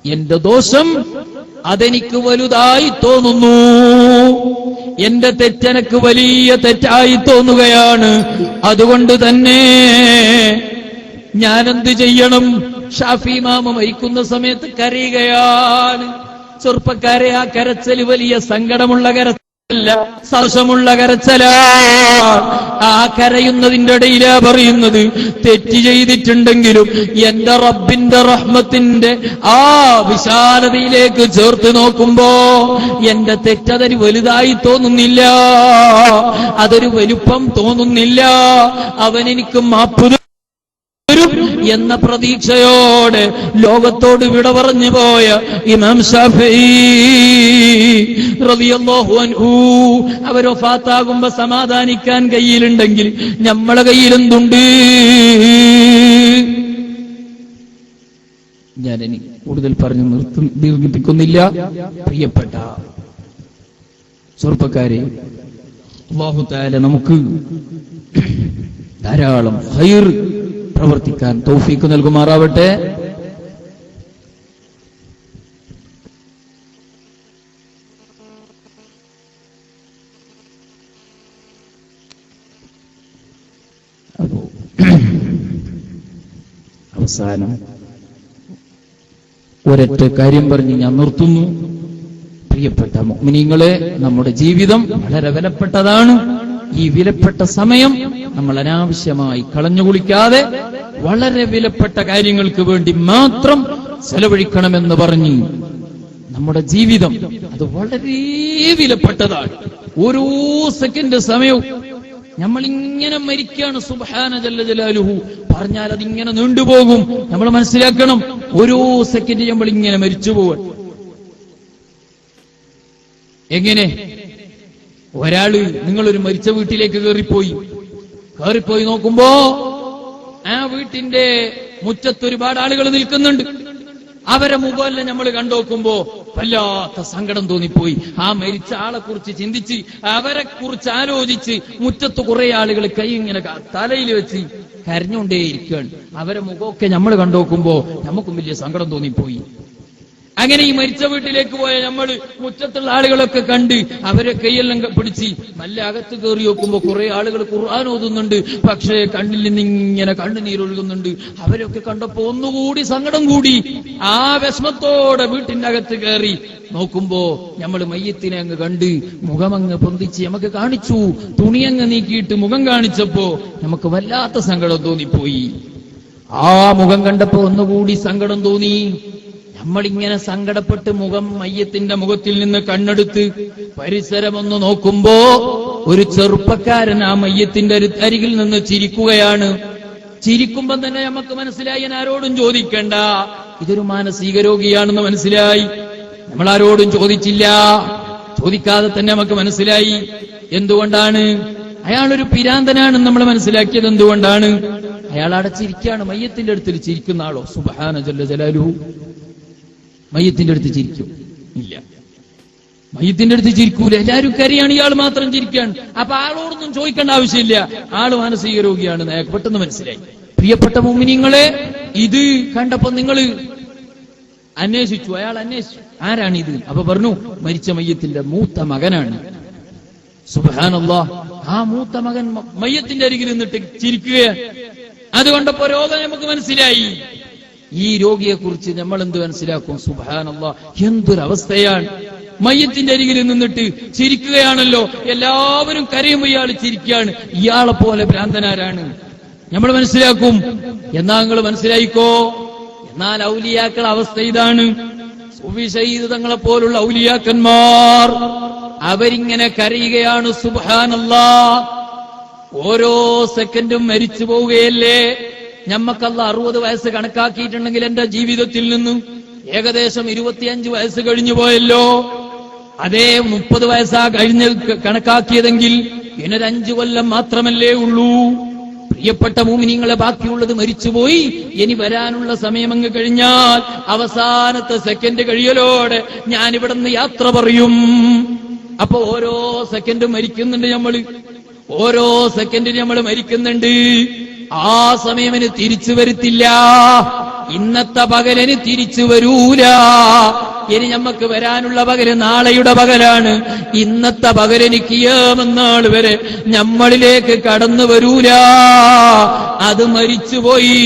എന്റെ ദോഷം അതെനിക്ക് വലുതായി തോന്നുന്നു, എന്റെ തെറ്റെനക്ക് വലിയ തെറ്റായി തോന്നുകയാണ്. അതുകൊണ്ട് തന്നെ ഞാനെന്ത് ചെയ്യണം? ഷാഫി ഇമാമ മരിക്കുന്ന സമയത്ത് കരയുകയാണ്. ചെറുപ്പക്കാരെ, ആ കരച്ചല് വലിയ സങ്കടമുള്ള കരച്ചല്ല, സന്തോഷമുള്ള കരച്ചലാണ്. ആ കരയുന്നതിന്റെ ഇടയിലാ പറയുന്നത്, തെറ്റ് ചെയ്തിട്ടുണ്ടെങ്കിലും എന്റെ റബ്ബിന്റെ റഹ്മത്തിന്റെ ആ വിശാലതയിലേക്ക് ചേർത്ത് നോക്കുമ്പോ എന്റെ തെറ്റതൊരു വലുതായി തോന്നുന്നില്ല, അതൊരു വലുപ്പം തോന്നുന്നില്ല. അവനെനിക്ക് മാപ്പ് എന്ന പ്രതീക്ഷയോടെ ലോകത്തോട് വിട പറഞ്ഞു പോയ ഇമാം ശാഫിഈ റളിയല്ലാഹു അൻഹു അവർ വഫാത്താകുമ്പോ സമാധാനിക്കാൻ കയ്യിലുണ്ടെങ്കിൽ നമ്മളെ കയ്യിലെന്തുണ്ട്? ഞാനിനി കൂടുതൽ പറഞ്ഞു ദീർഘിപ്പിക്കുന്നില്ല. പ്രിയപ്പെട്ട ചെറുപ്പക്കാരെ, അല്ലാഹു തആല നമുക്ക് ധാരാളം ഖൈർ പ്രവർത്തിക്കാൻ തൗഫീഖ് നൽകുമാറാവട്ടെ. അപ്പോ അവസാനം ഒരൊറ്റ കാര്യം പറഞ്ഞ് ഞാൻ നിർത്തുന്നു. പ്രിയപ്പെട്ട മുഅ്മിനീങ്ങളെ, നമ്മുടെ ജീവിതം വളരെ വിലപ്പെട്ടതാണ്. ഈ വിലപ്പെട്ട സമയം നമ്മൾ അനാവശ്യമായി കളഞ്ഞുകുളിക്കാതെ വളരെ വിലപ്പെട്ട കാര്യങ്ങൾക്ക് വേണ്ടി മാത്രം ചെലവഴിക്കണമെന്ന് പറഞ്ഞ് നമ്മുടെ ജീവിതം അത് വളരെ വിലപ്പെട്ടതാണ്. ഓരോ സെക്കൻഡ് സമയവും നമ്മളിങ്ങനെ മരിക്കുകയാണ്. സുബ്ഹാന ജല്ല ജലാലുഹു പറഞ്ഞാൽ അതിങ്ങനെ നീണ്ടുപോകും. നമ്മൾ മനസ്സിലാക്കണം, ഓരോ സെക്കൻഡ് നമ്മളിങ്ങനെ മരിച്ചു പോവാൻ. എങ്ങനെ? ഒരാള് നിങ്ങളൊരു മരിച്ച വീട്ടിലേക്ക് കയറിപ്പോയി നോക്കുമ്പോ ആ വീട്ടിന്റെ മുറ്റത്ത് ഒരുപാട് ആളുകൾ നിൽക്കുന്നുണ്ട്. അവരെ മുഖമല്ല നമ്മൾ കണ്ടുനോക്കുമ്പോ വല്ലാത്ത സങ്കടം തോന്നിപ്പോയി. ആ മരിച്ച ആളെ കുറിച്ച് ചിന്തിച്ച് അവരെ കുറിച്ച് ആലോചിച്ച് മുറ്റത്ത് കുറെ ആളുകൾ കൈ ഇങ്ങനെ തലയിൽ വെച്ച് കരഞ്ഞുകൊണ്ടേയിരിക്കുകയാണ്. അവരെ മുഖമൊക്കെ നമ്മൾ കണ്ടുനോക്കുമ്പോ നമുക്കും വലിയ സങ്കടം തോന്നിപ്പോയി. അങ്ങനെ ഈ മരിച്ച വീട്ടിലേക്ക് പോയ നമ്മൾ മുറ്റത്തുള്ള ആളുകളൊക്കെ കണ്ട് അവരെ കൈയെല്ലാം പിടിച്ച് നല്ല അകത്ത് കയറി നോക്കുമ്പോ കുറെ ആളുകൾ ഖുർആൻ ഓതുന്നുണ്ട്. പക്ഷേ കണ്ണിൽ നിന്നിങ്ങനെ കണ്ണുനീരൊഴുകുന്നുണ്ട്. അവരൊക്കെ കണ്ടപ്പോ ഒന്നുകൂടി സങ്കടം കൂടി. ആ വിഷമത്തോടെ വീട്ടിന്റെ അകത്ത് കയറി നോക്കുമ്പോ നമ്മൾ മയ്യത്തിനെ അങ്ങ് കണ്ട് മുഖമങ്ങ് പൊന്തിച്ച് നമുക്ക് കാണിച്ചു. തുണിയങ്ങ് നീക്കിയിട്ട് മുഖം കാണിച്ചപ്പോ നമുക്ക് വല്ലാത്ത സങ്കടം തോന്നിപ്പോയി. ആ മുഖം കണ്ടപ്പോ ഒന്നുകൂടി സങ്കടം തോന്നി. നമ്മളിങ്ങനെ സങ്കടപ്പെട്ട് മയ്യത്തിന്റെ മുഖത്തിൽ നിന്ന് കണ്ണെടുത്ത് പരിസരമൊന്ന് നോക്കുമ്പോ ഒരു ചെറുപ്പക്കാരൻ ആ മയ്യത്തിന്റെ അരികിൽ നിന്ന് ചിരിക്കുകയാണ്. ചിരിക്കുമ്പം തന്നെ നമുക്ക് മനസ്സിലായി, ഞാൻ ആരോടും ചോദിക്കണ്ട, ഇതൊരു മാനസിക രോഗിയാണെന്ന് മനസ്സിലായി. നമ്മൾ ആരോടും ചോദിക്കാതെ തന്നെ നമുക്ക് മനസ്സിലായി. എന്തുകൊണ്ടാണ്? അയാളൊരു പിരാന്തനാണെന്ന് നമ്മൾ മനസ്സിലാക്കിയത് എന്തുകൊണ്ടാണ്? അയാൾ അടച്ചിരിക്കുകയാണ്. മയ്യത്തിന്റെ അടുത്തിൽ ചിരിക്കുന്ന ആളോ? സുബ്ഹാന ജല്ല ജലാലുഹു. മയ്യത്തിന്റെ അടുത്ത് ചിരിക്കും? ഇല്ല, മയ്യത്തിന്റെ അടുത്ത് ചിരിക്കൂല. എല്ലാവരും കരയാണ്, ഇയാൾ മാത്രം ചിരിക്കുകയാണ്. അപ്പൊ ആളോടൊന്നും ചോദിക്കേണ്ട ആവശ്യമില്ല, ആള് മാനസിക രോഗിയാണ് പെട്ടെന്ന് മനസ്സിലായി. പ്രിയപ്പെട്ട മുഅ്മിനീങ്ങളെ, ഇത് കണ്ടപ്പോ നിങ്ങൾ അന്വേഷിച്ചു. അയാൾ അന്വേഷിച്ചു, ആരാണിത്? അപ്പൊ പറഞ്ഞു, മരിച്ച മയ്യത്തിന്റെ മൂത്ത മകനാണ്. സുബ്ഹാനല്ലാഹ്. ആ മൂത്ത മകൻ മയ്യത്തിന്റെ അരികിൽ നിന്നിട്ട് ചിരിക്കുകയാണ്. അതുകൊണ്ടപ്പോ രോഗം നമുക്ക് മനസ്സിലായി. ഈ രോഗിയെക്കുറിച്ച് നമ്മൾ എന്ത് മനസ്സിലാക്കും? സുബ്ഹാനല്ലാഹ്, എന്തൊരവസ്ഥയാണ്! മയ്യത്തിന്റെ അരികിൽ നിന്നിട്ട് ചിരിക്കുകയാണല്ലോ. എല്ലാവരും കരയുമ്പോൾ ഇയാൾ ചിരിക്കുകയാണ്. ഇയാളെ പോലെ ഭ്രാന്തനാരാണ്? നമ്മൾ മനസ്സിലാക്കും. എന്നാ നിങ്ങൾ മനസ്സിലായിക്കോ, എന്നാൽ ഔലിയാക്കളുടെ അവസ്ഥ ഇതാണ്. സൂഫി ശൈഖ് തങ്ങളെ പോലുള്ള ഔലിയാക്കന്മാർ അവരിങ്ങനെ കരയുകയാണ്. സുബ്ഹാനല്ലാഹ്, ഓരോ സെക്കൻഡും മരിച്ചു പോവുകയല്ലേ. ഞമ്മക്കല്ല 60 വയസ്സ് കണക്കാക്കിയിട്ടുണ്ടെങ്കിൽ എന്റെ ജീവിതത്തിൽ നിന്നും ഏകദേശം 25 വയസ്സ് കഴിഞ്ഞു പോയല്ലോ. അതേ 30 വയസ്സാ കഴിഞ്ഞ് കണക്കാക്കിയതെങ്കിൽ ഇനൊരു 5 കൊല്ലം മാത്രമല്ലേ ഉള്ളൂ. പ്രിയപ്പെട്ട മുഅ്മിനീങ്ങളെ, ബാക്കിയുള്ളത് മരിച്ചുപോയി. ഇനി വരാനുള്ള സമയം അങ്ങ് കഴിഞ്ഞാൽ അവസാനത്തെ സെക്കൻഡ് കഴിയലോടെ ഞാൻ ഇവിടെ നിന്ന് യാത്ര പറയും. അപ്പൊ ഓരോ സെക്കൻഡും മരിക്കുന്നുണ്ട് നമ്മള്, ഓരോ സെക്കൻഡിന് നമ്മൾ മരിക്കുന്നുണ്ട്. ആ സമയമിന് തിരിച്ചു വരത്തില്ല. ഇന്നത്തെ പകലിന് തിരിച്ചു വരൂല. ഇനി നമുക്ക് വരാനുള്ള പകല് നാളെയുടെ പകലാണ്. ഇന്നത്തെ പകലിന് ഖിയാമത്ത് വരെ നമ്മളിലേക്ക് കടന്നു വരൂല. അത് മരിച്ചുപോയി.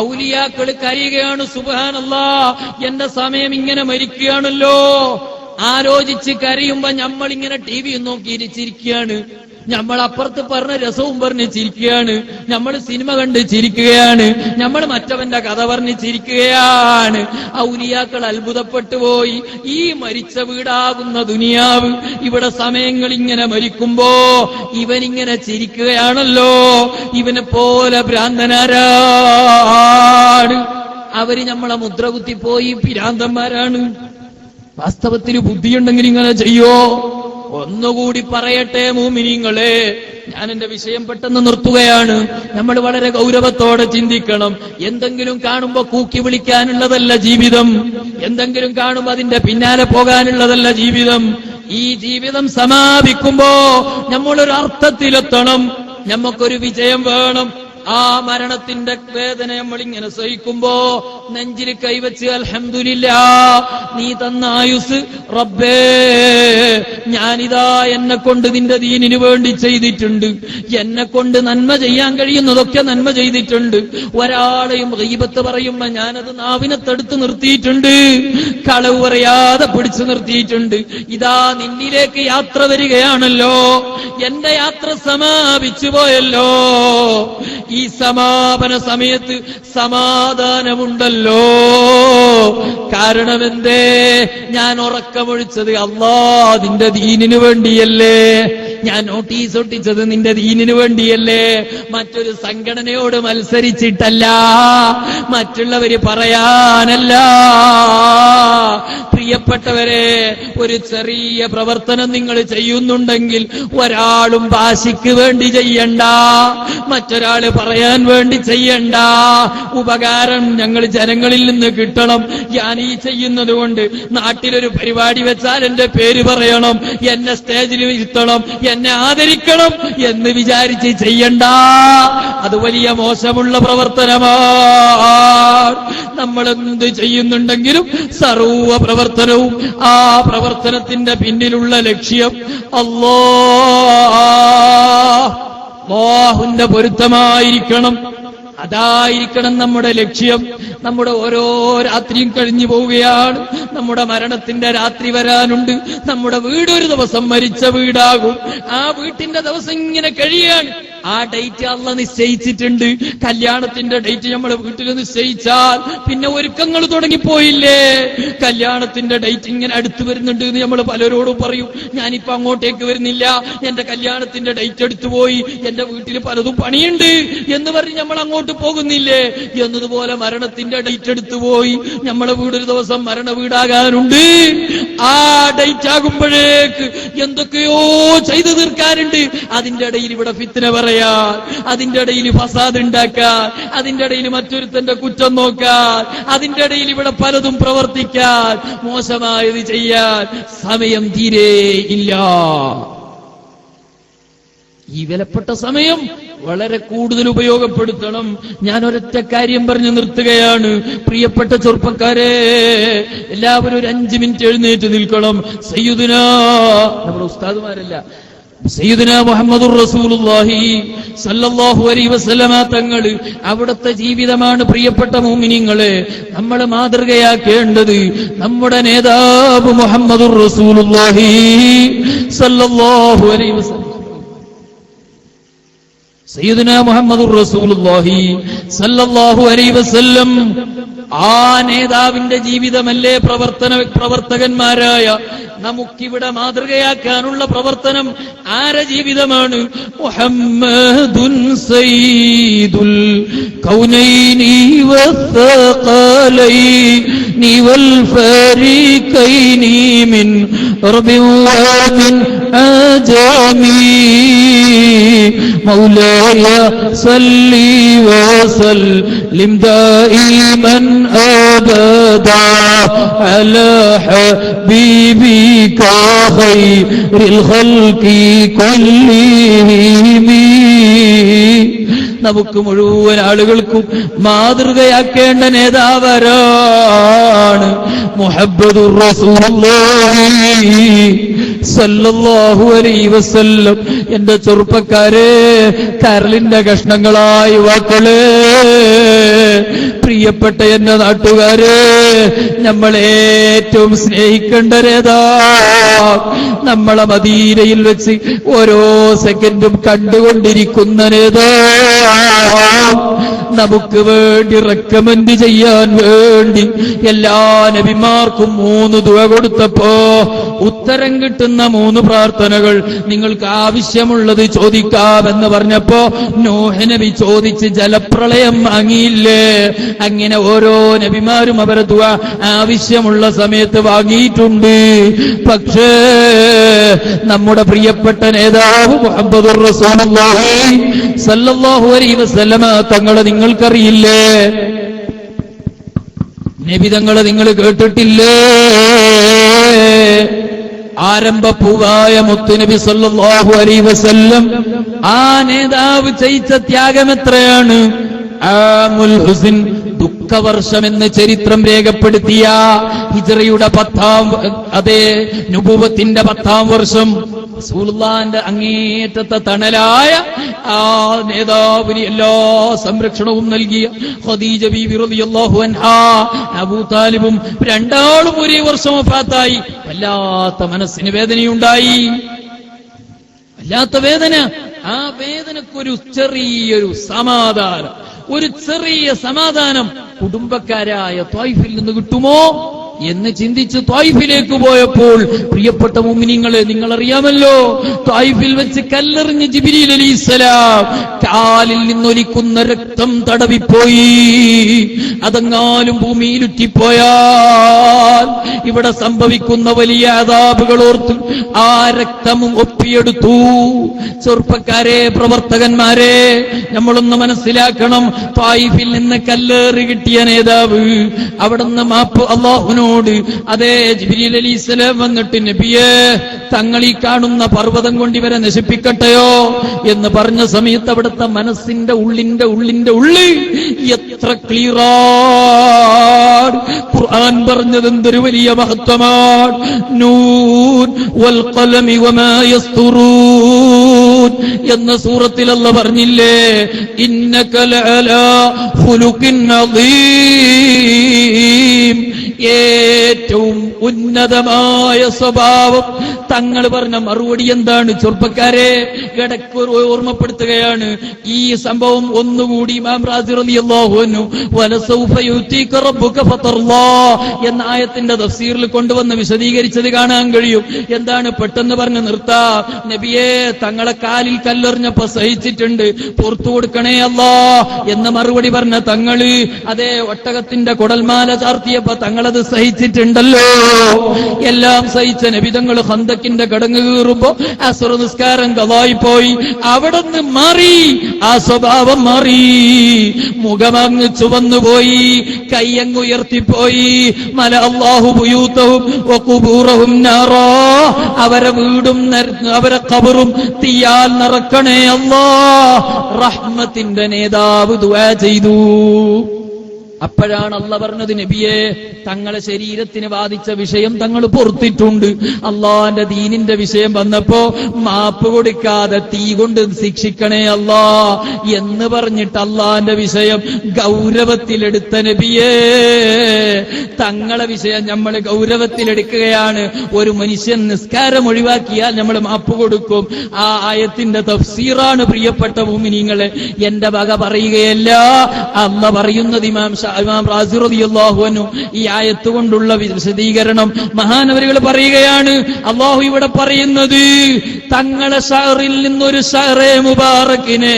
ഔലിയാക്കൾ കരയുകയാണ്, സുബ്ഹാനല്ലാഹ്, എന്റെ സമയം ഇങ്ങനെ മരിക്കുകയാണല്ലോ. ആലോചിച്ച് കരയുമ്പോ നമ്മളിങ്ങനെ ടി വി നോക്കി ചിരിക്കുകയാണ്. നമ്മൾ അപ്പുറത്ത് പറഞ്ഞ രസവും പറഞ്ഞ് ചിരിക്കുകയാണ്. നമ്മൾ സിനിമ കണ്ട് ചിരിക്കുകയാണ്. നമ്മൾ മറ്റവന്റെ കഥ പറഞ്ഞ് ചിരിക്കുകയാണ്. ഔലിയാക്കൾ അത്ഭുതപ്പെട്ടു പോയി. ഈ മരിച്ച വീടാകുന്ന ദുനിയാവ്, ഇവിടെ സമയങ്ങൾ ഇങ്ങനെ മരിക്കുമ്പോ ഇവനിങ്ങനെ ചിരിക്കുകയാണല്ലോ. ഇവനെ പോലെ ഭ്രാന്തനാരാണ്. അവര് നമ്മളെ മുദ്ര കുത്തിപ്പോയി ഭ്രാന്തന്മാരാണ്. വാസ്തവത്തിൽ ബുദ്ധിയുണ്ടെങ്കിൽ ഇങ്ങനെ ചെയ്യോ? ഒന്നുകൂടി പറയട്ടെ മുഅ്മിനീങ്ങളെ, ഞാൻ എന്റെ വിഷയം പെട്ടെന്ന് നിർത്തുകയാണ്. നമ്മൾ വളരെ ഗൗരവത്തോടെ ചിന്തിക്കണം. എന്തെങ്കിലും കാണുമ്പോ കൂക്കി വിളിക്കാനുള്ളതല്ല ജീവിതം. എന്തെങ്കിലും കാണുമ്പോ അതിന്റെ പിന്നാലെ പോകാനുള്ളതല്ല ജീവിതം. ഈ ജീവിതം സമാപിക്കുമ്പോ നമ്മളൊരു അർത്ഥത്തിലെത്തണം. നമുക്കൊരു വിജയം വേണം. ആ മരണത്തിന്റെ വേദന നമ്മളിങ്ങനെ സഹിക്കുമ്പോ നെഞ്ചിൽ കൈവച്ച് അൽഹംദുലില്ലാഹ്, നീ തന്ന ആയുസ് റബ്ബേ, ഞാനിതാ എന്നെ കൊണ്ട് നിന്റെ ദീനിനു വേണ്ടി ചെയ്തിട്ടുണ്ട്. എന്നെ കൊണ്ട് നന്മ ചെയ്യാൻ കഴിയുന്നതൊക്കെ നന്മ ചെയ്തിട്ടുണ്ട്. ഒരാളെയും ഗീബത്ത് പറയുമ്പോ ഞാനത് നാവിനെ തടുത്ത് നിർത്തിയിട്ടുണ്ട്. കളവ് പറയാതെ പിടിച്ചു നിർത്തിയിട്ടുണ്ട്. ഇതാ നിന്നിലേക്ക് യാത്ര വരികയാണല്ലോ. എന്റെ യാത്ര സമാപിച്ചു പോയല്ലോ. ഈ സമാപന സമയത്ത് സമാധാനമുണ്ടല്ലോ. കാരണമെന്തേ? ഞാൻ ഉറക്കമൊഴിച്ചത് അല്ലാഹുവിന്റെ ദീനിനു വേണ്ടിയല്ലേ. ഞാൻ നോട്ടീസ് ഒട്ടിച്ചത് നിന്റെ ദീനിനു വേണ്ടിയല്ലേ. മറ്റൊരു സംഘടനയോട് മത്സരിച്ചിട്ടല്ല, മറ്റുള്ളവര് പറയാനല്ല. പ്രിയപ്പെട്ടവരെ, ഒരു ചെറിയ പ്രവർത്തനം നിങ്ങൾ ചെയ്യുന്നുണ്ടെങ്കിൽ ഒരാളും ഭാഷയ്ക്ക് വേണ്ടി ചെയ്യണ്ട, മറ്റൊരാള് പറയാൻ വേണ്ടി ചെയ്യണ്ട. ഉപകാരം ഞങ്ങൾ ജനങ്ങളിൽ നിന്ന് കിട്ടണം. ഞാൻ ഈ ചെയ്യുന്നത് കൊണ്ട് നാട്ടിലൊരു പരിപാടി വെച്ചാൽ എന്റെ പേര് പറയണം, എന്നെ സ്റ്റേജിൽ ഇരുത്തണം, എന്നെ ആദരിക്കണം എന്ന് വിചാരിച്ച് ചെയ്യണ്ട. അത് വലിയ മോശമുള്ള പ്രവർത്തനമാണ്. നമ്മളെന്ത് ചെയ്യുന്നുണ്ടെങ്കിലും സർവ്വ പ്രവർത്തനവും ആ പ്രവർത്തനത്തിന്റെ പിന്നിലുള്ള ലക്ഷ്യം അല്ലാഹുവിന്റെ പൊരുത്തമായിരിക്കണം. അതായിരിക്കണം നമ്മുടെ ലക്ഷ്യം. നമ്മുടെ ഓരോ രാത്രിയും കഴിഞ്ഞു പോവുകയാണ്. നമ്മുടെ മരണത്തിന്റെ രാത്രി വരാനുണ്ട്. നമ്മുടെ വീട് ഒരു ദിവസം മരിച്ച വീടാകും. ആ വീട്ടിന്റെ ദിവസം ഇങ്ങനെ കഴിയാണ്. ആ ഡേറ്റ് അള്ള നിശ്ചയിച്ചിട്ടുണ്ട്. കല്യാണത്തിന്റെ ഡേറ്റ് നമ്മൾ വീട്ടിൽ നിശ്ചയിച്ചാൽ പിന്നെ ഒരുക്കങ്ങൾ തുടങ്ങിപ്പോയില്ലേ. കല്യാണത്തിന്റെ ഡേറ്റ് ഇങ്ങനെ അടുത്ത് വരുന്നുണ്ട് എന്ന് നമ്മൾ പലരോടും പറയും. ഞാനിപ്പോ അങ്ങോട്ടേക്ക് വരുന്നില്ല, എന്റെ കല്യാണത്തിന്റെ ഡേറ്റ് എടുത്തു പോയി, എന്റെ വീട്ടിൽ പലതും പണിയുണ്ട് എന്ന് പറഞ്ഞ് നമ്മൾ അങ്ങോട്ട് പോകുന്നില്ലേ. എന്നതുപോലെ മരണത്തിന്റെ ഡേറ്റ് എടുത്തു പോയി. നമ്മളെ വീടൊരു ദിവസം മരണ വീടാകാനുണ്ട്. ആ ഡേറ്റ് ആകുമ്പോഴേക്ക് എന്തൊക്കെയോ ചെയ്തു തീർക്കാനുണ്ട്. അതിന്റെ ഇടയിൽ ഇവിടെ ഫിത്ന പറയാൻ, അതിന്റെ ഇടയിൽ ഫസാദ് ഉണ്ടാക്കാൻ, അതിന്റെ ഇടയിൽ മറ്റൊരുത്തന്റെ കുറ്റം നോക്കാൻ, അതിന്റെ ഇടയിൽ ഇവിടെ പലതും പ്രവർത്തിക്കാൻ, മോശമായത് ചെയ്യാൻ സമയം തീരെ ഇല്ല. ഈ വിലപ്പെട്ട സമയം വളരെ കൂടുതൽ ഉപയോഗപ്പെടുത്തണം. ഞാൻ ഒരൊറ്റ കാര്യം പറഞ്ഞു നിർത്തുകയാണ്. പ്രിയപ്പെട്ട ചെറുപ്പക്കാരെ, എല്ലാവരും ഒരു 5 മിനിറ്റ് എഴുന്നേറ്റ് നിൽക്കണം. സയ്യിദുനാ, നമ്മുടെ ഉസ്താദുമാരല്ല, സയ്യിദുനാ മുഹമ്മദുർ റസൂലുള്ളാഹി സല്ലല്ലാഹു അലൈഹി വസല്ലമ തങ്ങൾ, അവിടുത്തെ ജീവിതമാണ് പ്രിയപ്പെട്ട മുഅ്മിനീങ്ങളെ നമ്മൾ മാതൃകയാക്കേണ്ടത്. നമ്മുടെ നേതാവ് മുഹമ്മദുർ റസൂലുള്ളാഹി സല്ലല്ലാഹു അലൈഹി വസല്ലം, സയ്യിദുനാ മുഹമ്മദുർ റസൂലുള്ളാഹി സല്ലല്ലാഹു അലൈഹി വസല്ലം, ആ നേതാവിന്റെ ജീവിതമല്ലേ പ്രവർത്തകന്മാരായ നമുക്കിവിടെ മാതൃകയാക്കാനുള്ള പ്രവർത്തനം. ആരെ ജീവിതമാണ്? മുഹമ്മദുൻ സയ്യിദുൽ കൗനൈനി വസ്സഖലൈനി والفريقين من رب ومن عجم مولاي صل وسلم دائما أبدا على حبيبك خير الخلق كلهم. നമുക്ക് മുഴുവൻ ആളുകൾക്കും മാതൃകയാക്കേണ്ട നേതാവരാണ് മുഹമ്മദുർ റസൂലുള്ളാഹി സല്ലല്ലാഹു അലൈഹി വസല്ലം. എന്റെ ചെറുപ്പക്കാരെ, കരളിന്റെ കഷ്ണങ്ങളായ യുവാക്കളെ, പ്രിയപ്പെട്ട എന്റെ നാട്ടുകാരെ, നമ്മളേറ്റവും സ്നേഹിക്കേണ്ട നേതാവ്, നമ്മളെ മദീനയിൽ വെച്ച് ഓരോ സെക്കൻഡും കണ്ടുകൊണ്ടിരിക്കുന്ന നേതാവ്, നമുക്ക് വേണ്ടി റെക്കമെൻഡ് ചെയ്യാൻ വേണ്ടി എല്ലാ നബിമാർക്കും 3 ദുആ കൊടുത്തപ്പോ ഉത്തരം കിട്ടുന്ന 3 പ്രാർത്ഥനകൾ നിങ്ങൾക്ക് ആവശ്യമുള്ളത് ചോദിക്കാമെന്ന് പറഞ്ഞപ്പോ നൂഹ് നബി ചോദിച്ച് ജലപ്രളയം വാങ്ങിയില്ലേ? അങ്ങനെ ഓരോ നബിമാരും അവരെ ദുആ ആവശ്യമുള്ള സമയത്ത് വാങ്ങിയിട്ടുണ്ട്. പക്ഷേ നമ്മുടെ പ്രിയപ്പെട്ട നേതാവ് മുഹമ്മദുർ റസൂലുള്ളാഹി സല്ലല്ലാഹു അലൈഹി വസല്ലമ തങ്ങളെ നിങ്ങൾക്കറിയില്ലേ? നബി തങ്ങളെ നിങ്ങൾ കേട്ടിട്ടില്ലേ? ആരംഭപ്പൂവായ മുത്തുനബി സല്ലല്ലാഹു അലൈഹി വസല്ലം ആ നേതാവ് ചെയ്ത ത്യാഗം എത്രയാണ്? ആമുൽ ഹുസ്ൻ, ദുഃഖവർഷമെന്ന് ചരിത്രം രേഖപ്പെടുത്തിയ ഹിജ്റയുടെ 10-ാം, അതേ നുബുവത്തിന്റെ 10-ാം വർഷം, റസൂലുള്ളാഹിന്റെ അങ്ങേറ്റത്തെ തണലായ ആ നേതാവിന് എല്ലാ സംരക്ഷണവും നൽകിയ ഖദീജ ബീവി റളിയല്ലാഹു അൻഹാ, അബൂ താലിബും രണ്ടാളും ഒരേ വർഷം വഫാത്തായി. വല്ലാത്ത മനസ്സിന് വേദനയുണ്ടായി, വല്ലാത്ത വേദന. ആ വേദനക്കൊരു ചെറിയൊരു സമാധാനം, ഒരു ചെറിയ സമാധാനം കുടുംബക്കാരായ ത്വായിഫിൽ നിന്ന് കിട്ടുമോ എന്ന് ചിന്തിച്ച് ത്വായിഫിലേക്ക് പോയപ്പോൾ, പ്രിയപ്പെട്ട മുഅ്മിനീങ്ങളെ, നിങ്ങളറിയാമല്ലോ, ത്വായിഫിൽ വെച്ച് കല്ലെറിഞ്ഞ് ജിബ്രീൽ അലൈഹിസ്സലാം കാലിൽ നിന്നൊലിക്കുന്ന രക്തം തടവിപ്പോയി. അതെങ്ങാനും ഭൂമിയിലുറ്റിപ്പോയാൽ ഇവിടെ സംഭവിക്കുന്ന വലിയ അദാബുകൾ ഓർത്ത് ആ രക്തമും ഒപ്പിയെടുത്തു. ചെറുപ്പക്കാരെ, പ്രവർത്തകന്മാരെ, നമ്മളൊന്ന് മനസ്സിലാക്കണം. ത്വായിഫിൽ നിന്ന് കല്ലേറി കിട്ടിയ നേതാവ് അവിടുന്ന് മാപ്പ് അല്ലാഹുവിനോട്, അതേ ജിബ്രീൽ അലൈഹിസ്സലാം വന്നിട്ട്, നബിയേ, തങ്ങൾ ഈ കാണുന്ന പർവ്വതം കൊണ്ട് ഇവരെ നശിപ്പിക്കട്ടെയോ എന്ന് പറഞ്ഞ സമയത്ത് അവിടുത്തെ മനസ്സിന്റെ ഉള്ളിന്റെ ഉള്ളിൽ എത്ര ക്ലിയറാണ് ഖുർആൻ പറഞ്ഞത്. എന്തൊരു വലിയ മഹത്വമാണ്. നൂൻ വൽ ഖലമി വമാ യസ്തുറൂൻ എന്ന സൂറത്തിൽ അല്ലാഹു പറഞ്ഞില്ലേ, ഇന്നക ലഅലാ ഖുലുഖിൻ അദീം, ഏറ്റവും ഉന്നതമായ സ്വഭാവം. തങ്ങൾ പറഞ്ഞ മറുപടി എന്താണ്? ചെറുപ്പക്കാരെ, ഇടയ്ക്ക് ഓർമ്മപ്പെടുത്തുകയാണ് ഈ സംഭവം ഒന്നുകൂടി. ഇമാം റാസി റളിയല്ലാഹു അൻഹു വലസൗഫ യുതീക റബ്ബുക ഫതർലാ എന്ന ആയത്തിന്റെ തഫ്സീറിൽ കൊണ്ടുവന്ന് വിശദീകരിച്ചത് കാണാൻ കഴിയും. എന്താണ്? പെട്ടെന്ന് പറഞ്ഞ് നിർത്താ, നബിയെ, തങ്ങളെ കാലിൽ കല്ലെറിഞ്ഞപ്പോ സഹിച്ചിട്ടുണ്ട്, പുറത്തു കൊടുക്കണേ അല്ലാ എന്ന മറുപടി പറഞ്ഞ തങ്ങള്, അതേ ഒട്ടകത്തിന്റെ കുടൽമാല ചാർത്തിയപ്പോ തങ്ങളത് സഹിച്ചിട്ടുണ്ടല്ലോ. എല്ലാം സഹിച്ച നബിതങ്ങൾ ഖന്തക്കിന്റെ കടങ്ങ് കീറുമ്പോ അസ്ർ നിസ്കാരം ഖളായി പോയി. അവിടുന്ന് മാറി, ആ സ്വഭാവം മാറി, മുഖമങ്ങ് ചുവന്നുപോയി, കൈയങ്ങ് ഉയർത്തിപ്പോയി. മല അല്ലാഹു ബുയൂതഹും വഖുബൂറഹും നാറാ, അവരെ വീടും അവരെ ഖബറും തീയാൽ നിറക്കണേ അല്ലാ. റഹ്മത്തിന്റെ നേതാവ് ദുആ ചെയ്തു. അപ്പോഴാണ് അല്ലാഹ് പറഞ്ഞത്, നബിയെ, തങ്ങളെ ശരീരത്തിന് ബാധിച്ച വിഷയം തങ്ങൾ പൊറുത്തിട്ടുണ്ട്. അള്ളാന്റെ ദീനിന്റെ വിഷയം വന്നപ്പോ മാപ്പ് കൊടുക്കാതെ തീ കൊണ്ട് ശിക്ഷിക്കണേ അല്ലാ എന്ന് പറഞ്ഞിട്ട് അള്ളാന്റെ വിഷയം ഗൗരവത്തിലെടുത്ത നബിയെ, തങ്ങളെ വിഷയം നമ്മൾ ഗൗരവത്തിലെടുക്കുകയാണ്. ഒരു മനുഷ്യൻ നിസ്കാരം ഒഴിവാക്കിയാൽ നമ്മൾ മാപ്പ് കൊടുക്കും. ആ ആയത്തിന്റെ തഫ്സീറാണ് പ്രിയപ്പെട്ട മുഅ്മിനീങ്ങളെ. എന്റെ വക പറയുകയല്ല, അല്ലാഹ് പറയുന്നത് ഇമാം ഇമാം റാസി റളിയല്ലാഹു അൻഹു ഈ ആയത്ത് കൊണ്ടുള്ള വിശദീകരണം മഹാനവരുകൾ പറയുകയാണ്. അല്ലാഹു ഇവിടെ പറയുന്നത് തങ്ങളെ ഷഅറിൽ നിന്നൊരു ഷഅറെ മുബാറക്കിനെ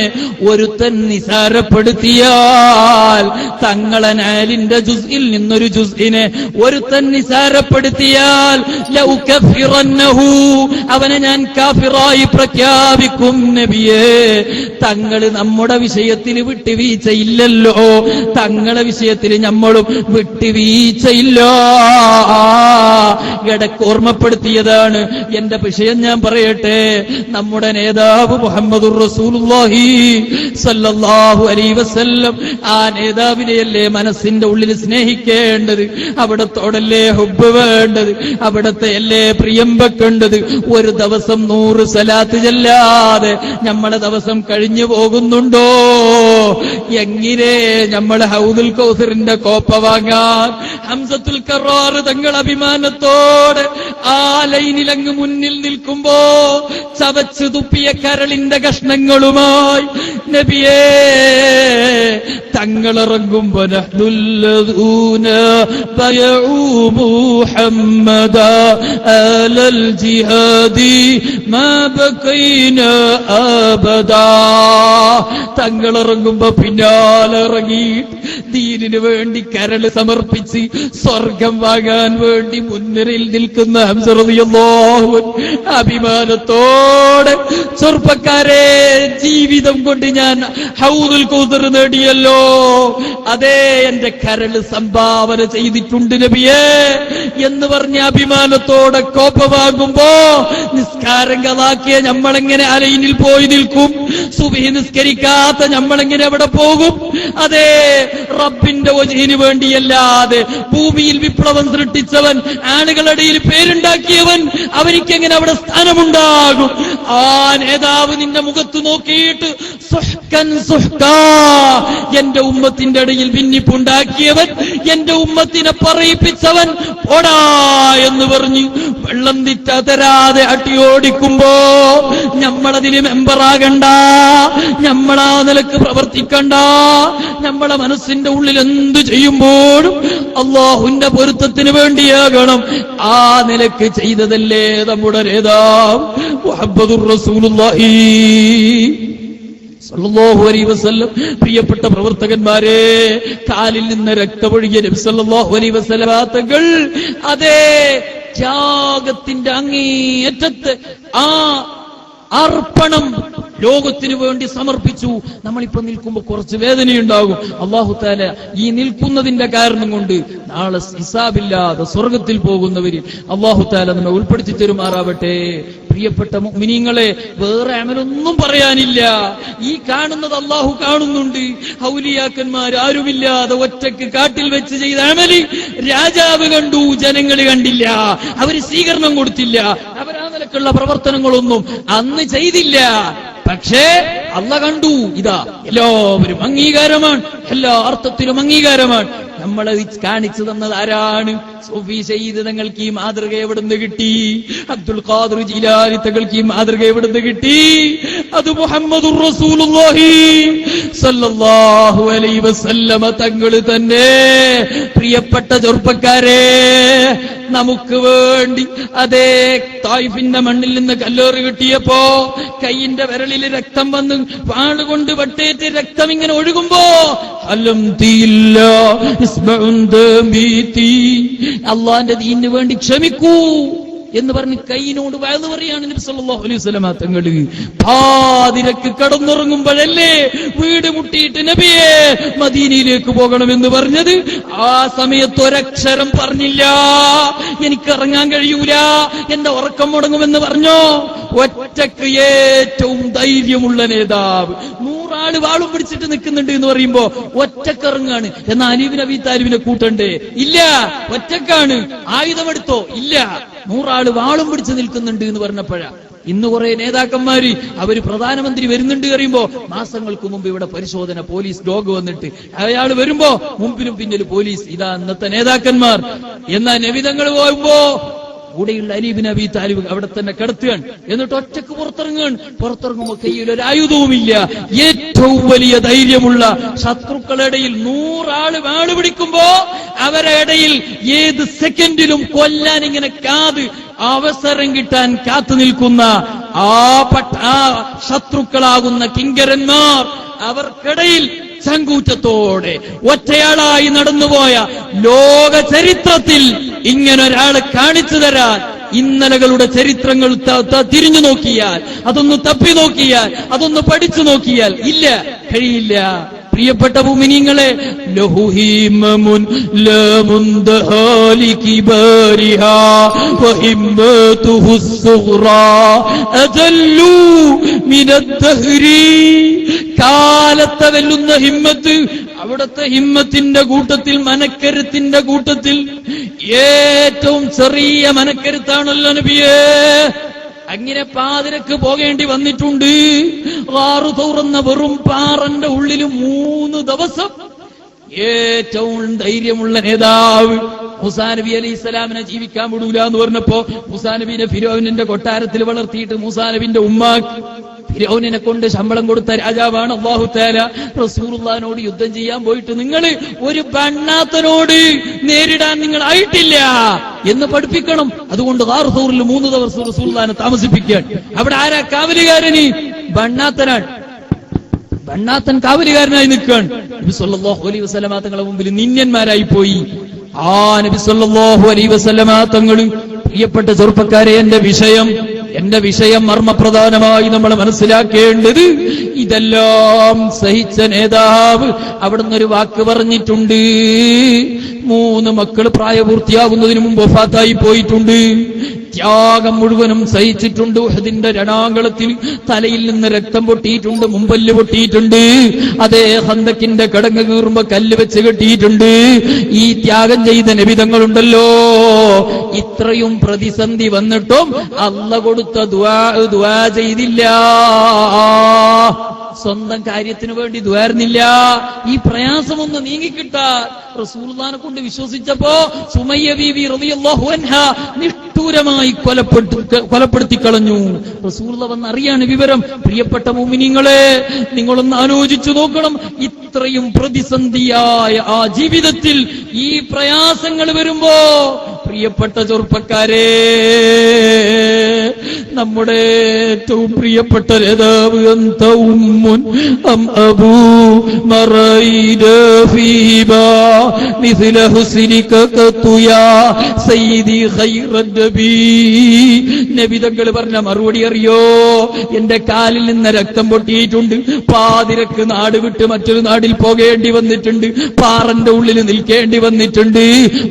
ഒരുത്തൻ നിസാരപ്പെടുത്തിയാൽ, തങ്ങളെ നാലിന്റെ ജുസ്ഇൽ നിന്നൊരു ജുസ്ഇനെ ഒരുത്തൻ നിസാരപ്പെടുത്തിയാൽ ലൗകഫിറന്നഹു, അവനെ ഞാൻ കാഫിറായി പ്രഖ്യാപിക്കും നബിയേ. തങ്ങള് നമ്മുടെ വിഷയത്തിൽ വിട്ടുവീഴ്ചയില്ലല്ലോ, തങ്ങളെ വിഷയത്തിൽ നമ്മളും വിട്ടുവീഴ്ചയില്ല. ഇടയ്ക്ക് ഓർമ്മപ്പെടുത്തിയതാണ്. എന്റെ വിഷയം ഞാൻ പറയട്ടെ. നമ്മുടെ നേതാവ് മുഹമ്മദുർ റസൂലുള്ളാഹി സല്ലല്ലാഹു അലൈഹി വസല്ലം, ആ നേതാവിനെയല്ലേ മനസ്സിന്റെ ഉള്ളിൽ സ്നേഹിക്കേണ്ടത്, അവിടത്തോടല്ലേ ഹുബ്ബ് വേണ്ടത്, അവിടത്തെ അല്ലേ പ്രിയം വെക്കേണ്ടത്. ഒരു ദിവസം 100 സലാത്ത് ചെല്ലാതെ നമ്മളെ ദിവസം കഴിഞ്ഞു പോകുന്നുണ്ടോ? എങ്ങനെ നമ്മൾ ഹൗദുൽ കൗസറിന്റെ കോപ്പ വാങ്ങാൻ ഹംസത്തുൽ കറാർ തങ്ങൾ അഭിമാനത്തോടെ ആ ലൈനിലങ്ങ് മുന്നിൽ നിൽക്കുമ്പോ ചവച്ചു തുപ്പിയ കരളിന്റെ കഷ്ണങ്ങളുമായി നബിയേ തങ്ങളിറങ്ങുമ്പോ നഹ്നുല്ലദൂന ബയഉ മുഹമ്മദ അലൽ ജിഹാദി മാ ബഖൈന അബദാ. തങ്ങളിറങ്ങുമ്പോ പിന്നാലെ ഇറങ്ങി ദീനിന് വേണ്ടി കരള് സമർപ്പിച്ച് സ്വർഗം വാങ്ങാൻ വേണ്ടി മുൻനിരയിൽ നിൽക്കുന്ന ഹംസ റളിയല്ലാഹു അൻഹു അഭിമാനത്തോടെ, ചെറുപ്പക്കാരെ ജീവിതം കൊണ്ട് ഞാൻ ഹൗദുൽ കൗസർ നേടിയല്ലോ, അതേ എന്റെ കരള് സംഭാവന ചെയ്തിട്ടുണ്ട് നബിയേ എന്ന് പറഞ്ഞ അഭിമാനത്തോടെ കോപ്പ വാങ്ങുമ്പോ നിസ്കാരം കളാക്കിയ നമ്മളെങ്ങനെ അലൈനിൽ പോയി നിൽക്കും? സുബ്ഹി നിസ്കരിക്കാത്ത നമ്മളെങ്ങനെ അവിടെ പോകും? അതേ റബ്ബിന്റെ വജ്ഹിന് വേണ്ടിയല്ലാതെ ഭൂമിയിൽ വിപ്ലവം സൃഷ്ടിച്ചവൻ, ആളുകളുടെയിൽ പേരുണ്ടാക്കിയവൻ, അവനിക്കെങ്ങനെ അവിടെ സ്ഥാനമുണ്ടാകും? ആ നേതാവ് നിന്റെ മുഖത്ത് നോക്കിയിട്ട് സുഹ്കൻ സുഹ്കാ, എന്റെ ഉമ്മത്തിന്റെ ഇടയിൽ ഭിന്നിപ്പുണ്ടാക്കിയവൻ, എന്റെ ഉമ്മത്തിനെ പറയിപ്പിച്ചവൻ ഓടാ എന്ന് പറഞ്ഞ് വെള്ളം തരാതെ അട്ടിയോടിക്കുമ്പോ നമ്മളതിന് മെമ്പറാകണ്ട, നമ്മളാ നിലക്ക് പ്രവർത്തിക്കണ്ട. നമ്മളെ മനസ്സിന്റെ ഉള്ളിൽ എന്തു ചെയ്യുമ്പോഴും അല്ലാഹുവിന്റെ പൊരുത്തത്തിന് വേണ്ടിയാകണം. ആ നിലക്ക് ചെയ്തതല്ലേ നമ്മുടെ നേതാവ് മുഹമ്മദുർ റസൂലുള്ളാഹി സല്ലല്ലാഹു അലൈഹി വസല്ലം. പ്രിയപ്പെട്ട പ്രവർത്തകന്മാരെ, കാലിൽ നിന്ന് രക്തമൊഴുകിയ നബി സല്ലല്ലാഹു അലൈഹി വസല്ലം തങ്ങൾ അതേ ത്യാഗത്തിന്റെ അങ്ങേയറ്റത്ത് ആ അർപ്പണം ലോകത്തിനു വേണ്ടി സമർപ്പിച്ചു. നമ്മളിപ്പോ നിൽക്കുമ്പോ കുറച്ച് വേദനയുണ്ടാകും. അല്ലാഹു തആല ഈ നിൽക്കുന്നതിന്റെ കാരണം കൊണ്ട് നാളെ ഹിസാബില്ലാതെ സ്വർഗത്തിൽ പോകുന്നവരിൽ അല്ലാഹു തആല നമ്മെ ഉൾപ്പെടുത്തി തരുമാറാവട്ടെ. പ്രിയപ്പെട്ട മുഅ്മിനീങ്ങളെ, വേറെ അമലൊന്നും പറയാനില്ല. ഈ കാണുന്നത് അല്ലാഹു കാണുന്നുണ്ട്. ഔലിയാക്കന്മാർ ആരുമില്ലാതെ ഒറ്റക്ക് കാട്ടിൽ വെച്ച് ചെയ്ത അമലി രാജാവ് കണ്ടു, ജനങ്ങൾ കണ്ടില്ല, അവര് സ്വീകരണം കൊടുത്തില്ല. അവരാ നിലക്കുള്ള പ്രവർത്തനങ്ങളൊന്നും അന്ന് ചെയ്തില്ല. പക്ഷേ അല്ല കണ്ടു. ഇതാ എല്ലാവരും അംഗീകാരമാണ്, എല്ലാ അർത്ഥത്തിലും അംഗീകാരമാണ്. നമ്മളെ കാണിച്ചു തന്നത് ആരാണ്? സൂഫി സയ്യിദ് തങ്ങൾക്ക് ഈ മാതൃക എവിടുന്ന് കിട്ടി? അബ്ദുൽ ഖാദിർ ജീലാനി തങ്ങൾക്ക് ഈ മാതൃക എവിടുന്ന് കിട്ടി? അത് മുഹമ്മദുർ റസൂലുള്ളാഹി സല്ലല്ലാഹു അലൈഹി വസല്ലമ തങ്ങൾ തന്നെ. പ്രിയപ്പെട്ട ചെറുപ്പക്കാരെ, നമുക്ക് വേണ്ടി അതേ തായിഫിന്റെ മണ്ണിൽ നിന്ന് കല്ലേറ് കിട്ടിയപ്പോ കൈയിന്റെ വിരലിൽ രക്തം വന്ന് വാളുകൊണ്ട് വെട്ടേറ്റ് രക്തം ഇങ്ങനെ ഒഴുകുമ്പോ അലം തീല്ല അള്ളാന്റെ ദീനിന് വേണ്ടി ക്ഷമിക്കൂ എന്ന് പറഞ്ഞ് കൈയിനോട് വയല് പറയാണ് നബി സല്ലല്ലാഹു അലൈഹി വസല്ലം തങ്ങൾ. പാതിരക്ക് കടന്നുറങ്ങുമ്പോഴല്ലേ വീട് മുട്ടിയിട്ട് നബിയെ മദീനയിലേക്ക് പോകണമെന്ന് പറഞ്ഞത്? ആ സമയത്ത് ഒരക്ഷരം പറഞ്ഞില്ല. എനിക്ക് ഇറങ്ങാൻ കഴിയൂല, എന്റെ ഉറക്കം മുടങ്ങുമെന്ന് പറഞ്ഞോ? ഒറ്റക്ക് ഏറ്റവും ധൈര്യമുള്ള നേതാവ് 100 ആള് വാളും പിടിച്ചിട്ട് നിൽക്കുന്നുണ്ട് എന്ന് പറയുമ്പോ ഒറ്റക്കിറങ്ങാണ്. എന്നാ അലി ബിൻ അബീ താലിബിനെ കൂട്ടണ്ടേ? ഇല്ല, ഒറ്റക്കാണ്. ആയുധമെടുത്തോ? ഇല്ല. 100 ആള് വാളും പിടിച്ച് നിൽക്കുന്നുണ്ട് എന്ന് പറഞ്ഞപ്പോഴാ. ഇന്ന് കുറെ നേതാക്കന്മാര് അവര് പ്രധാനമന്ത്രി വരുന്നുണ്ട് പറയുമ്പോ മാസങ്ങൾക്ക് മുമ്പ് ഇവിടെ പരിശോധന, പോലീസ് ഡോഗ് വന്നിട്ട് അയാൾ വരുമ്പോ മുമ്പിലും പിന്നിലും പോലീസ്. ഇതാ ഇന്നത്തെ നേതാക്കന്മാർ. എന്നാ നബി തങ്ങൾ പോകുമ്പോ കൂടെയുള്ള അലി ഇബ്നു അബീ താലിബ് അവിടെ തന്നെ കിടത്തുകയാണ്. എന്നിട്ട് ഒറ്റക്ക് പുറത്തിറങ്ങുമ്പോൾ കയ്യിൽ ഒരു ആയുധവുമില്ല. ഏറ്റവും വലിയ ധൈര്യമുള്ള ശത്രുക്കളുടെ 100 ആള് വാള് പിടിക്കുമ്പോ അവരുടെ ഇടയിൽ ഏത് സെക്കൻഡിലും കൊല്ലാൻ ഇങ്ങനെ അവസരം കിട്ടാൻ കാത്തു നിൽക്കുന്ന ആ ശത്രുക്കളാകുന്ന കിങ്കരന്മാർ അവർക്കിടയിൽ ചങ്കൂറ്റത്തോടെ ഒറ്റയാളായി നടന്നുപോയ ലോക ചരിത്രത്തിൽ ഇങ്ങനൊരാള് കാണിച്ചു തരാൻ ഇന്നലകളുടെ ചരിത്രങ്ങൾ തിരിഞ്ഞു നോക്കിയാൽ, അതൊന്ന് തപ്പി നോക്കിയാൽ, അതൊന്ന് പഠിച്ചു നോക്കിയാൽ ഇല്ല, കഴിയില്ല. പ്രിയപ്പെട്ട മുഅ്മിനീങ്ങളെ, ലഹു ഹിമ്മമുൻ ലാ മുൻതഹാലി കിബാരിഹാ വഹിമ്മതുഹു സുഗ്റാ അദല്ലു മിനദ്ദഹ്രി. കാലത്തെ വെല്ലുന്ന ഹിമ്മത്ത്, അവിടുത്തെ ഹിമ്മത്തിന്റെ കൂട്ടത്തിൽ, മനക്കരുത്തിന്റെ കൂട്ടത്തിൽ ഏറ്റവും ചെറിയ മനക്കരുത്താണല്ലോ നബിയേ. അങ്ങനെ പാതിരക്ക് പോകേണ്ടി വന്നിട്ടുണ്ട്. വാറു തുറന്ന വെറും പാറന്റെ ഉള്ളിൽ 3 ദിവസം ഏറ്റവും ധൈര്യമുള്ള നേതാവ് മൂസാ നബി അലൈഹി സ്വലാമിനെ ജീവിക്കാൻ വിടൂല എന്ന് പറഞ്ഞപ്പോ മൂസാ നബിനെ ഫിർഔനിന്റെ കൊട്ടാരത്തിൽ വളർത്തിയിട്ട് മൂസാ നബിന്റെ ഉമ്മ ഫിർഔനിനെ കൊണ്ട് ശമ്പളം കൊടുത്ത രാജാവാണ് അല്ലാഹു തആല. റസൂലുള്ളാഹിനോട് യുദ്ധം ചെയ്യാൻ പോയിട്ട് നിങ്ങൾ ഒരു ബണ്ണാത്തനോട് നേരിടാൻ നിങ്ങൾ ആയിട്ടില്ല എന്ന് പഠിപ്പിക്കണം. അതുകൊണ്ട് ഗാർസൂറിൽ 3 ദിവസം റസൂലുള്ളാഹിനെ താമസിപ്പിക്കാൻ. അവിടെ ആരാ കാവലുകാരന്? ബണ്ണാത്തൻ കാവലുകാരനായി നിൽക്കുകയാണ്. നബി സല്ലല്ലാഹു അലൈഹി വസല്ലമ തങ്ങളുടെ മുമ്പിൽ നിന്യന്മാരായി പോയി. ആ നബി സല്ലല്ലാഹു അലൈഹി വസല്ലമ തങ്ങൾ, പ്രിയപ്പെട്ട ചെറുപ്പക്കാരെ, എന്റെ വിഷയം മർമ്മപ്രധാനമായി നമ്മൾ മനസ്സിലാക്കേണ്ടത്, ഇതെല്ലാം സഹിച്ച നേതാവ് അവിടുന്ന് ഒരു വാക്ക് പറഞ്ഞിട്ടുണ്ട്. 3 മക്കൾ പ്രായപൂർത്തിയാകുന്നതിന് മുമ്പ് വഫാത്തായി പോയിട്ടുണ്ട്. ത്യാഗം മുഴുവനും സഹിച്ചിട്ടുണ്ട്. ഉഹദിന്റെ രണാങ്കളത്തിൽ തലയിൽ നിന്ന് രക്തം പൊട്ടിയിട്ടുണ്ട്, മുമ്പല്ല് പൊട്ടിയിട്ടുണ്ട്. അതേ ഖന്തക്കിന്റെ കടങ്ങ് കീറുമ്പോ കല്ല് വെച്ച് കെട്ടിയിട്ടുണ്ട്. ഈ ത്യാഗം ചെയ്ത നബിതങ്ങളുണ്ടല്ലോ, ഇത്രയും പ്രതിസന്ധി വന്നിട്ടും അല്ലാഹു കൊടുത്ത ദുആ ചെയ്തില്ല. സ്വന്തം കാര്യത്തിന് വേണ്ടി ദുആർന്നില്ല. ഈ പ്രയാസമൊന്ന് നീങ്ങിക്കിട്ടാൻ റസൂലുള്ളാഹിനെ കൊണ്ട് വിശ്വസിച്ചപ്പോ സുമയ്യ ബീവി റളിയല്ലാഹു അൻഹാ നിഷ്ഠൂരമായി കൊലപ്പെടുത്തി കളഞ്ഞു. റസൂലുള്ളാഹി വന്നറിയാണ് വിവരം. പ്രിയപ്പെട്ട മുഅ്മിനീങ്ങളെ, നിങ്ങളൊന്ന് ആലോചിച്ചു നോക്കണം. ഇത്രയും പ്രതിസന്ധിയായ ആ ജീവിതത്തിൽ ഈ പ്രയാസങ്ങൾ വരുമ്പോ, പ്രിയപ്പെട്ട ചെറുപ്പക്കാരെ, നമ്മുടെ ഏറ്റവും പ്രിയപ്പെട്ട നേതാവ് അന്ത ഉമ്മുൻ അം അബൂ മറൈന ഫീബാ മിസ്ല ഹുസ്നിക ഖതുയാ സയ്യിദി ഖൈറൻ നബി. നബി തങ്ങൾ പറഞ്ഞ മറുപടി അറിയോ? എന്റെ കാലിൽ നിന്ന് രക്തം പൊട്ടിയിട്ടുണ്ട്. പാതിരക്ക് നാട് വിട്ട് മറ്റൊരു നാടിൽ പോകേണ്ടി വന്നിട്ടുണ്ട്. പാറന്റെ ഉള്ളിൽ നിൽക്കേണ്ടി വന്നിട്ടുണ്ട്.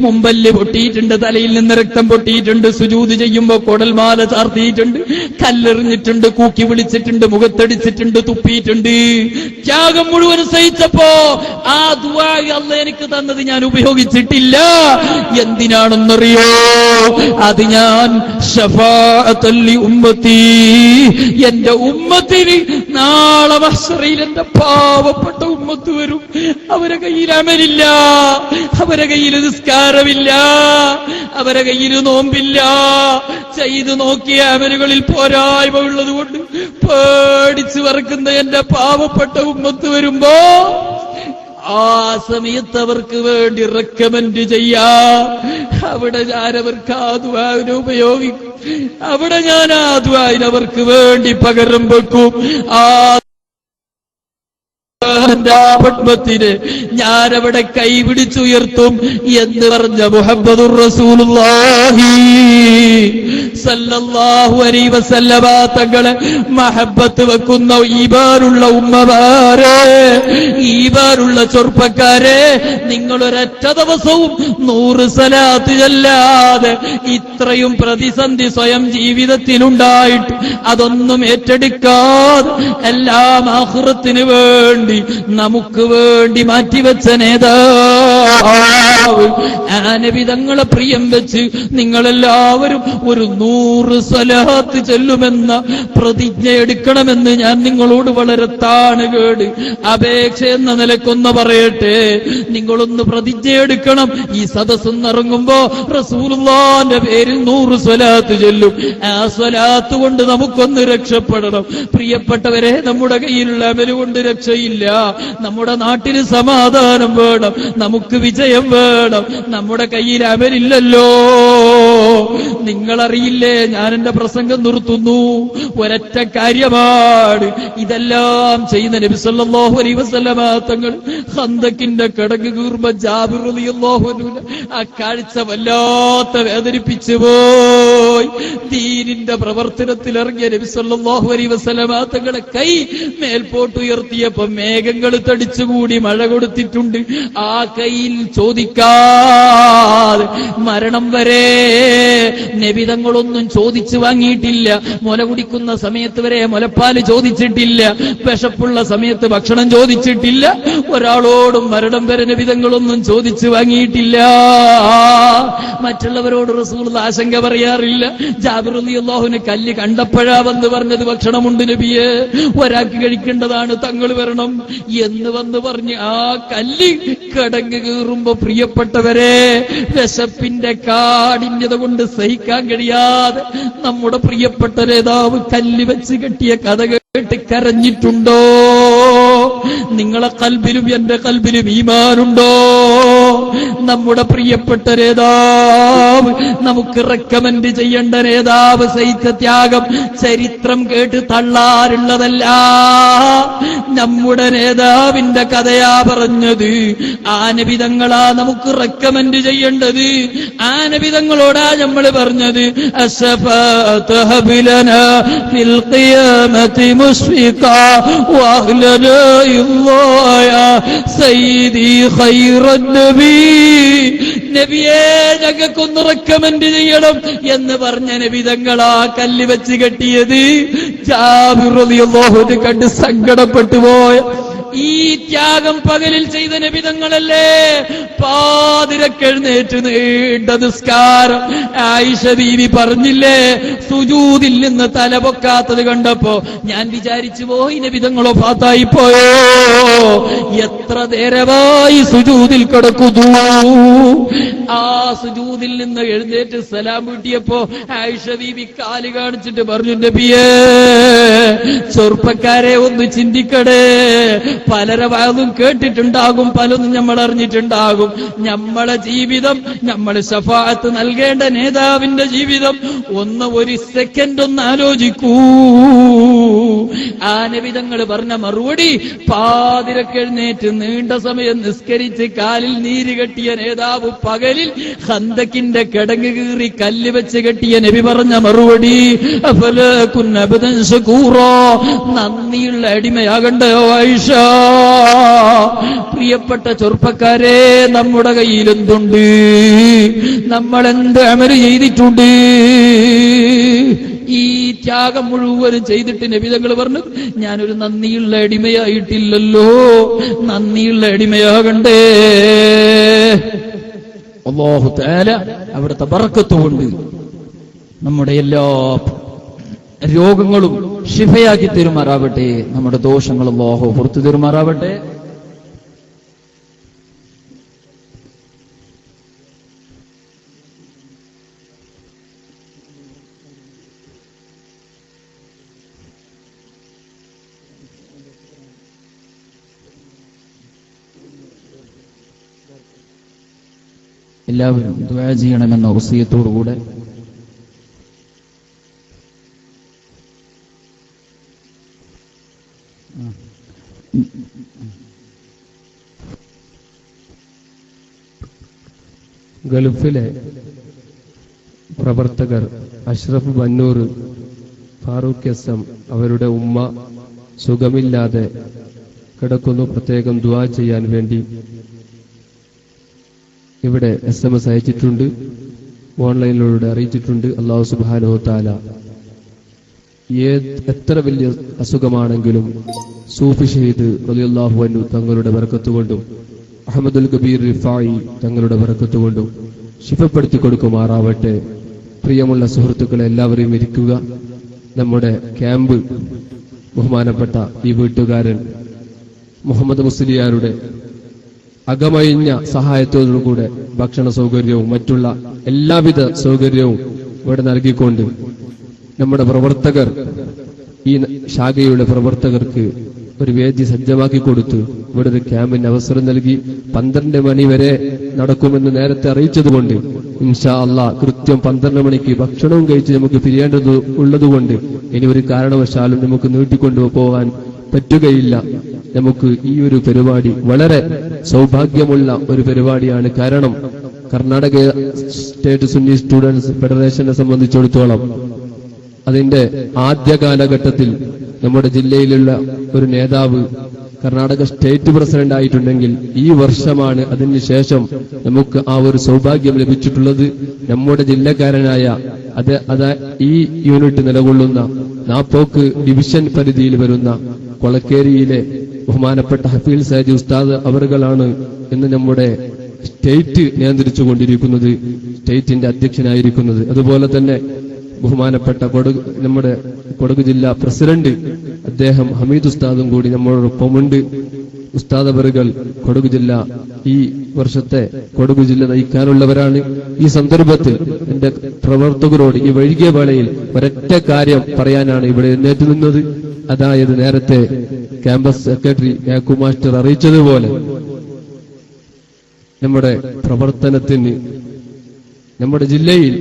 മുമ്പല്ല് പൊട്ടിയിട്ടുണ്ട്, തലയിൽ നിന്ന് രക്തം പൊട്ടിയിട്ടുണ്ട്. സുജൂദ് ചെയ്യുമ്പോ കൊടൽമാല ചാർത്തിയിട്ടുണ്ട്, കല്ലെറിഞ്ഞിട്ടുണ്ട്, കൂക്കി വിളിച്ചിട്ടുണ്ട്, മുഖത്തടിച്ചിട്ടുണ്ട്, തുപ്പിയിട്ടുണ്ട്. ത്യാഗം മുഴുവൻ സഹിച്ചപ്പോ ആ ദുആ അല്ലാഹ് എനിക്ക് തന്നത് ഞാൻ ഉപയോഗിച്ചിട്ടില്ല. എന്തിനാണെന്നറിയോ? അത് ഞാൻ ശഫാഅത്തുൽ ലി ഉമ്മത്തി, എന്റെ ഉമ്മത്തിന് നാളെ മഹ്ശറിൽ എന്റെ പാവപ്പെട്ട ഉമ്മത്ത് വരും. അവരെ കയ്യിൽ അമലില്ല, അവരെ കയ്യിൽ നിസ്കാരമില്ല, അവരെ കയ്യിൽ നോമ്പില്ല. ചെയ്തു നോക്കിയ അമലുകളിൽ പോരായ്മ ഉള്ളത് കൊണ്ട് പേടിച്ചു വറക്കുന്ന എന്റെ പാവപ്പെട്ട ഉമ്മത്ത് വരുമ്പോ ആ സമയത്ത് അവർക്ക് വേണ്ടി റെക്കമെൻഡ് ചെയ്യാ. അവിടെ ഞാൻ അവർക്ക് ആ ദുആനെ ഉപയോഗിക്കും. അവിടെ ഞാൻ ആ ദുആനെ അവർക്ക് വേണ്ടി പകരം വെക്കും. ആ പത്മത്തിന് ഞാനവിടെ കൈപിടിച്ചുയർത്തും എന്ന് പറഞ്ഞ മുഹമ്മദുർ റസൂലുള്ളാഹി സല്ലല്ലാഹു അലൈഹി വസല്ലമ തങ്ങളെ മഹബ്ബത്ത് വെക്കുന്ന ഈമാനുള്ള ഉമ്മമാരെ, ഈമാനുള്ള ചെറുപ്പക്കാരെ, നിങ്ങളൊരൊറ്റ ദിവസവും 100 സലാത്ത് ചൊല്ലാതെ ഇത്രയും പ്രതിസന്ധി സ്വയം ജീവിതത്തിലുണ്ടായിട്ട് അതൊന്നും ഏറ്റെടുക്കാതെ എല്ലാം ആഖിറത്തിന് വേണ്ടി, നമുക്ക് വേണ്ടി മാറ്റിവെച്ച നേതാവ് നേതാവ് ആ നബി തങ്ങളെ പ്രിയം വെച്ച് നിങ്ങളെല്ലാവരും ഒരു 100 സ്വലാത്ത് ചൊല്ലുമെന്ന പ്രതിജ്ഞ എടുക്കണമെന്ന് ഞാൻ നിങ്ങളോട് വളരെ താണുകേട് അപേക്ഷ എന്ന നിലക്കൊന്ന് പറയട്ടെ. നിങ്ങളൊന്ന് പ്രതിജ്ഞ എടുക്കണം. ഈ സദസ്സൊന്നിറങ്ങുമ്പോ റസൂലുള്ളാഹിന്റെ പേരിൽ 100 സ്വലാത്ത് ചൊല്ലും. ആ സ്വലാത്ത് കൊണ്ട് നമുക്കൊന്ന് രക്ഷപ്പെടണം. പ്രിയപ്പെട്ടവരെ, നമ്മുടെ കയ്യിലുള്ള അമല് കൊണ്ട് രക്ഷയില്ല. നമ്മുടെ നാട്ടിൽ സമാധാനം വേണം, നമുക്ക് വിജയം വേണം. നമ്മുടെ കയ്യിൽ അമലില്ലല്ലോ. നിങ്ങളറിയില്ലേ, ഞാൻ എന്റെ പ്രസംഗം നിർത്തുന്നു. ഒരൊറ്റ കാര്യമാണ്. ഇതെല്ലാം ചെയ്യുന്ന നബി സല്ലല്ലാഹു അലൈഹി വസല്ലമ തങ്ങൾ ഖന്തക്കിന്റെ കിടങ്ങ് കീറുമ്പോ ജാബിർ റളിയല്ലാഹു അൻഹു ആ കാഴ്ച വല്ലാത്ത വേദനിപ്പിച്ചു പോയി. ദീനിന്റെ പ്രവർത്തനത്തിൽ ഇറങ്ങിയ നബി സല്ലല്ലാഹു അലൈഹി വസല്ലമ തങ്ങളുടെ കൈ മേൽപോട്ട് ഉയർത്തിയപ്പോ മേഘങ്ങൾ തടിച്ചുകൂടി മഴ കൊടുത്തിട്ടുണ്ട്. ആ കൈയിൽ ചോദിക്കാതെ മരണം വരെ നബിതങ്ങളൊന്നും ചോദിച്ചു വാങ്ങിയിട്ടില്ല. മുല കുടിക്കുന്ന സമയത്ത് വരെ മുലപ്പാല് ചോദിച്ചിട്ടില്ല. വിശപ്പുള്ള സമയത്ത് ഭക്ഷണം ചോദിച്ചിട്ടില്ല. ഒരാളോടും മരണം വരെ നബിതങ്ങളൊന്നും ചോദിച്ചു വാങ്ങിയിട്ടില്ല. മറ്റുള്ളവരോട് റസൂൽ ആശങ്ക പറയാറില്ല. ജാബിർ റളിയല്ലാഹുവിന് കല്ല് കണ്ടപ്പോഴാ വന്ന് പറഞ്ഞത് ഭക്ഷണമുണ്ട് നബിയെ, ഒരാൾക്ക് കഴിക്കേണ്ടതാണ്, തങ്ങൾ വരണം എന്ന് വന്ന് പറഞ്ഞ് ആ കല്ല് കടങ്ങ് കീറുമ്പോ പ്രിയപ്പെട്ടവരെ, വിശപ്പിന്റെ കാഠിന്യത കൊണ്ട് സഹിക്കാൻ കഴിയാതെ നമ്മുടെ പ്രിയപ്പെട്ട നേതാവ് കല്ല് വെച്ച് കെട്ടിയ കഥ കേട്ട് കരഞ്ഞിട്ടുണ്ടോ? നിങ്ങളെ കൽബിലും എന്റെ കൽബിലും ഈമാനുണ്ടോ? നമ്മുടെ പ്രിയപ്പെട്ട നേതാവ്, നമുക്ക് റെക്കമെൻഡ് ചെയ്യേണ്ട നേതാവ് സഹിച്ച ത്യാഗം ചരിത്രം കേട്ട് തള്ളാറുള്ളതല്ല. നമ്മുടെ നേതാവിന്റെ കഥയാ പറഞ്ഞത്. ആ നബിതങ്ങളാ നമുക്ക് റെക്കമെൻഡ് ചെയ്യേണ്ടത്. ആ നബിതങ്ങളോടാ നമ്മൾ പറഞ്ഞത്, നബിയെ ഞങ്ങൾക്കൊന്ന് റെക്കമെൻഡ് ചെയ്യണം എന്ന് പറഞ്ഞ നബിതങ്ങളാ കല്ല് വെച്ച് കെട്ടിയത്. ജാബിർ റളിയല്ലാഹു അൻഹു കണ്ട് സങ്കടപ്പെട്ടു പോയ ഈ ത്യാഗം പകലിൽ ചെയ്ത നബിതങ്ങളല്ലേ? പാതിരക്കെഴുന്നേറ്റ് നീണ്ട നിസ്കാരം. ആയിഷ ബീവി പറഞ്ഞില്ലേ, സുജൂദിൽ നിന്ന് തല പൊക്കാത്തത് കണ്ടപ്പോ ഞാൻ വിചാരിച്ചു പോയി നബിതങ്ങളോ ഫാത്തായി പോയോ. എത്ര നേരമായി സുജൂദിൽ കിടക്കുന്നു. ആ സുജൂദിൽ നിന്ന് എഴുന്നേറ്റ് സലാം വീട്ടിയപ്പോ ആയിഷ ബീവി കാല് കാണിച്ചിട്ട് പറഞ്ഞു, നബിയേ, ചെറുപ്പക്കാരെ ഒന്ന് ചിന്തിക്കടേ. പലരെ വാതും കേട്ടിട്ടുണ്ടാകും, പലതും നമ്മൾ അറിഞ്ഞിട്ടുണ്ടാകും. നമ്മളെ ജീവിതം, നമ്മൾ ശഫാഅത്ത് നൽകേണ്ട നേതാവിന്റെ ജീവിതം ഒരു സെക്കൻഡ് ഒന്ന് ആലോചിക്കൂ. ആ നബിതങ്ങൾ പറഞ്ഞ മറുപടി, പാതിരക്കെഴുന്നേറ്റ് നീണ്ട സമയം നിസ്കരിച്ച് കാലിൽ നീര് കെട്ടിയ നേതാവ് പകലിൽ ഖന്തക്കിന്റെ കിടങ്ങ് കീറി കല്ല് വെച്ച് കെട്ടിയ നബി പറഞ്ഞ മറുപടി, അഫലാ കുന്ന അബ്ദൻ ശകൂറാ, നന്ദിയുള്ള അടിമയാകണ്ടയോ ആയിഷ? പ്രിയപ്പെട്ട ചെറുപ്പക്കാരെ, നമ്മുടെ കയ്യിൽ എന്തുണ്ട്? നമ്മൾ എന്ത് അമല് ചെയ്തിട്ടുണ്ട്? ഈ ത്യാഗം മുഴുവനും ചെയ്തിട്ട് നബിതങ്ങൾ പറഞ്ഞു, ഞാനൊരു നന്ദിയുള്ള അടിമയായിട്ടില്ലല്ലോ. നന്ദിയുള്ള അടിമയാകണ്ടേ? അല്ലാഹു തആല അവിടുത്തെ ബർക്കത്ത് കൊണ്ട് നമ്മുടെ എല്ലാ രോഗങ്ങളും ശിഫയാക്കി തരുമാറാവട്ടെ. നമ്മുടെ ദോഷങ്ങൾ അല്ലാഹു പുറത്തു തരുമാറാവട്ടെ. എല്ലാവരും ദുആ ചെയ്യണമെന്ന വസിയത്തോടുകൂടെ ഗൾഫിലെ പ്രവർത്തകർ അഷ്റഫ് ബന്നൂർ, ഫാറൂഖ് എസ്.എം. അവരുടെ ഉമ്മ സുഖമില്ലാതെ കിടക്കുന്നു. പ്രത്യേകം ദുആ ചെയ്യാൻ വേണ്ടി ഇവിടെ SMS അയച്ചിട്ടുണ്ട്, ഓൺലൈനിലൂടെ അറിയിച്ചിട്ടുണ്ട്. അല്ലാഹു സുബ്ഹാനഹു വ തആല എത്ര വലിയ അസുഖമാണെങ്കിലും സൂഫി ഷഹീദ് റളിയല്ലാഹു അൻഹു തങ്ങളുടെ ബർക്കത്ത് കൊണ്ടും അഹമ്മദുൽ കബീർ റിഫായി തങ്ങളുടെ ബറക്കത്ത് കൊണ്ടും ശിഫപ്പെടുത്തി കൊടുക്കുമാറാവട്ടെ. പ്രിയമുള്ള സുഹൃത്തുക്കളെ, എല്ലാവരെയും ഇരിക്കുക. നമ്മുടെ ക്യാമ്പ് ബഹുമാനപ്പെട്ട ഈ വീട്ടുകാരൻ മുഹമ്മദ് മുസ്ലിയാരുടെ അകമഴിഞ്ഞ സഹായത്തോടുകൂടെ ഭക്ഷണ സൗകര്യവും മറ്റുള്ള എല്ലാവിധ സൗകര്യവും ഇവിടെ നൽകിക്കൊണ്ട് നമ്മുടെ പ്രവർത്തകർ, ഈ ശാഖയുടെ പ്രവർത്തകർക്ക് ഒരു വേദി സജ്ജമാക്കി കൊടുത്തു ഇവിടെ ഒരു ക്യാമ്പിന് അവസരം നൽകി. 12 മണി വരെ നടക്കുമെന്ന് നേരത്തെ അറിയിച്ചതുകൊണ്ട് ഇൻഷാ അല്ലാഹ് കൃത്യം 12 മണിക്ക് ഭക്ഷണവും കഴിച്ച് നമുക്ക് പിരിയേണ്ടത് ഉള്ളതുകൊണ്ട് ഇനി ഒരു കാരണവശാലും നമുക്ക് നീട്ടിക്കൊണ്ടുപോകാൻ പറ്റുകയില്ല. നമുക്ക് ഈ ഒരു പരിപാടി വളരെ സൗഭാഗ്യമുള്ള ഒരു പരിപാടിയാണ്. കാരണം കർണാടക സ്റ്റേറ്റ് സുന്നി സ്റ്റുഡൻസ് ഫെഡറേഷനെ സംബന്ധിച്ചിടത്തോളം അതിന്റെ ആദ്യ കാലഘട്ടത്തിൽ നമ്മുടെ ജില്ലയിലുള്ള ഒരു നേതാവ് കർണാടക സ്റ്റേറ്റ് പ്രസിഡന്റ് ആയിട്ടുണ്ടെങ്കിൽ ഈ വർഷമാണ് അതിനുശേഷം നമുക്ക് ആ ഒരു സൗഭാഗ്യം ലഭിച്ചിട്ടുള്ളത്. നമ്മുടെ ജില്ലക്കാരനായ ഈ യൂണിറ്റ് നിലകൊള്ളുന്ന നാപ്പോക്ക് ഡിവിഷൻ പരിധിയിൽ വരുന്ന കൊളക്കേരിയിലെ ബഹുമാനപ്പെട്ട ഹഫീൽ സാജി ഉസ്താദ് അവറുകളാണ് ഇന്ന് നമ്മുടെ സ്റ്റേറ്റ് നിയന്ത്രിച്ചുകൊണ്ടിരിക്കുന്നത്, സ്റ്റേറ്റിന്റെ അധ്യക്ഷനായിരിക്കുന്നത്. അതുപോലെ തന്നെ ബഹുമാനപ്പെട്ട നമ്മുടെ കൊടക് ജില്ലാ പ്രസിഡന്റ് അദ്ദേഹം ഹമീദ് ഉസ്താദും കൂടി നമ്മളോടൊപ്പമുണ്ട്. ഉസ്താദ് അവറുകൾ കൊടക് ജില്ല ഈ വർഷത്തെ കൊടക് ജില്ല നയിക്കാനുള്ളവരാണ്. ഈ സന്ദർഭത്തിൽ എന്റെ പ്രവർത്തകരോട് ഈ വൈകിയ വേളയിൽ ഒരൊറ്റ കാര്യം പറയാനാണ് ഇവിടെ എഴുന്നേറ്റ് നിന്നത്. അതായത് നേരത്തെ ക്യാമ്പസ് സെക്രട്ടറി യാക്കൂ മാസ്റ്റർ അറിയിച്ചതുപോലെ നമ്മുടെ പ്രവർത്തനത്തിന് നമ്മുടെ ജില്ലയിൽ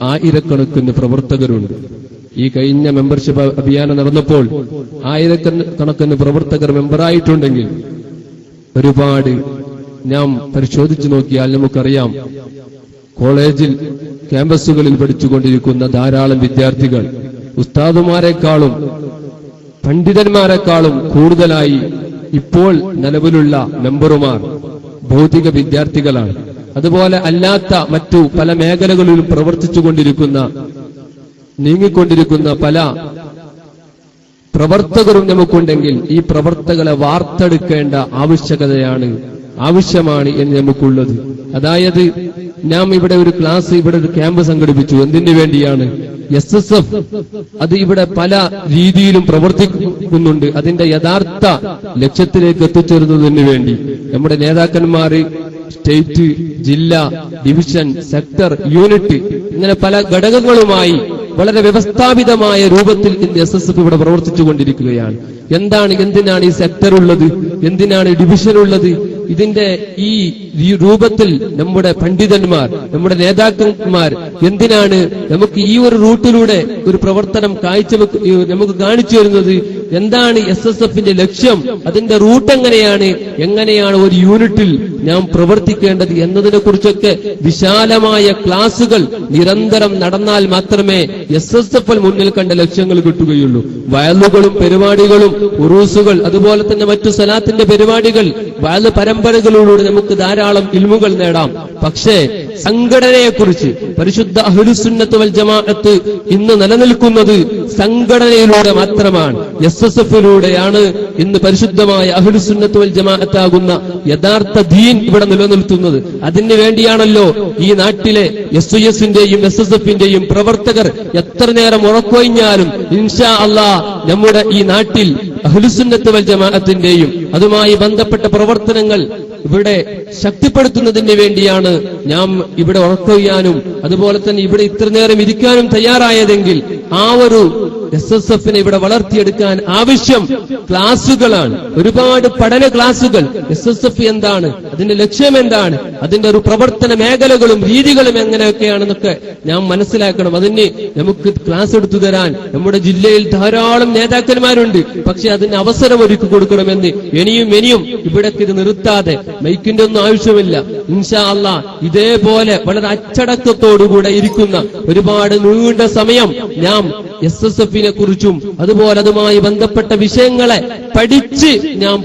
ആയിരക്കണക്കിന് പ്രവർത്തകരുണ്ട്. ഈ കഴിഞ്ഞ മെമ്പർഷിപ്പ് അഭിയാനം നടന്നപ്പോൾ ആയിരക്കണക്കിന് പ്രവർത്തകർ മെമ്പറായിട്ടുണ്ടെങ്കിൽ ഒരുപാട് നാം പരിശോധിച്ചു നോക്കിയാൽ നമുക്കറിയാം, കോളേജിൽ ക്യാമ്പസുകളിൽ പഠിച്ചുകൊണ്ടിരിക്കുന്ന ധാരാളം വിദ്യാർത്ഥികൾ ഉസ്താദുമാരെക്കാളും പണ്ഡിതന്മാരെക്കാളും കൂടുതലായി ഇപ്പോൾ നിലവിലുള്ള മെമ്പർമാർ ഭൗതിക വിദ്യാർത്ഥികളാണ്. അതുപോലെ അല്ലാത്ത മറ്റു പല മേഖലകളിലും നീങ്ങിക്കൊണ്ടിരിക്കുന്ന പല പ്രവർത്തകരും നമുക്കുണ്ടെങ്കിൽ ഈ പ്രവർത്തകരെ വാർത്തെടുക്കേണ്ട ആവശ്യമാണ് എന്ന് നമുക്കുള്ളത്. അതായത് നാം ഇവിടെ ഒരു ക്യാമ്പ് സംഘടിപ്പിച്ചു. എന്തിനു വേണ്ടിയാണ്? SSF അത് ഇവിടെ പല രീതിയിലും പ്രവർത്തിക്കുന്നുണ്ട്. അതിന്റെ യഥാർത്ഥ ലക്ഷ്യത്തിലേക്ക് എത്തിച്ചേരുന്നതിന് വേണ്ടി നമ്മുടെ നേതാക്കന്മാര് സ്റ്റേറ്റ്, ജില്ല, ഡിവിഷൻ, സെക്ടർ, യൂണിറ്റ് ഇങ്ങനെ പല ഘടകങ്ങളുമായി വളരെ വ്യവസ്ഥാപിതമായ രൂപത്തിൽ ഇന്ന് SSF ഇവിടെ പ്രവർത്തിച്ചുകൊണ്ടിരിക്കുകയാണ്. എന്തിനാണ് ഈ സെക്ടർ ഉള്ളത്? എന്തിനാണ് ഡിവിഷൻ ഉള്ളത്? ഇതിന്റെ ഈ രൂപത്തിൽ നമ്മുടെ പണ്ഡിതന്മാർ, നമ്മുടെ നേതാക്കന്മാർ എന്തിനാണ് നമുക്ക് ഈ ഒരു റൂട്ടിലൂടെ ഒരു പ്രവർത്തനം നമുക്ക് കാണിച്ചു തരുന്നത്? എന്താണ് SSFന്റെ ലക്ഷ്യം? അതിന്റെ റൂട്ട് എങ്ങനെയാണ് ഒരു യൂണിറ്റിൽ നാം പ്രവർത്തിക്കേണ്ടത് എന്നതിനെ കുറിച്ചൊക്കെ വിശാലമായ ക്ലാസുകൾ നിരന്തരം നടന്നാൽ മാത്രമേ SSF മുന്നിൽ കണ്ട ലക്ഷ്യങ്ങൾ കിട്ടുകയുള്ളൂ. വയലുകളും പരിപാടികളും ഉറൂസുകൾ, അതുപോലെ തന്നെ മറ്റു സലാത്തിന്റെ പരിപാടികൾ, വയല് പരമ്പരകളിലൂടെ നമുക്ക് ധാരാളം ഇൽമുകൾ നേടാം. പക്ഷേ സംഘടനയെക്കുറിച്ച് പരിശുദ്ധ അഹ്ലുസുന്നത്ത് വൽ ജമാഅത്ത് ഇന്ന് നിലനിൽക്കുന്നത് സംഘടനയിലൂടെ മാത്രമാണ്. SSFിലൂടെയാണ് ഇന്ന് പരിശുദ്ധമായ അഹ്ലുസുന്നത്ത് വൽ ജമാഅത്താകുന്ന യഥാർത്ഥ ദീൻ ഇവിടെ നിലനിർത്തുന്നത്. അതിനു വേണ്ടിയാണല്ലോ ഈ നാട്ടിലെ SYSന്റെയും SSFന്റെയും പ്രവർത്തകർ എത്ര നേരം ഉറക്കൊഴിഞ്ഞാലും ഇൻഷാ അല്ലാഹ് നമ്മുടെ ഈ നാട്ടിൽ അഹ്ലുസുന്നത്ത് വൽ ജമാഅത്തിന്റെയും അതുമായി ബന്ധപ്പെട്ട പ്രവർത്തനങ്ങൾ ഇവിടെ ശക്തിപ്പെടുത്തുന്നതിന് വേണ്ടിയാണ് നാം ഇവിടെ ഉറക്കൊഴിയാനും അതുപോലെ തന്നെ ഇവിടെ ഇത്ര നേരം ഇരിക്കാനും തയ്യാറായതെങ്കിൽ ആ ഒരു SSFനെ ഇവിടെ വളർത്തിയെടുക്കാൻ ആവശ്യം ക്ലാസുകളാണ്. ഒരുപാട് പഠന ക്ലാസുകൾ. SSF എന്താണ്, അതിന്റെ ലക്ഷ്യം എന്താണ്, അതിന്റെ ഒരു പ്രവർത്തന മേഖലകളും രീതികളും എങ്ങനെയൊക്കെയാണെന്നൊക്കെ നാം മനസ്സിലാക്കണം. അതിന് നമുക്ക് ക്ലാസ് എടുത്തു തരാൻ നമ്മുടെ ജില്ലയിൽ ധാരാളം നേതാക്കന്മാരുണ്ട്. പക്ഷെ അതിന് അവസരം ഒരുക്കി കൊടുക്കണമെന്ന് ഇനിയും ഇവിടെ ഇത് നിർത്താതെ, മൈക്കിന്റെ ഒന്നും ആവശ്യമില്ല. ഇൻഷാ അല്ലാഹ് ഇതേപോലെ വളരെ അച്ചടക്കത്തോടുകൂടെ ഇരിക്കുന്ന ഒരുപാട് നീണ്ട സമയം നാം SSFനെ കുറിച്ചും അതുപോലെ അതുമായി ബന്ധപ്പെട്ട വിഷയങ്ങളെ പഠിച്ച് നാം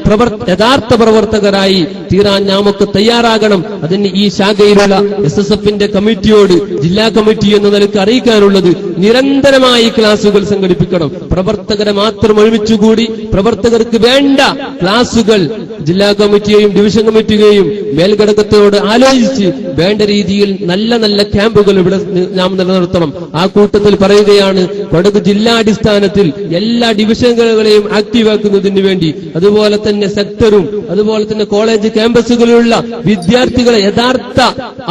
യഥാർത്ഥ പ്രവർത്തകരായി തീരാൻ നാമൊക്കെ തയ്യാറാകണം. അതിന് ഈ ശാഖയിലുള്ള SSFന്റെ കമ്മിറ്റിയോട്, ജില്ലാ കമ്മിറ്റി എന്ന നിലയ്ക്ക് അറിയിക്കാനുള്ളത് നിരന്തരമായി ക്ലാസുകൾ സംഘടിപ്പിക്കണം. പ്രവർത്തകരെ മാത്രം ഒരുമിച്ചുകൂടി പ്രവർത്തകർക്ക് വേണ്ട ക്ലാസുകൾ ജില്ലാ കമ്മിറ്റിയെയും ഡിവിഷൻ കമ്മിറ്റിയെയും മേൽഘടകത്തോട് ആലോചിച്ച് വേണ്ട രീതിയിൽ നല്ല നല്ല ക്യാമ്പുകൾ ഇവിടെ നാം നിലനിർത്തണം. ആ കൂട്ടത്തിൽ പറയുകയാണ്, കൊടക് ജില്ലാടിസ്ഥാനത്തിൽ എല്ലാ ഡിവിഷനുകളെയും ആക്റ്റീവാക്കുന്നതിന് വേണ്ടി, അതുപോലെ തന്നെ സെക്ടറും അതുപോലെ തന്നെ കോളേജ് ക്യാമ്പസുകളിലുള്ള വിദ്യാർത്ഥികളെ യഥാർത്ഥ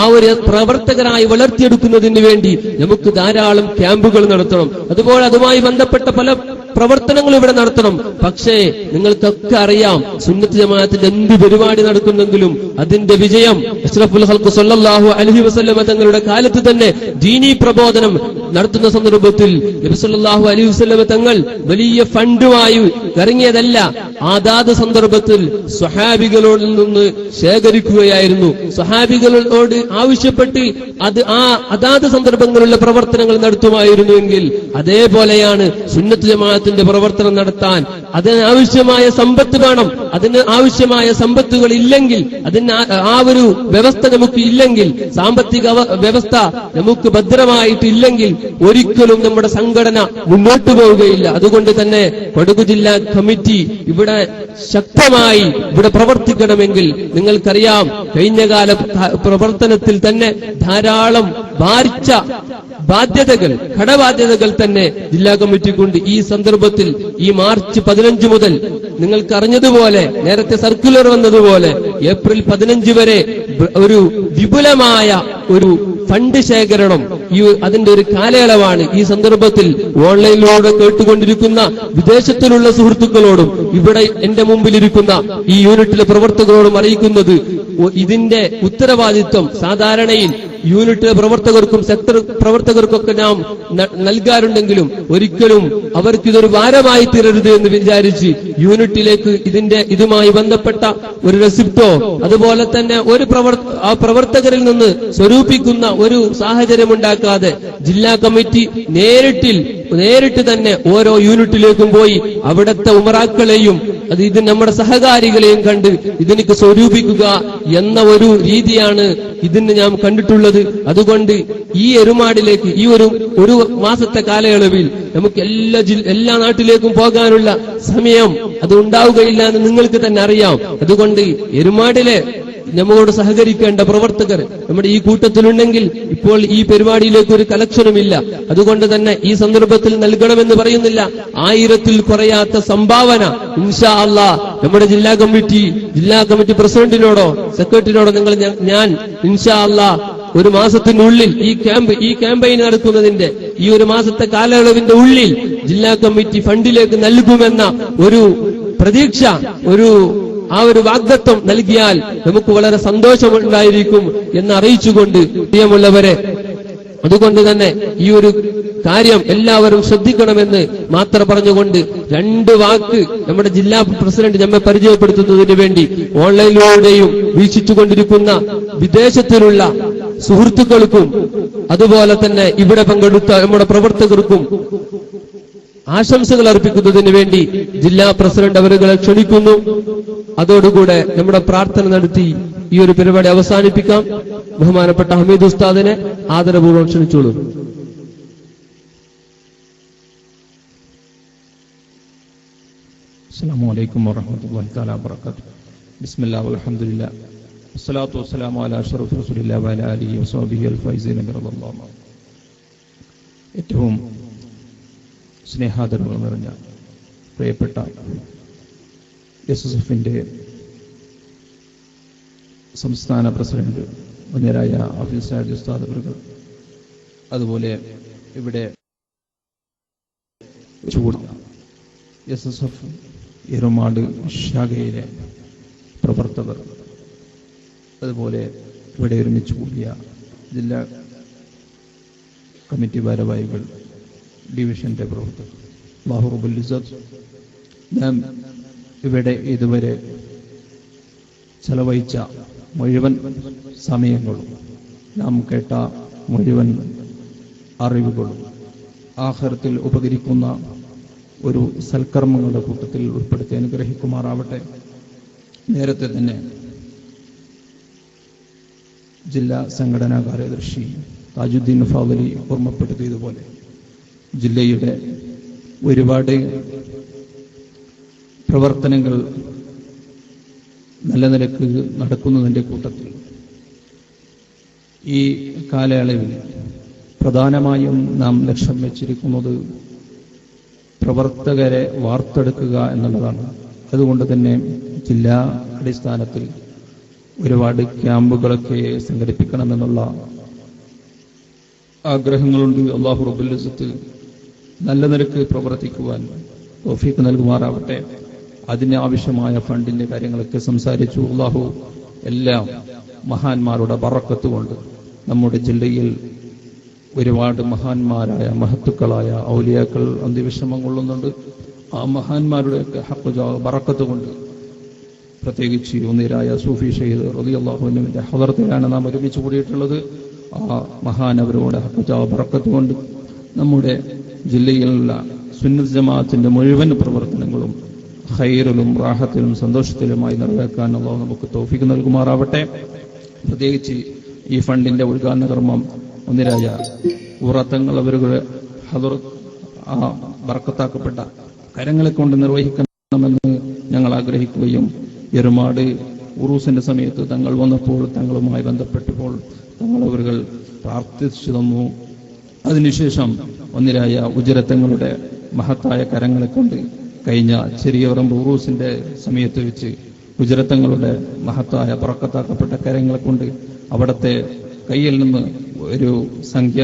ആ ഒരു പ്രവർത്തകരായി വളർത്തിയെടുക്കുന്നതിന് വേണ്ടി നമുക്ക് ധാരാളം ക്യാമ്പുകൾ നടത്തണം. അതുപോലെ അതുമായി ബന്ധപ്പെട്ട പല പ്രവർത്തനങ്ങളും ഇവിടെ നടത്തണം. പക്ഷേ നിങ്ങൾക്കൊക്കെ അറിയാം, സുന്നത്ത് ജമാഅത്തിന്റെ എന്ത് പരിപാടി നടക്കുന്നെങ്കിലും അതിന്റെ വിജയം അഷ്റഫുൽ ഖൽഖ് സ്വല്ലല്ലാഹു അലൈഹി വസല്ലം തങ്ങളുടെ കാലത്ത് തന്നെ ദീനീ പ്രബോധനം നടത്തുന്ന സന്ദർഭത്തിൽ നബി സല്ലല്ലാഹു അലൈഹി വസല്ലം തങ്ങൾ വലിയ ഫണ്ടുമായി ഇറങ്ങിയതല്ല, അതാത് സന്ദർഭത്തിൽ സ്വഹാബികളോട് നിന്ന് ശേഖരിക്കുകയായിരുന്നു. സ്വഹാബികളോട് ആവശ്യപ്പെട്ട് അതാത് സന്ദർഭങ്ങളിലുള്ള പ്രവർത്തനങ്ങൾ നടത്തുമായിരുന്നുവെങ്കിൽ അതേപോലെയാണ് സുന്നത്ത് ജമാഅത്തിന്റെ പ്രവർത്തനം നടത്താൻ അതിനാവശ്യമായ സമ്പത്ത് വേണം. അതിന് ആവശ്യമായ സമ്പത്തുകൾ ഇല്ലെങ്കിൽ, അതിന് ആ ഒരു വ്യവസ്ഥ നമുക്ക് ഇല്ലെങ്കിൽ, സാമ്പത്തിക വ്യവസ്ഥ നമുക്ക് ഭദ്രമായിട്ട് ഇല്ലെങ്കിൽ ഒരിക്കലും നമ്മുടെ സംഘടന മുന്നോട്ടു പോവുകയില്ല. അതുകൊണ്ട് തന്നെ കൊടക് ജില്ലാ കമ്മിറ്റി ഇവിടെ ശക്തമായി ഇവിടെ പ്രവർത്തിക്കണമെങ്കിൽ നിങ്ങൾക്കറിയാം, കഴിഞ്ഞകാല പ്രവർത്തനത്തിൽ തന്നെ ധാരാളം ഭാരിച്ച ബാധ്യതകൾ, കടബാധ്യതകൾ തന്നെ ജില്ലാ കമ്മിറ്റിക്കുണ്ട്. ഈ സന്ദർഭത്തിൽ ഈ മാർച്ച് 15 മുതൽ നിങ്ങൾക്കറിഞ്ഞതുപോലെ, നേരത്തെ സർക്കുലർ വന്നതുപോലെ ഏപ്രിൽ 15 വരെ ഒരു വിപുലമായ ഒരു ഫണ്ട് ശേഖരണം അതിന്റെ ഒരു കാലയളവാണ്. ഈ സന്ദർഭത്തിൽ ഓൺലൈനിലൂടെ കേട്ടുകൊണ്ടിരിക്കുന്ന വിദേശത്തിലുള്ള സുഹൃത്തുക്കളോടും ഇവിടെ എന്റെ മുമ്പിലിരിക്കുന്ന ഈ യൂണിറ്റിലെ പ്രവർത്തകരോടും അറിയിക്കുന്നത്, ഇതിന്റെ ഉത്തരവാദിത്വം സാധാരണയിൽ യൂണിറ്റിലെ പ്രവർത്തകർക്കും സെക്ടർ പ്രവർത്തകർക്കൊക്കെ നാം നൽകാറുണ്ടെങ്കിലും ഒരിക്കലും അവർക്ക് ഇതൊരു ഭാരമായി തീരരുത് എന്ന് വിചാരിച്ച് യൂണിറ്റിലേക്ക് ഇതുമായി ബന്ധപ്പെട്ട ഒരു റെസിപ്റ്റോ അതുപോലെ തന്നെ ഒരു പ്രവർത്തകരിൽ നിന്ന് സ്വരൂപിക്കുന്ന ഒരു സാഹചര്യം ഉണ്ടാക്കാതെ ജില്ലാ കമ്മിറ്റി നേരിട്ട് തന്നെ ഓരോ യൂണിറ്റിലേക്കും പോയി അവിടുത്തെ ഉമറാക്കളെയും ഇത് നമ്മുടെ സഹകാരികളെയും കണ്ട് ഇതിനൊക്കെ സ്വരൂപിക്കുക എന്ന ഒരു രീതിയാണ് ഇതിന് ഞാൻ കണ്ടിട്ടുള്ളത്. അതുകൊണ്ട് ഈ എരുമാടിലേക്ക് ഈ ഒരു മാസത്തെ കാലയളവിൽ നമുക്ക് എല്ലാ നാട്ടിലേക്കും പോകാനുള്ള സമയം അത് ഉണ്ടാവുകയില്ല എന്ന് നിങ്ങൾക്ക് തന്നെ അറിയാം. അതുകൊണ്ട് എരുമാടിലെ നമ്മോട് സഹകരിക്കേണ്ട പ്രവർത്തകർ നമ്മുടെ ഈ കൂട്ടത്തിലുണ്ടെങ്കിൽ ഇപ്പോൾ ഈ പരിപാടിയിലേക്ക് ഒരു കലക്ഷനുമില്ല. അതുകൊണ്ട് തന്നെ ഈ സന്ദർഭത്തിൽ നൽകണമെന്ന് പറയുന്നില്ല. 1000-ൽ കുറയാത്ത സംഭാവന ഇൻഷാ അല്ലാഹ് നമ്മുടെ ജില്ലാ കമ്മിറ്റി പ്രസിഡന്റിനോടോ സെക്രട്ടറിയോടോ ഞാൻ ഇൻഷാ അല്ലാഹ് ഒരു മാസത്തിനുള്ളിൽ ഈ ക്യാമ്പയിൻ നടക്കുന്നതിന്റെ ഈ ഒരു മാസത്തെ കാലയളവിന്റെ ഉള്ളിൽ ജില്ലാ കമ്മിറ്റി ഫണ്ടിലേക്ക് നൽകുമെന്ന ഒരു പ്രതീക്ഷ, ആ ഒരു വാഗ്ദത്വം നൽകിയാൽ നമുക്ക് വളരെ സന്തോഷമുണ്ടായിരിക്കും എന്ന് അറിയിച്ചുകൊണ്ട്, പ്രിയമുള്ളവരെ, അതുകൊണ്ട് തന്നെ ഈ ഒരു കാര്യം എല്ലാവരും ശ്രദ്ധിക്കണമെന്ന് മാത്രം പറഞ്ഞുകൊണ്ട് 2 വാക്ക് നമ്മുടെ ജില്ലാ പ്രസിഡന്റ് നമ്മെ പരിചയപ്പെടുത്തുന്നതിന് വേണ്ടി ഓൺലൈനിലൂടെയും വീക്ഷിച്ചുകൊണ്ടിരിക്കുന്ന വിദേശത്തിലുള്ള സുഹൃത്തുക്കൾക്കും അതുപോലെ തന്നെ ഇവിടെ പങ്കെടുത്ത നമ്മുടെ പ്രവർത്തകർക്കും ആശംസകൾ അർപ്പിക്കുന്നതിന് വേണ്ടി ജില്ലാ പ്രസിഡന്റ് അവരുകളെ ക്ഷണിക്കുന്നു. അതോടുകൂടെ നമ്മുടെ പ്രാർത്ഥന നടത്തി ഈ ഒരു പരിപാടി അവസാനിപ്പിക്കാം. ബഹുമാനപ്പെട്ട ഹമീദ് ഉസ്താദിനെ ആദരപൂർവ്വം ക്ഷണിച്ചോളൂ. അസ്സലാമു അലൈക്കും വറഹ്മത്തുള്ളാഹി തആല വബറകാതുഹു. ബിസ്മില്ലാഹി വൽഹംദുലില്ലാഹി വസ്സലാത്തു വസ്സലാമു അലാ അഷ്റഫി റസൂലില്ലാഹി വഅലാ ആലിഹി വസഹ്ബിഹി അൽ-ഫൈസീന ബിറളില്ലാഹി. ഏറ്റവും സ്നേഹാദരവ് നിറഞ്ഞ പ്രിയപ്പെട്ട SSFന്റെ സംസ്ഥാന പ്രസിഡന്റ് മുന്നരായ ഹഫീസ് സാഹിബ് ഉസ്താദ് അവர்கள், അതുപോലെ ഇവിടെ SSF എരുമാട് ശാഖയിലെ പ്രവർത്തകർ, അതുപോലെ ഇവിടെ ഒരുമിച്ച് കൂടിയ ജില്ലാ കമ്മിറ്റി ഭാരവാഹികൾ, ഡിവിഷന്റെ പ്രവർത്തകർ, അല്ലാഹു റബ്ബുൽ ഇസ്സത്ത് നാം ഇവിടെ ഇതുവരെ ചെലവഴിച്ച മുഴുവൻ സമയങ്ങളും, നാം കേട്ട മുഴുവൻ അറിവുകളും ആഖിറത്തിൽ ഉപകരിക്കുന്ന ഒരു സൽക്കർമ്മങ്ങളുടെ കൂട്ടത്തിൽ ഉൾപ്പെടുത്തി അനുഗ്രഹിക്കുമാറാവട്ടെ. നേരത്തെ തന്നെ ജില്ലാ സംഘടനാ കാര്യദർശി താജുദ്ദീൻ ഫാദലി ഓർമ്മപ്പെടുത്തിയതുപോലെ ജില്ലയുടെ ഒരുപാട് പ്രവർത്തനങ്ങൾ നല്ല നിലക്ക് നടക്കുന്നതിൻ്റെ കൂട്ടത്തിൽ ഈ കാലയളവിൽ പ്രധാനമായും നാം ലക്ഷ്യം വെച്ചിരിക്കുന്നത് പ്രവർത്തകരെ വാർത്തെടുക്കുക എന്നുള്ളതാണ്. അതുകൊണ്ട് തന്നെ ജില്ലാ അടിസ്ഥാനത്തിൽ ഒരുപാട് ക്യാമ്പുകളൊക്കെ സംഘടിപ്പിക്കണമെന്നുള്ള ആഗ്രഹങ്ങളുണ്ട്. അല്ലാഹു റബ്ബുൽ ഇസ്സത്ത് നല്ല നിലക്ക് പ്രവർത്തിക്കുവാൻ തൗഫീഖ് നൽകുമാറാവട്ടെ. അതിന് ആവശ്യമായ ഫണ്ടിന്റെ കാര്യങ്ങളൊക്കെ സംസാരിച്ചു. അല്ലാഹു എല്ലാം മഹാന്മാരുടെ ബറക്കത്ത് കൊണ്ട് നമ്മുടെ ജില്ലയിൽ ഒരുപാട് മഹാന്മാരായ മഹത്തുക്കളായ ഔലിയാക്കൾ അന്ത്യവിശ്രമം കൊള്ളുന്നുണ്ട്. ആ മഹാന്മാരുടെയൊക്കെ ബറക്കത്ത് കൊണ്ട് പ്രത്യേകിച്ച് ഒന്നിരായ സൂഫി ഷഹീദ് റളിയല്ലാഹു അൻഹുവിന്റെ ഹദറത്തിലാണ് നാം ഒരുമിച്ച് കൂടിയിട്ടുള്ളത്. ആ മഹാനവരുടെ ബറക്കത്ത് കൊണ്ട് നമ്മുടെ ജില്ലയിലുള്ള സുന്നത്ത് ജമാഅത്തിന്റെ മുഴുവൻ പ്രവർത്തനങ്ങളും ഖൈറിലും റാഹത്തിലും സന്തോഷത്തിലുമായി നിറവേറ്റാൻ അല്ലാഹു നമുക്ക് തൗഫീഖ് നൽകുമാറാവട്ടെ. പ്രത്യേകിച്ച് ഈ ഫണ്ടിന്റെ ഉദ്ഘാടന കർമ്മം ഒന്നിരായ ഉറത്തങ്ങൾ അവരുടെ ആ ബർക്കത്താക്കപ്പെട്ട കരങ്ങളെ കൊണ്ട് നിർവഹിക്കണമെന്ന് ഞങ്ങൾ ആഗ്രഹിക്കുകയും എരുമാട് ഉറൂസിന്റെ സമയത്ത് തങ്ങൾ വന്നപ്പോൾ തങ്ങളുമായി ബന്ധപ്പെട്ടപ്പോൾ തങ്ങൾ അവர்கள் പ്രാർത്ഥിച്ചു തന്നു. അതിനുശേഷം ഒന്നിരായ ഉജരത്തങ്ങളുടെ മഹത്തായ കരങ്ങളെ കൊണ്ട് കഴിഞ്ഞ ചെറിയ പറമ്പ് ഉറൂസിന്റെ സമയത്ത് വെച്ച് ഉജരത്തങ്ങളുടെ മഹത്തായ ബർക്കത്താക്കപ്പെട്ട കരങ്ങളെ കൊണ്ട് അവിടത്തെ കയ്യിൽ നിന്ന് ഒരു സംഖ്യ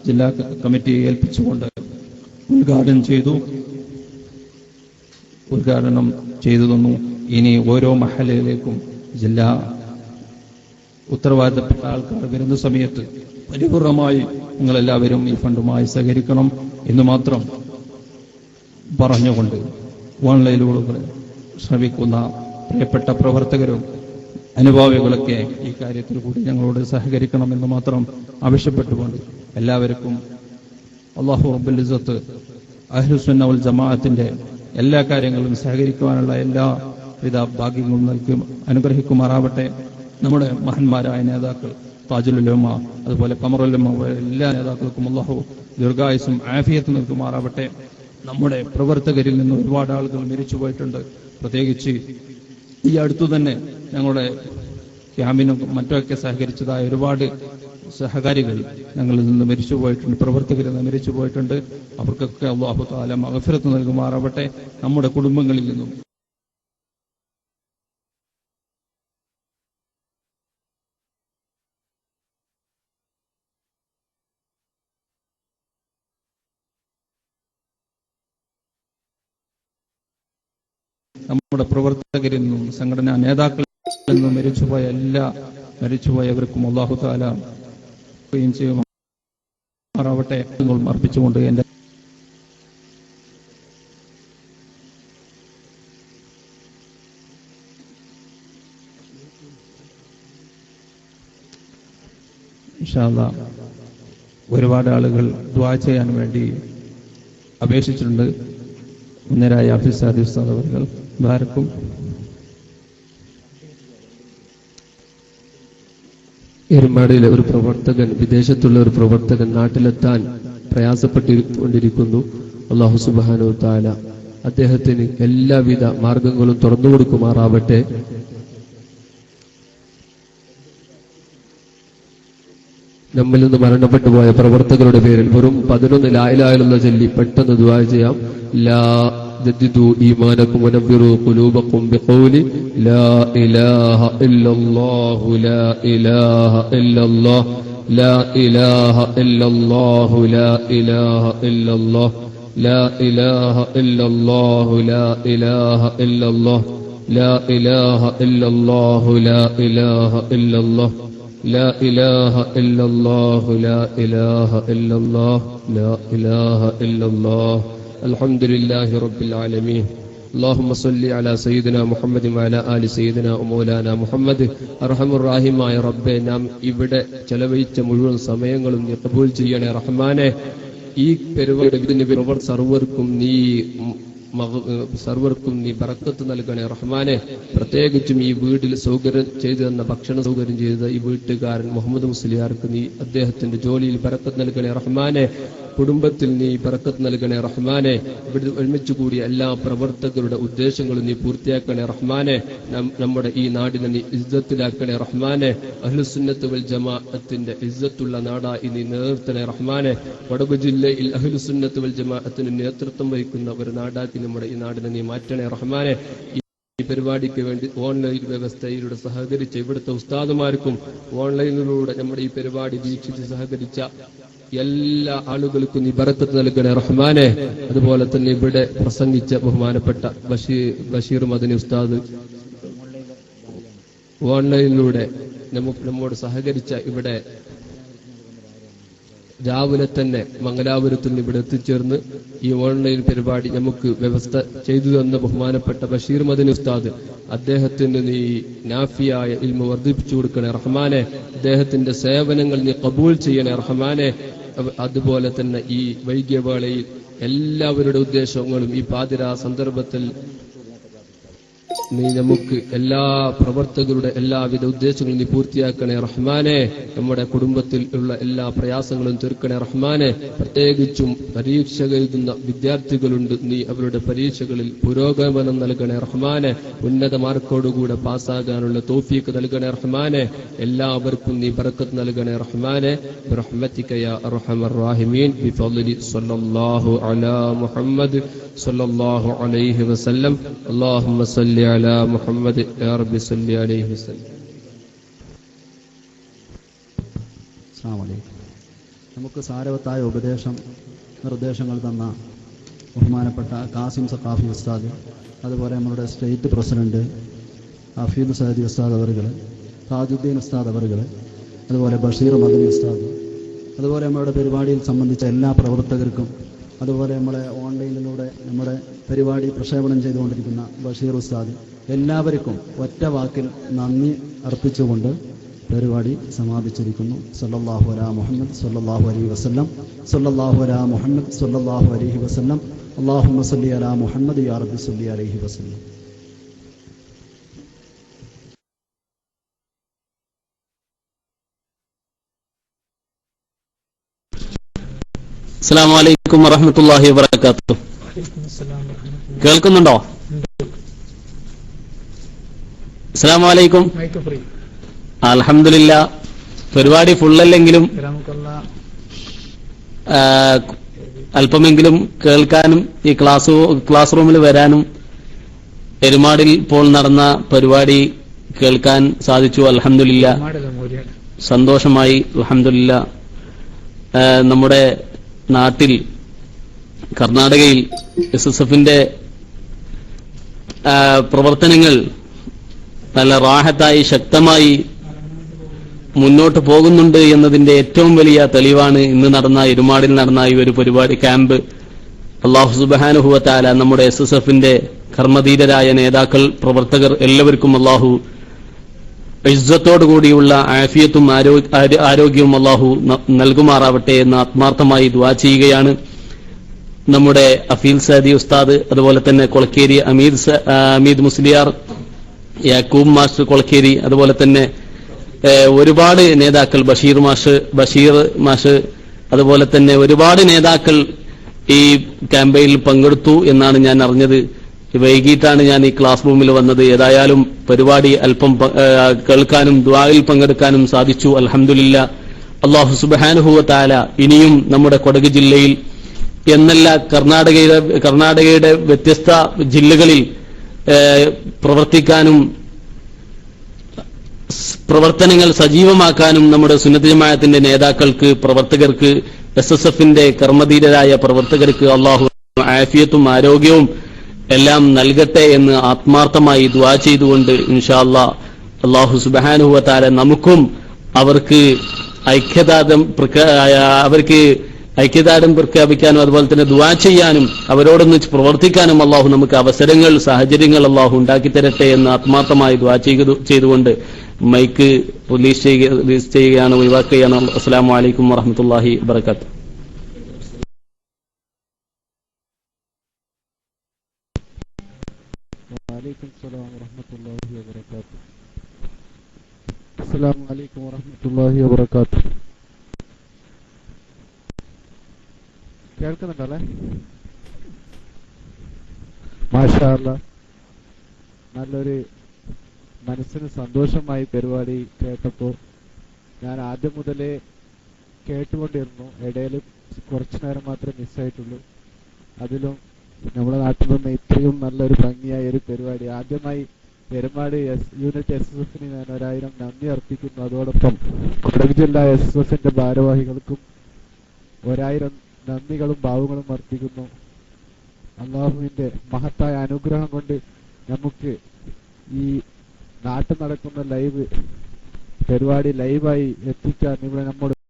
ജില്ലാ കമ്മിറ്റിയെ ഏൽപ്പിച്ചുകൊണ്ട് ഉദ്ഘാടനം ചെയ്തു തന്നു. ഇനി ഓരോ മഹലയിലേക്കും ജില്ലാ ഉത്തരവാദിത്തപ്പെട്ട ആൾക്കാർ വരുന്ന സമയത്ത് പരിപൂർണമായി നിങ്ങളെല്ലാവരും ഈ ഫണ്ടുമായി സഹകരിക്കണം എന്ന് മാത്രം പറഞ്ഞുകൊണ്ട് ഓൺലൈനിലൂടെ ശ്രമിക്കുന്ന പ്രിയപ്പെട്ട പ്രവർത്തകരും അനുഭാവികളൊക്കെ ഈ കാര്യത്തിൽ കൂടി ഞങ്ങളോട് സഹകരിക്കണമെന്ന് മാത്രം ആവശ്യപ്പെട്ടുകൊണ്ട് എല്ലാവർക്കും അല്ലാഹു റബ്ബുൽ ഇസ്സത്ത് അഹ്ലുസുന്ന വൽ ജമാഅത്തിന്റെ എല്ലാ കാര്യങ്ങളും സഹകരിക്കുവാനുള്ള എല്ലാവിധ ഭാഗ്യങ്ങളും നൽകി അനുഗ്രഹിക്കുമാറാവട്ടെ. നമ്മുടെ മഹാന്മാരായ നേതാക്കൾ താജുൽ ഉലമ അതുപോലെ ഖമറുൽ ഉലമ എല്ലാ നേതാക്കൾക്കും അല്ലാഹു ദീർഘായുസ്സും ആഫിയത്തും നൽകുമാറാവട്ടെ. നമ്മുടെ പ്രവർത്തകരിൽ നിന്ന് ഒരുപാട് ആളുകൾ മരിച്ചുപോയിട്ടുണ്ട്. പ്രത്യേകിച്ച് ഈ അടുത്തു തന്നെ ഞങ്ങളുടെ ക്യാമ്പിനും മറ്റൊക്കെ സഹകരിച്ചതായ ഒരുപാട് സഹകാരികൾ ഞങ്ങളിൽ നിന്ന് മരിച്ചുപോയിട്ടുണ്ട്, പ്രവർത്തകരിൽ നിന്ന് മരിച്ചുപോയിട്ടുണ്ട്. അവർക്കൊക്കെ അല്ലാഹു തആല മഗ്ഫിറത്ത് നൽകുമാറാവട്ടെ. നമ്മുടെ കുടുംബങ്ങളിൽ നിന്നും നമ്മുടെ പ്രവർത്തകരിൽ നിന്നും സംഘടനാ നേതാക്കളിൽ നിന്നും മരിച്ചുപോയവർക്കും അല്ലാഹു തആല ചെയ്യുമാറാവട്ടെ. അർപ്പിച്ചുകൊണ്ട് എന്റെ ഇൻഷാ അല്ലാഹ് ഒരുപാട് ആളുകൾ ദുആ ചെയ്യാൻ വേണ്ടി അപേക്ഷിച്ചിട്ടുണ്ട്. മുന്നരായ ഹഫീസ് ഉസ്താദ് അവർകൾ ദ്വാരക്കും എരുമാടിയിലെ ഒരു പ്രവർത്തകൻ, വിദേശത്തുള്ള ഒരു പ്രവർത്തകൻ നാട്ടിലെത്താൻ പ്രയാസപ്പെട്ടുകൊണ്ടിരിക്കുന്നു. അല്ലാഹു സുബ്ഹാനഹു വ തആല അദ്ദേഹത്തിന് എല്ലാവിധ മാർഗങ്ങളും തുറന്നു കൊടുക്കുമാറാവട്ടെ. നമ്മിൽ നിന്ന് മരണപ്പെട്ടു പോയ പ്രവർത്തകരുടെ പേരിൽ വെറും 11 ലാ ഇലാഹ ഇല്ലല്ലാഹ് ചൊല്ലി പെട്ടെന്ന് ദുആ ചെയ്യാം. ലാ ജദ്ദിദു ഈമാനക്കും വനവ്വിറു ഖുലൂബക്കും ബിഖൗലി ലാ ഇലാഹ ഇല്ലല്ലാഹു ലാ ഇലാഹ ഇല്ലല്ലാഹ് ലാ ഇലാഹ ഇല്ലല്ലാഹു ലാ ഇലാഹ ഇല്ലല്ലാഹ് ലാ ഇലാഹ ഇല്ലല്ലാഹു ലാ ഇലാഹ ഇല്ലല്ലാഹ് ലാ ഇലാഹ ഇല്ലല്ലാഹു ലാ ഇലാഹ ഇല്ലല്ലാഹ് لا إله إلا الله لا إله إلا الله لا إله إلا الله الحمد لله رب العالمين اللهم صل على سيدنا محمد وعلى آل سيدنا ومولانا محمد അർഹമുർ റഹീമായ റബ്ബേ, നാം ഇവിടെ ചെലവഴിച്ച മുഴുവൻ സമയങ്ങളും നീ ഖബൂൽ ചെയ്യണേ റഹ്മാനെ. ഈ പരിപാടി സർവർക്കും നീ സർവർക്കും നീ ബറക്കത്ത് നൽകണേ റഹ്മാനെ. പ്രത്യേകിച്ചും ഈ വീട്ടിൽ സൗകര്യം ചെയ്തു തന്ന ഭക്ഷണ സൗകര്യം ചെയ്ത ഈ വീട്ടുകാരൻ മുഹമ്മദ് മുസ്ലിയാർക്ക് നീ അദ്ദേഹത്തിന്റെ ജോലിയിൽ ബറക്കത്ത് നൽകണേ റഹ്മാനെ. കുടുംബത്തിൽ നീ ബറക്കത്ത് നൽകണേ റഹ്മാനെ. ഇവിടെ ഒരുമിച്ച് കൂടിയ എല്ലാ പ്രവർത്തകരുടെ ഉദ്ദേശങ്ങളും നീ പൂർത്തിയാക്കണേ റഹ്മാനെ. നമ്മുടെ ഈ നാടിനെ നീ ഇസ്സത്തിലാക്കണേ റഹ്മാനെ. അഹ്ലുസുന്നത്ത് വൽ ജമാഅത്തിന്റെ ഇസ്സത്തുള്ള നാടായി നീ നിലനിർത്തണേ റഹ്മാനെ. കൊടക് ജില്ലയിൽ അഹ്ലുസുന്നത്ത് വൽ ജമാഅത്തിന് നേതൃത്വം വഹിക്കുന്ന ഒരു നാടാക്കി നമ്മുടെ ഈ നാടിനെ നീ മാറ്റണേ റഹ്മാനെ. ഈ പരിപാടിക്ക് വേണ്ടി ഓൺലൈൻ വ്യവസ്ഥയിലൂടെ സഹകരിച്ച ഇവിടുത്തെ ഉസ്താദുമാർക്കും ഓൺലൈനിലൂടെ നമ്മുടെ ഈ പരിപാടി വീക്ഷിച്ച് സഹകരിച്ച എല്ലാ ആളുകൾക്കും നീ ബറക്കത്ത് നൽകണേ റഹ്മാനെ. അതുപോലെ തന്നെ ഇവിടെ പ്രസംഗിച്ച ബഹുമാനപ്പെട്ട ബഷീർ മദനി ഉസ്താദ് ഓൺലൈനിലൂടെ നമ്മോട് സഹകരിച്ച ഇവിടെ രാവിലെ തന്നെ മംഗലാപുരത്തിൽ നിന്ന് ഇവിടെ എത്തിച്ചേർന്ന് ഈ ഓൺലൈൻ പരിപാടി നമുക്ക് വ്യവസ്ഥ ചെയ്തു തന്ന ബഹുമാനപ്പെട്ട ബഷീർ മദനി ഉസ്താദ്, അദ്ദേഹത്തിന് നീ നാഫിയായ ഇൽമ വർദ്ധിപ്പിച്ചു കൊടുക്കണേ റഹ്മാനെ. അദ്ദേഹത്തിന്റെ സേവനങ്ങൾ നീ കബൂൽ ചെയ്യണേ റഹ്മാനെ. അതുപോലെ തന്നെ ഈ വൈകിയ വേളയിൽ എല്ലാവരുടെ ഉദ്ദേശങ്ങളും ഈ പാതിരാ സന്ദർഭത്തിൽ നീ നമുക്ക് എല്ലാ പ്രവർത്തകരുടെ എല്ലാവിധ ഉദ്ദേശങ്ങളും നീ പൂർത്തിയാക്കണേ റഹ്മാനെ. നമ്മുടെ കുടുംബത്തിൽ ഉള്ള എല്ലാ പ്രയാസങ്ങളും തീർക്കണേ റഹ്മാനെ. പ്രത്യേകിച്ചും പരീക്ഷ എഴുതുന്ന വിദ്യാർത്ഥികളുണ്ട്, നീ അവരുടെ പരീക്ഷകളിൽ പുരോഗമനം നൽകണേ റഹ്മാനെ. ഉന്നത മാർക്കോടുകൂടെ പാസ്സാകാനുള്ള തൗഫീഖ് നൽകണേ റഹ്മാനെ. എല്ലാവർക്കും നീ ബറക്കത്ത് നൽകണേ റഹ്മാനെ. ബിറഹ്മതിക യാ അർഹമർ റഹീമീൻ ബിഫദ്ലി സ്വല്ലല്ലാഹു അലാ മുഹമ്മദ് സ്വല്ലല്ലാഹു അലൈഹി വസല്ലം. അല്ലാഹുമ്മ സല്ലി അലാ മുഹമ്മദ് യാ റബ്ബി സല്ലി അലൈഹി വസല്ലം. അസ്സലാമു അലൈക്കും. നമുക്ക് സാരവത്തായ നിർദ്ദേശങ്ങൾ തന്ന ബഹുമാനപ്പെട്ട കാസിം സഖാഫി ഉസ്താദ്, അതുപോലെ നമ്മുടെ സ്റ്റേറ്റ് പ്രസിഡന്റ് ഹഫീദ് സഅദി ഉസ്താദ് അവറുകൾ, താജുദ്ദീൻ ഉസ്താദ് അവറുകൾ, അതുപോലെ ബഷീർ മദനി ഉസ്താദ്, അതുപോലെ നമ്മുടെ പരിപാടിയിൽ സംബന്ധിച്ച എല്ലാ പ്രവർത്തകർക്കും, അതുപോലെ നമ്മളെ ഓൺലൈനിലൂടെ നമ്മുടെ പരിപാടി പ്രക്ഷേപണം ചെയ്തുകൊണ്ടിരിക്കുന്ന ബഷീർ ഉസ്താദ്, എല്ലാവർക്കും ഒറ്റ വാക്കിൽ നന്ദി അർപ്പിച്ചുകൊണ്ട് പരിപാടി സമാപിച്ചിരിക്കുന്നു. സല്ലല്ലാഹു അലാ മുഹമ്മദ് സല്ലല്ലാഹു അലൈഹി വസല്ലം. സല്ലല്ലാഹു അലാ മുഹമ്മദ് സല്ലല്ലാഹു അലൈഹി വസല്ലം. അല്ലാഹുമ്മ സല്ലി അലാ മുഹമ്മദ് യാ റബ്ബി സല്ലി അലൈഹി വസല്ലം. അസ്സലാമു അലൈക്കും വറഹ്മത്തുള്ളാഹി വബറകാതുഹു. കേൾക്കുന്നുണ്ടോ? അസ്സലാമു അലൈക്കും. അൽഹംദുലില്ലാ. പരിപാടി ഫുള്ളല്ലെങ്കിലും അല്പമെങ്കിലും കേൾക്കാനും ഈ ക്ലാസ് റൂമിൽ വരാനും എരുമാടിൽ ഇപ്പോൾ നടന്ന പരിപാടി കേൾക്കാൻ സാധിച്ചു. അൽഹംദുലില്ലാ, സന്തോഷമായി. അൽഹംദുലില്ലാ. നമ്മുടെ നാട്ടിൽ കർണാടകയിൽ SSFന്റെ പ്രവർത്തനങ്ങൾ നല്ല റാഹത്തായി ശക്തമായി മുന്നോട്ട് പോകുന്നുണ്ട് എന്നതിന്റെ ഏറ്റവും വലിയ തെളിവാണ് ഇന്ന് നടന്ന എരുമാടിൽ നടന്ന ഈ ഒരു പരിപാടി ക്യാമ്പ്. അല്ലാഹു സുബ്ഹാനഹു വ തആല നമ്മുടെ SSFന്റെ കർമ്മധീരരായ നേതാക്കൾ, പ്രവർത്തകർ എല്ലാവർക്കും അല്ലാഹു ഇസ്സത്തോടുകൂടിയുള്ള ആഫിയത്തും ആരോഗ്യവും അല്ലാഹു നൽകുമാറാവട്ടെ എന്ന് ആത്മാർത്ഥമായി ദുആ ചെയ്യുകയാണ്. നമ്മുടെ അഫീൽ സഅദി ഉസ്താദ്, അതുപോലെ തന്നെ കൊളക്കേരി അമീദ് മുസ്ലിയാർ, യാക്കൂബ് മാസ്റ്റർ കൊളക്കേരി, അതുപോലെ തന്നെ ഒരുപാട് നേതാക്കൾ, ബഷീർ മാഷ്, അതുപോലെ തന്നെ ഒരുപാട് നേതാക്കൾ ഈ ക്യാമ്പയിനിൽ പങ്കെടുത്തു എന്നാണ് ഞാൻ അറിഞ്ഞത്. വൈകിട്ടാണ് ഞാൻ ഈ ക്ലാസ് റൂമിൽ വന്നത്. ഏതായാലും പരിപാടി അല്പം കേൾക്കാനും ദുആയിൽ പങ്കെടുക്കാനും സാധിച്ചു. അൽഹംദുലില്ലാ. അല്ലാഹു സുബ്ഹാനഹു വ തആല ഇനിയും നമ്മുടെ കൊടക് ജില്ലയിൽ എന്നല്ല കർണാടകയുടെ വ്യത്യസ്ത ജില്ലകളിൽ പ്രവർത്തിക്കാനും പ്രവർത്തനങ്ങൾ സജീവമാക്കാനും നമ്മുടെ സുന്നത്ത് ജമാഅത്തിന്റെ നേതാക്കൾക്ക്, പ്രവർത്തകർക്ക്, SSFന്റെ കർമ്മധീരരായ പ്രവർത്തകർക്ക് അല്ലാഹു ആഫിയത്തും ആരോഗ്യവും എല്ലാം നൽകട്ടെ എന്ന് ആത്മാർത്ഥമായി ദുആ ചെയ്തുകൊണ്ട് ഇൻഷാ അല്ലാഹ് അല്ലാഹു സുബ്ഹാനഹു വ തആല നമുക്കും അവർക്ക് ഐക്യദാർഢ്യം പ്രഖ്യാപിക്കാനും അതുപോലെ തന്നെ ദുആ ചെയ്യാനും അവരോടൊന്ന് പ്രവർത്തിക്കാനും അല്ലാഹു നമുക്ക് അവസരങ്ങൾ, സാഹചര്യങ്ങൾ അല്ലാഹു ഉണ്ടാക്കി തരട്ടെ എന്ന് ആത്മാർത്ഥമായി ദുആ ചെയ്തുകൊണ്ട് മൈക്ക് റിലീസ് ചെയ്യുകയാണ്, ഒഴിവാക്കുകയാണ്. അസ്സലാമു അലൈക്കും വറഹ്മത്തുള്ളാഹി വബറകാതുഹു. വലൈക്കും സലാം വറഹ്മത്തുള്ളാഹി വബറകാതുഹു. അസ്സലാമു അലൈക്കും വറഹ്മത്തുള്ളാഹി വബറകാതുഹു. കേൾക്കുന്നുണ്ടല്ലേ? മാഷാ അല്ലാഹ്, നല്ലൊരു മനസ്സിന് സന്തോഷമായി പരിപാടി കേട്ടപ്പോൾ. ഞാൻ ആദ്യം മുതലേ കേട്ടുകൊണ്ടിരുന്നു, ഇടയിൽ കുറച്ചു നേരം മാത്രമേ മിസ്സായിട്ടുള്ളൂ. അതിലും നമ്മുടെ നാട്ടിൽ നിന്ന് ഇത്രയും നല്ലൊരു ഭംഗിയായ ഒരു പരിപാടി ആദ്യമായി പെരുമാട് യൂണിറ്റ് SSF ഞാൻ 1000 നന്ദി അർപ്പിക്കുന്നു. അതോടൊപ്പം കൊടക് ജില്ലാ SSFന്റെ ഭാരവാഹികൾക്കും 1000 നന്ദികളും ഭാവങ്ങളും അർപ്പിക്കുന്നു. അള്ളാഹുവിന്റെ മഹത്തായ അനുഗ്രഹം കൊണ്ട് നമുക്ക് ഈ നാട്ടിൽ നടക്കുന്ന പരിപാടി ലൈവായി എത്തിക്കാൻ ഇവിടെ നമ്മോട്